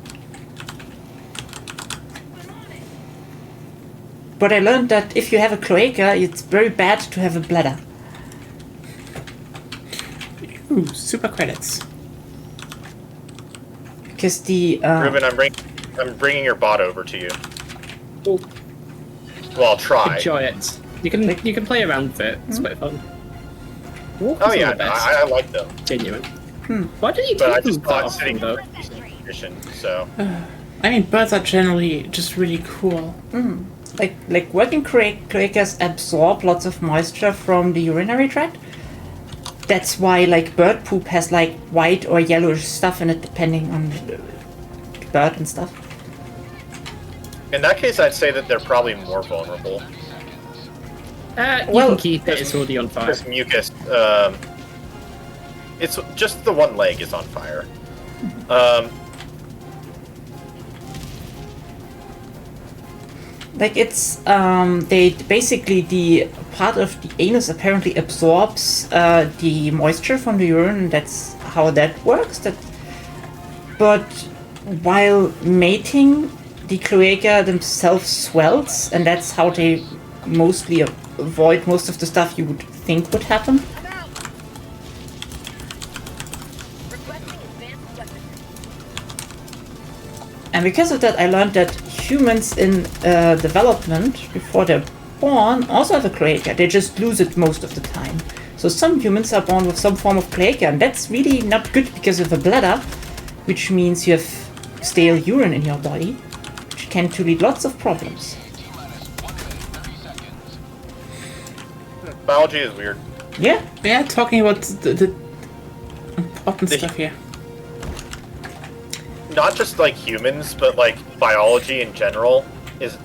But I learned that if you have a cloaca, it's very bad to have a bladder. Ooh, super credits. Because the... Ruben, I'm bringing your bot over to you. Oh, Well, I'll try. enjoy it. You can play around with it. It's quite fun. Oh yeah, no, I like them. Genuine. Why don't you But I keep them just that thought often, sitting though? in decent condition, so. I mean, birds are generally just really cool. Like working cloacas absorb lots of moisture from the urinary tract. That's why like bird poop has like white or yellowish stuff in it depending on the bird and stuff. In that case, I'd say that they're probably more vulnerable. You Well, can keep it. It's already on fire. This mucus, it's just the one leg is on fire. Like it's they basically the part of the anus apparently absorbs the moisture from the urine, and that's how that works. But while mating, the cloaca themselves swells, and that's how they mostly avoid most of the stuff you would think would happen. I'm out. Requesting advanced weapons. And because of that, I learned that humans in development, before they're born, also have a cloaca. They just lose it most of the time. So some humans are born with some form of cloaca, and that's really not good because of a bladder, which means you have stale urine in your body, which can to lead lots of problems. Biology is weird. Yeah, Yeah, talking about the important stuff here. Not just like humans, but like biology in general. Is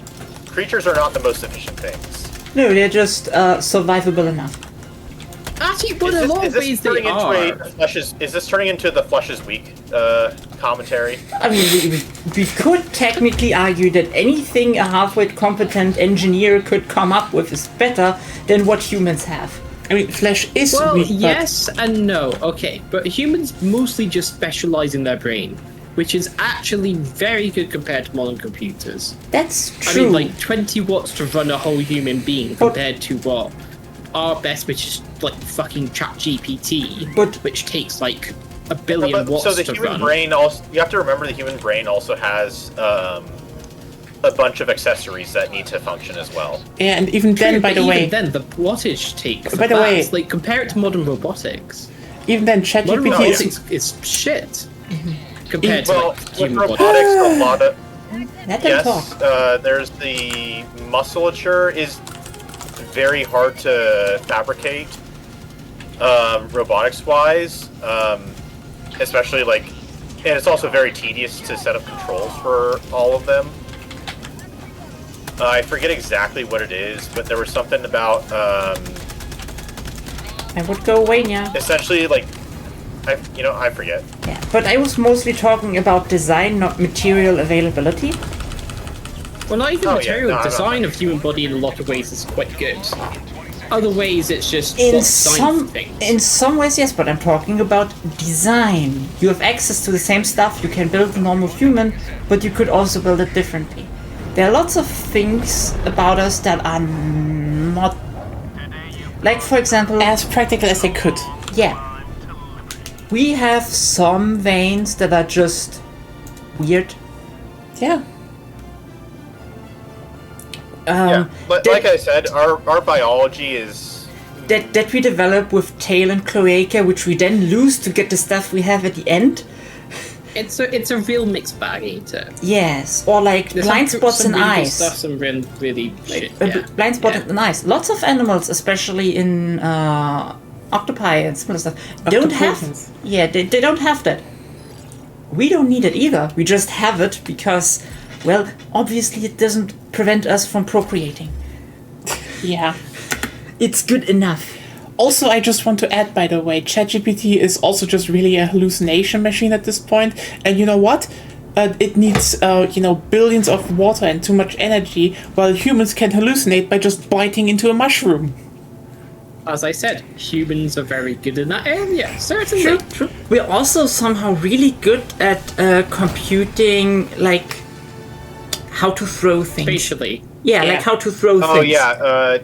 creatures are not the most efficient things. no, they're just survivable enough. Actually, but in a lot of ways they are. Is this turning into the flesh is weak commentary? I mean, we could technically argue that anything a halfway competent engineer could come up with is better than what humans have. I mean, flesh is Well, weak, but yes and no. Okay, but humans mostly just specialize in their brain, which is actually very good compared to modern computers. That's I true. mean, like 20 watts to run a whole human being compared to what our best, which is like fucking ChatGPT, But- which takes like a billion watts So the to human run. brain also, you have to remember the human brain also has a bunch of accessories that need to function as well. yeah, and even then, True, by but the way, even then the wattage takes. By the way- like compare it to modern robotics. even then, Modern ChatGPT is robotics is shit compared to Well, like with human robotics, bodies. a lot of Let them talk. yes, there's the musculature is very hard to fabricate, robotics wise, especially like, and it's also very tedious to set up controls for all of them. I forget exactly what it is, but there was something about I would go away now. essentially like, I forget. Yeah, but I was mostly talking about design, not material availability. Well, not even Oh, yeah, material no, I'm not- design of human body in a lot of ways is quite good. Other ways, it's just In what's designed for things. in some ways, yes, but I'm talking about design. You have access to the same stuff. You can build a normal human, but you could also build it differently. There are lots of things about us that are not, like for example, as practical as they could. yeah, we have some veins that are just weird. Yeah. Yeah, but that- like I said, our biology is that we develop with tail and cloaca, which we then lose to get the stuff we have at the end. It's a real mixed bag, ain't it? Yes, or like There's blind some spots in really good eyes. stuff, some really shit. Blind spot Yeah. in eyes. Lots of animals, especially in octopi and similar stuff, don't have. Octopuses. Yeah, they don't have that. We don't need it either. We just have it because, well, obviously it doesn't prevent us from procreating. Yeah. It's good enough. Also, I just want to add, by the way, ChatGPT is also just really a hallucination machine at this point. And you know what? It needs, billions of water and too much energy, while humans can hallucinate by just biting into a mushroom. As I said, humans are very good in that area, certainly. True. We're also somehow really good at computing, like, how to throw things. Spatially. Yeah, like how to throw oh things. yeah,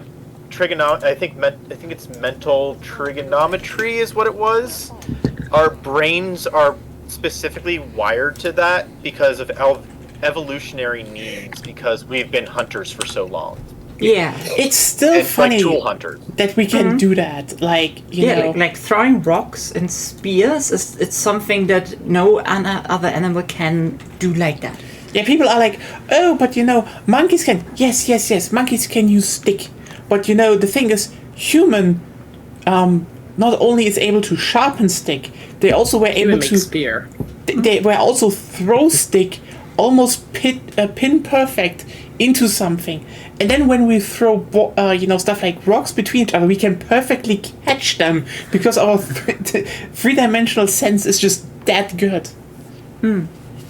I think it's mental trigonometry is what it was. Our brains are specifically wired to that because of evolutionary needs, because we've been hunters for so long. Yeah. It's still It's like funny tool hunters. that we can do that. Like, you Yeah, know. like throwing rocks and spears is it's something that no other animal can do like that. Yeah, people are like, oh, but monkeys can. Yes, monkeys can use stick. But the thing is, human not only is able to sharpen stick, they also were Human able make to. spear. They were also throw stick almost pin perfect into something. And then when we throw, stuff like rocks between each other, we can perfectly catch them because our three-dimensional sense is just that good.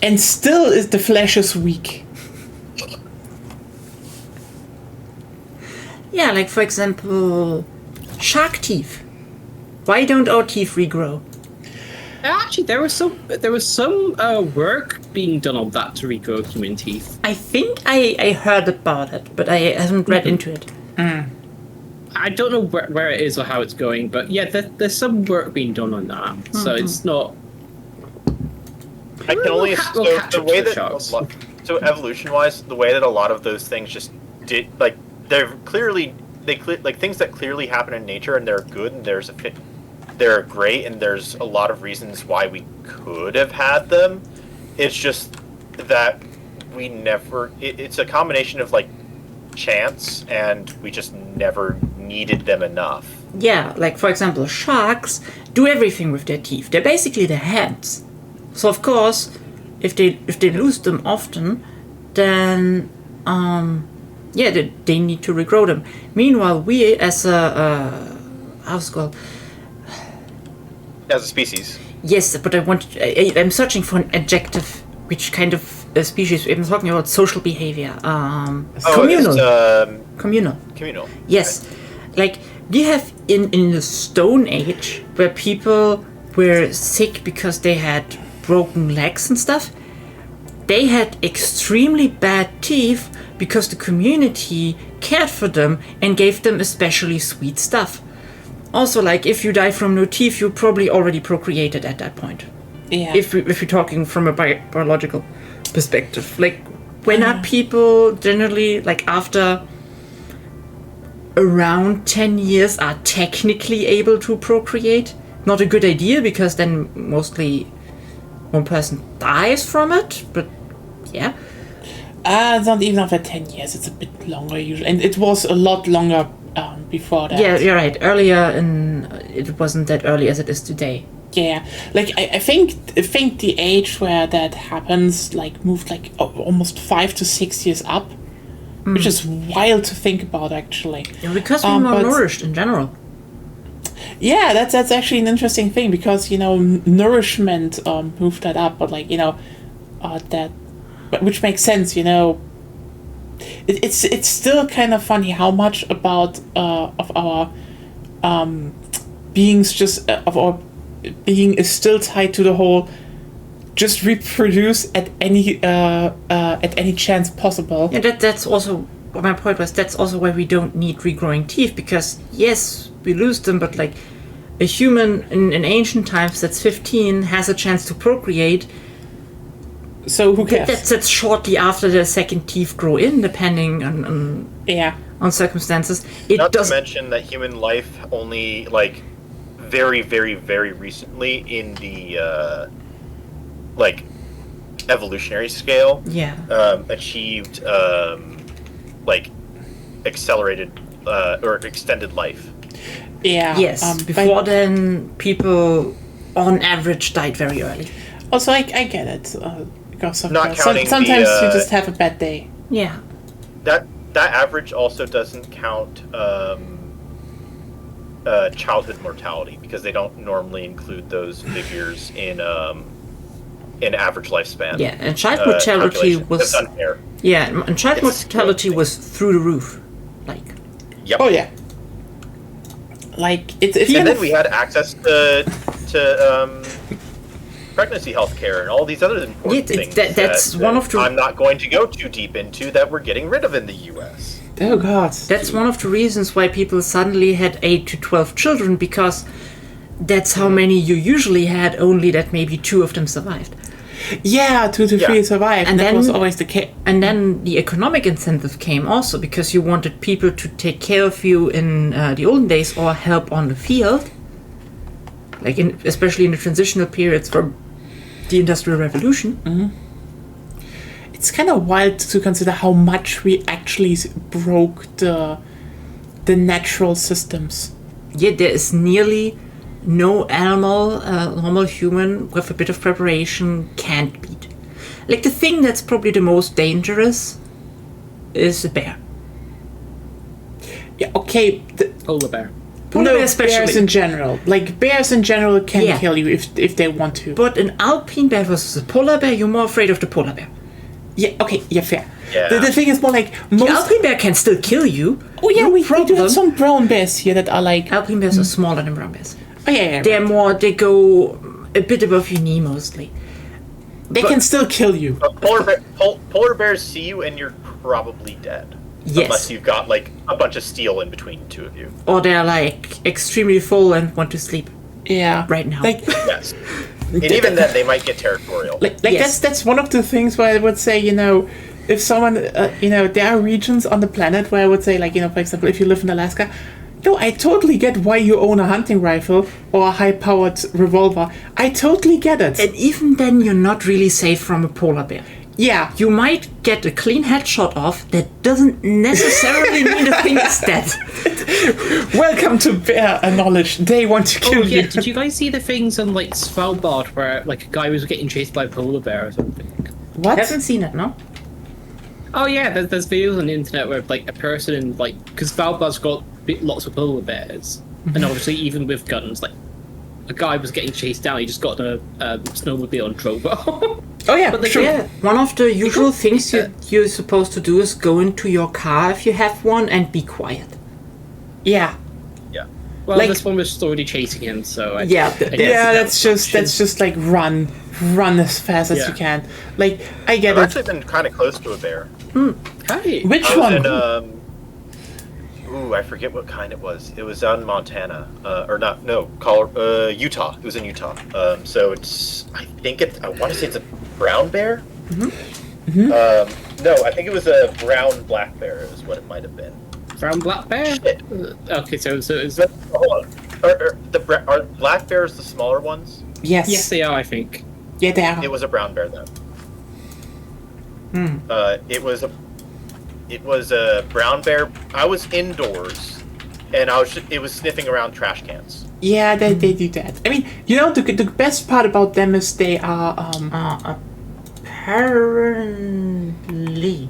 And still, the flesh is weak. Yeah, like for example, shark teeth. Why don't our teeth regrow? Actually, there was some work being done on that to regrow human teeth. I think I heard about it, but I haven't read into it. I don't know where it is or how it's going, but yeah, there's some work being done on that. So it's not. I can only We'll catch the up way to the that sharks. so evolution-wise, the way that a lot of those things just did, like they're clearly like things that clearly happen in nature and they're good and they're great and there's a lot of reasons why we could have had them. It's just that we never. It's a combination of like chance and we just never needed them enough. Yeah, like for example, sharks do everything with their teeth. They're basically their hands. So of course, if they lose them often, then they need to regrow them. Meanwhile, we as how's it called? As a species. Yes, but I'm searching for an adjective, which kind of species. I'm talking about social behavior. Communal. Communal. Yes, like we have in the Stone Age where people were sick because they had broken legs and stuff. They had extremely bad teeth because the community cared for them and gave them especially sweet stuff. Also, like if you die from no teeth, you probably already procreated at that point. Yeah. If you're talking from a biological perspective, like when are people generally like after around 10 years are technically able to procreate? Not a good idea because then mostly one person dies from it, but yeah. It's not even after 10 years, it's a bit longer usually. And it was a lot longer before that. Yeah, you're right. Earlier, it wasn't that early as it is today. Yeah, like I think the age where that happens like moved like almost 5 to 6 years up, which is wild to think about actually. Yeah, because we're malnourished in general. Yeah, that's actually an interesting thing because nourishment moved that up, but like that, which makes sense. It's still kind of funny how much about of our beings just of our being is still tied to the whole just reproduce at any chance possible. Yeah, that's also what my point was. That's also why we don't need regrowing teeth because yes, we lose them, but like a human in ancient times that's 15 has a chance to procreate. So who cares? That's shortly after the second teeth grow in, depending on circumstances. Not to mention that human life only like very, very, very recently in the like evolutionary scale achieved like accelerated or extended life. Yeah. Yes. Before then, people on average died very early. Also, I get it. Because sometimes you just have a bad day. Yeah. That average also doesn't count childhood mortality because they don't normally include those figures in average lifespan. Yeah, and child mortality was That's unfair. Yeah, and child mortality was through the roof. Like. Yep. Oh yeah. Like it's and then we had access to pregnancy health care and all these other important things. That's one of the. I'm not going to go too deep into that we're getting rid of in the U.S. Oh God. That's one of the reasons why people suddenly had 8 to 12 children because that's how many you usually had. Only that maybe 2 of them survived. Yeah, 2 to 3 survived. And that then, was always the case. And then the economic incentive came also because you wanted people to take care of you in the olden days or help on the field, like especially in the transitional periods from the Industrial Revolution. Mm-hmm. It's kind of wild to consider how much we actually broke the natural systems. Yeah, there is nearly no animal, normal human, with a bit of preparation can't beat. Like the thing that's probably the most dangerous is a bear. Yeah, okay. Polar bear. Polar bear especially. Bears in general. Like bears in general can kill you if they want to. But an alpine bear versus a polar bear, you're more afraid of the polar bear. Yeah, okay, yeah, fair. Yeah. The thing is more like The most. Alpine bear can still kill you. Oh yeah, No we do problem. have some brown bears here that are like. Alpine bears are smaller than brown bears. Oh yeah, They're more. They go a bit above your knee mostly. they can still kill you. Polar bears see you and you're probably dead. Yes. Unless you've got like a bunch of steel in between the two of you. Or they're like extremely full and want to sleep Yeah, right now. Like, Yes. And even then, they might get territorial. like Yes. that's one of the things where I would say, if someone, there are regions on the planet where I would say, like, for example, if you live in Alaska, no, I totally get why you own a hunting rifle or a high-powered revolver. I totally get it. And even then, you're not really safe from a polar bear. Yeah, You might get a clean headshot off. That doesn't necessarily mean the thing is dead. welcome to Bear Knowledge. They want to Oh kill yeah, you. did you guys see the things on like Svalbard where like a guy was getting chased by a polar bear or something? What? Haven't seen it, no? Oh yeah, there's videos on the internet where like a person in like because Svalbard's got lots of polar bears, and obviously even with guns, like a guy was getting chased down. He just got in a snowmobile and drove off. Oh yeah, But, like, sure. Yeah, one of the usual things you're supposed to do is go into your car if you have one and be quiet. Yeah. Yeah. Well, Like- this one was already chasing him, so I Yeah, I guess Yeah, that's that's just like run as fast as Yeah. you can. Like, I get I've it. actually been kind of close to a bear. Hey. Which I was one? in, I forget what kind it was. It was on Montana, Utah. It was in Utah. So I want to say it's a brown bear. No, I think it was a brown black bear. Is what it might have been. Brown black bear? Shit. Okay, so it's But, hold on. Are black bears the smaller ones? Yes. yes, they are. I think. Yeah, they are. It was a brown bear then. It was a brown bear. I was indoors, and it was sniffing around trash cans. Yeah, they do that. I mean, the best part about them is they are Apparently,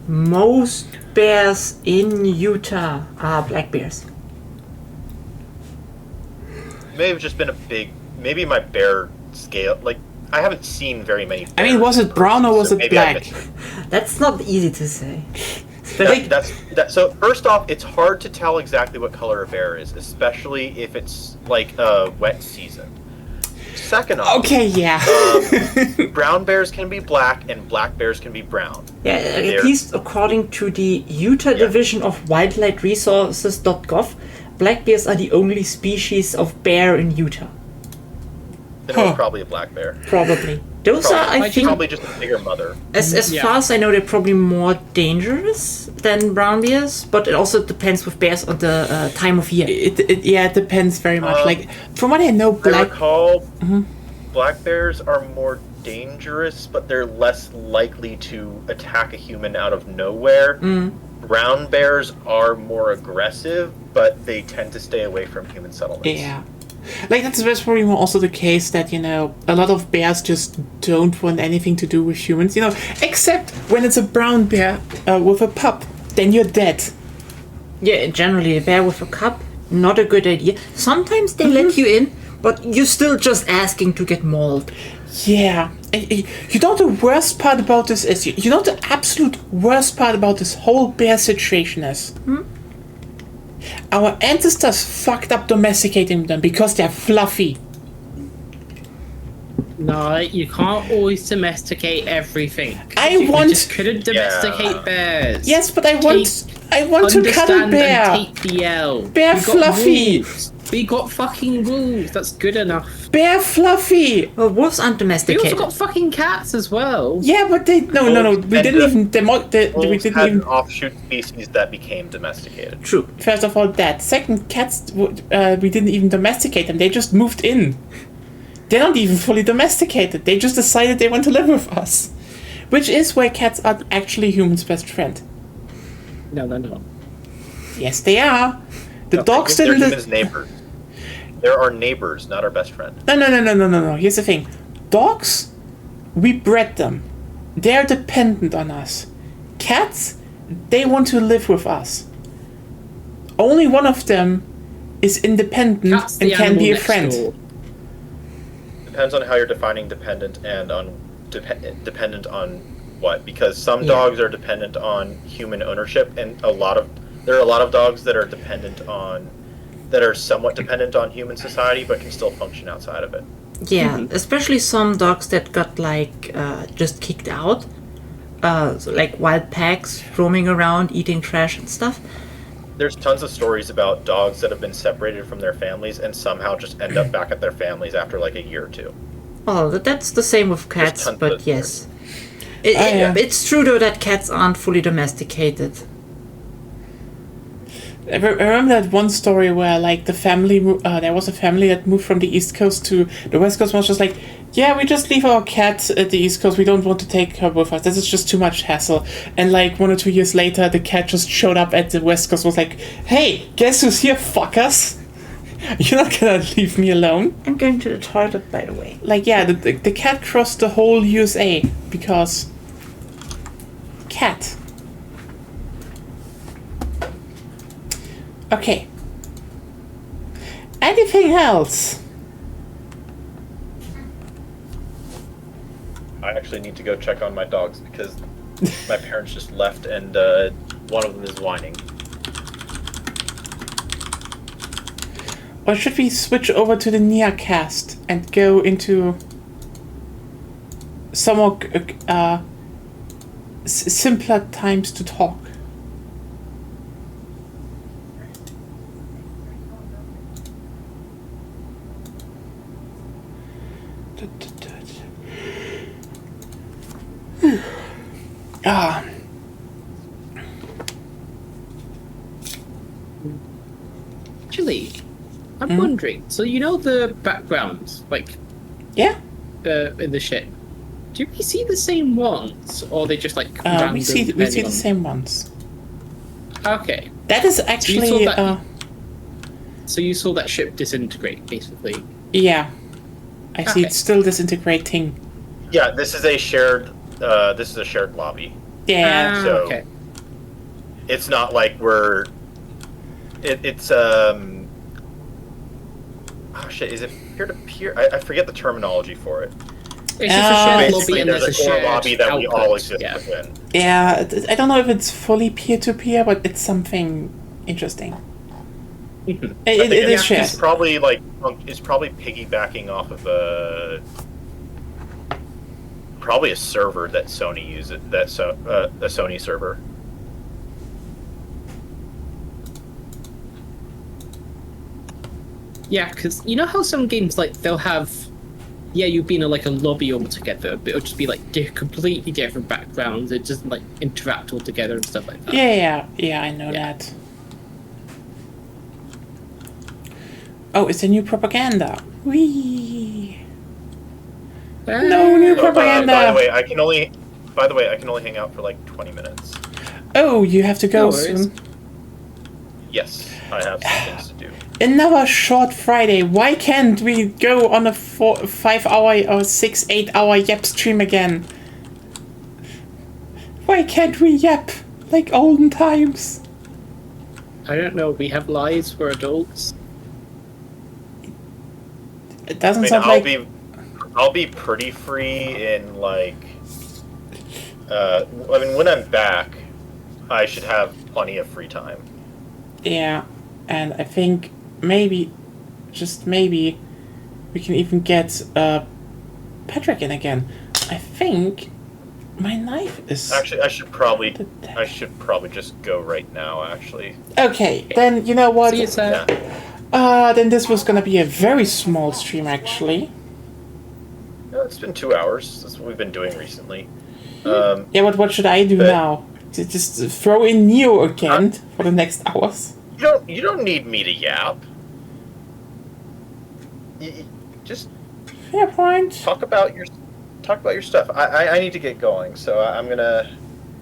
most bears in Utah are black bears. May have just been maybe my bear scale. Like, I haven't seen very many. I mean, was it brown or was so it maybe I black? missed it. That's not easy to say. So first off, it's hard to tell exactly what color a bear is, especially if it's like a wet season. Second off, Okay, yeah. brown bears can be black and black bears can be brown. Yeah, at They're- least according to the Utah Division of WildlifeResources.gov, black bears are the only species of bear in Utah. Then it was probably a black bear. Probably. Those are, I think, Probably just a bigger mother. as Yeah. far as I know, they're probably more dangerous than brown bears, but it also depends with bears on the time of year. It depends very much. Like, from what I know, I black. recall black bears are more dangerous, but they're less likely to attack a human out of nowhere. Brown bears are more aggressive, but they tend to stay away from human settlements. Yeah. Like, that's probably more also the case that, a lot of bears just don't want anything to do with humans, except when it's a brown bear with a pup. Then you're dead. Yeah, generally a bear with a cub, not a good idea. Sometimes they let you in, but you're still just asking to get mauled. Yeah. The worst part about this is, the absolute worst part about this whole bear situation is? Our ancestors fucked up domesticating them because they're fluffy. No, you can't always domesticate everything. I want- You just couldn't domesticate bears. Yes, but I want to cuddle Understand bear. and take the L. Bear We got fluffy. wolves. We got fucking wolves. That's good enough. Bear fluffy. Well, wolves aren't We domesticated. also got fucking cats as well. Yeah, but they no. We Wolves didn't and, even we Wolves didn't had even. an offshoot species that became domesticated. True. First of all, that. Second, cats. We didn't even domesticate them. They just moved in. They're not even fully domesticated. They just decided they want to live with us, which is why cats are actually humans' best friend. No, they're not. Yes, they are. The dogs They're didn't. humans' neighbors. They're our neighbors, not our best friend. No. Here's the thing. Dogs, we bred them. They're dependent on us. Cats, they want to live with us. Only one of them is independent Cat's and the can be a animal next friend. door. Depends on how you're defining dependent and on dependent on what, because some Yeah. dogs are dependent on human ownership, and there are a lot of dogs that are somewhat dependent on human society, but can still function outside of it. Yeah, especially some dogs that got like just kicked out, so, like wild packs roaming around eating trash and stuff. There's tons of stories about dogs that have been separated from their families and somehow just end up back at their families after like a year or two. Well, that's the same with cats, tons but of yes. yeah. It's true though that cats aren't fully domesticated. I remember that one story where, like, there was a family that moved from the East Coast to the West Coast. Was just like, yeah, we just leave our cat at the East Coast. We don't want to take her with us. This is just too much hassle. And like 1 or 2 years later, the cat just showed up at the West Coast. Was like, hey, guess who's here, fuckers? You're not gonna leave me alone. I'm going to the toilet, by the way. Like, yeah, the cat crossed the whole USA because cat. Okay. Anything else? I actually need to go check on my dogs because my parents just left and one of them is whining. Or should we switch over to the Nia cast and go into some more simpler times to talk? Ah. Actually, I'm wondering. So you know the backgrounds, like Yeah. in the ship. Do we see the same ones, or are they just like We random see depending the on- same ones. Okay, That is actually that- so you saw that ship disintegrate, basically. yeah. I see Okay. it's still disintegrating. Yeah, this is a shared lobby. Yeah. So- Okay. It's not like it's oh shit, is it peer to peer? I forget the terminology for it. It's just a shared lobby Basically, and there's there's a a core shared lobby that we all output, exist yeah. within. Yeah, I don't know if it's fully peer-to-peer, but it's something interesting. Mhm. It is shared. It's probably piggybacking off of a server that Sony uses. A Sony server. Yeah, because you know how some games like they'll have, you've been in like a lobby all together, but it'll just be like completely different backgrounds. It doesn't like interact all together and stuff like that. Yeah, I know that. Oh, it's a new propaganda. Whee! No new propaganda. By the way, I can only hang out for like 20 minutes. Oh, you have to go No worries. soon. Yes, I have some things to do. Another short Friday. Why can't we go on a 5-hour or 6-8 hour yap stream again? Why can't we yap like olden times? I don't know. We have lives for adults. It doesn't I mean, sound like. I'll be pretty free in like. When I'm back, I should have plenty of free time. Yeah, and I think maybe, just maybe, we can even get Patrick in again. I think my knife is. Actually, I should probably just go right now. Actually, Okay, then you know what? See you, Sam. yeah. Then this was gonna be a very small stream actually. No, it's been 2 hours. That's what we've been doing recently. Yeah, but what should I do But- now? Just throw in Neo again for the next hours? You don't need me to yap. You just Fair point. talk about your stuff. I need to get going, so I'm gonna.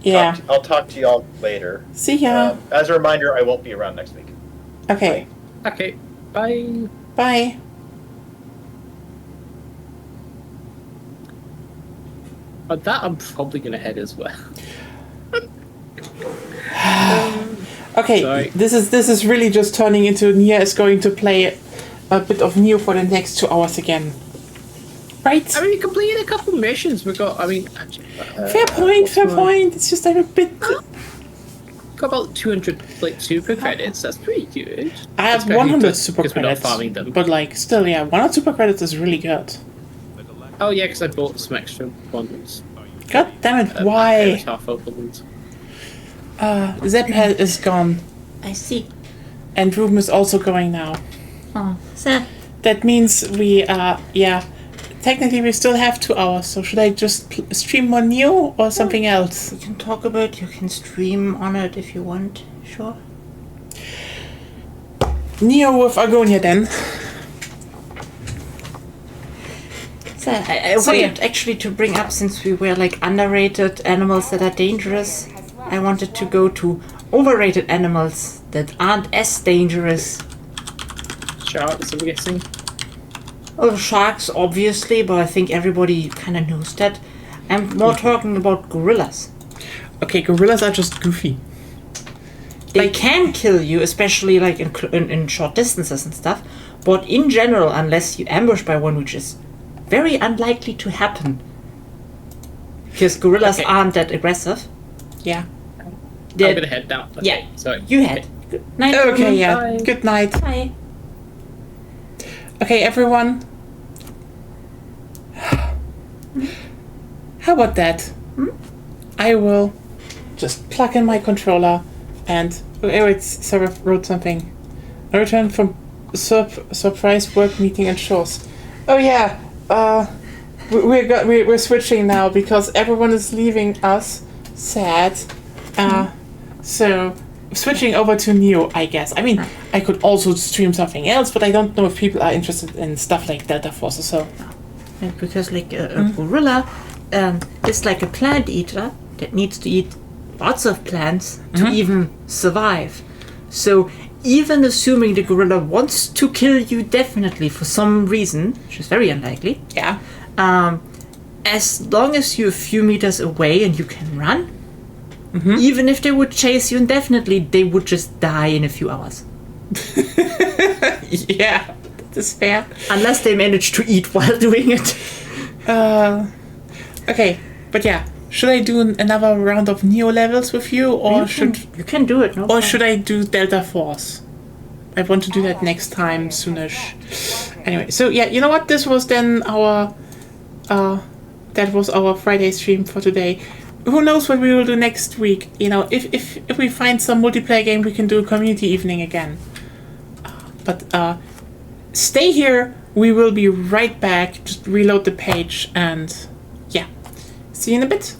Yeah. I'll talk to y'all later. See ya. As a reminder, I won't be around next week. Okay. Okay. Bye. Bye. On that, I'm probably gonna head as well. Okay, Sorry. this is really just turning into Nia is going to play a bit of Neo for the next 2 hours again. Right. I mean, we completed a couple missions. We got. I mean, actually, Fair point. what's Fair my- point. It's just I'm a bit. Got about 200 like super credits. That's pretty good. I have Especially 100 super because we're not credits, farming them. but like still, yeah, 100 super credits is really good. Oh yeah, because I bought some extra ones. God damn it! It was Why? half opened. Zephead is gone, I see. and Ruben is also going now. Oh, sad. That means we yeah. Technically, we still have 2 hours. So should I just stream more Neo or something else? We can talk about. You can stream on it if you want. Sure. Neo with Argonia then. So I So, wanted actually to bring up, since we were like underrated animals that are dangerous, I wanted to go to overrated animals that aren't as dangerous. Sharks, I'm guessing. Oh, sharks, obviously, but I think everybody kind of knows that. I'm more talking about gorillas. Okay, gorillas are just goofy. They can kill you, especially like in short distances and stuff. But in general, unless you ambush by one, which is very unlikely to happen, because gorillas Okay. aren't that aggressive. Yeah. They're- I'm gonna head down. Okay, Yeah. Sorry. You head. Good night. Okay, yeah. Bye. Good night. Bye. Okay, everyone. How about that? I will just plug in my controller and oh wait, Sarah wrote something. I returned from surprise work meeting and shows. Oh yeah, we're switching now because everyone is leaving us. Sad. So switching over to Neo, I guess. I mean, I could also stream something else, but I don't know if people are interested in stuff like Delta Force. So And because like a gorilla is like a plant eater that needs to eat lots of plants to even survive. So even assuming the gorilla wants to kill you definitely for some reason, which is very unlikely, yeah. as long as you're a few meters away and you can run, even if they would chase you indefinitely, they would just die in a few hours. Yeah, that is fair. Unless they manage to eat while doing it. Okay, but yeah, should I do another round of Neo levels with you, or You can do it, no or problem. should I do Delta Force? I want to do that next time soonish. Anyway, so yeah, you know what? This was then our that was our Friday stream for today. Who knows what we will do next week? You know, if we find some multiplayer game, we can do a community evening again. But stay here. We will be right back. Just reload the page and yeah, see you in a bit.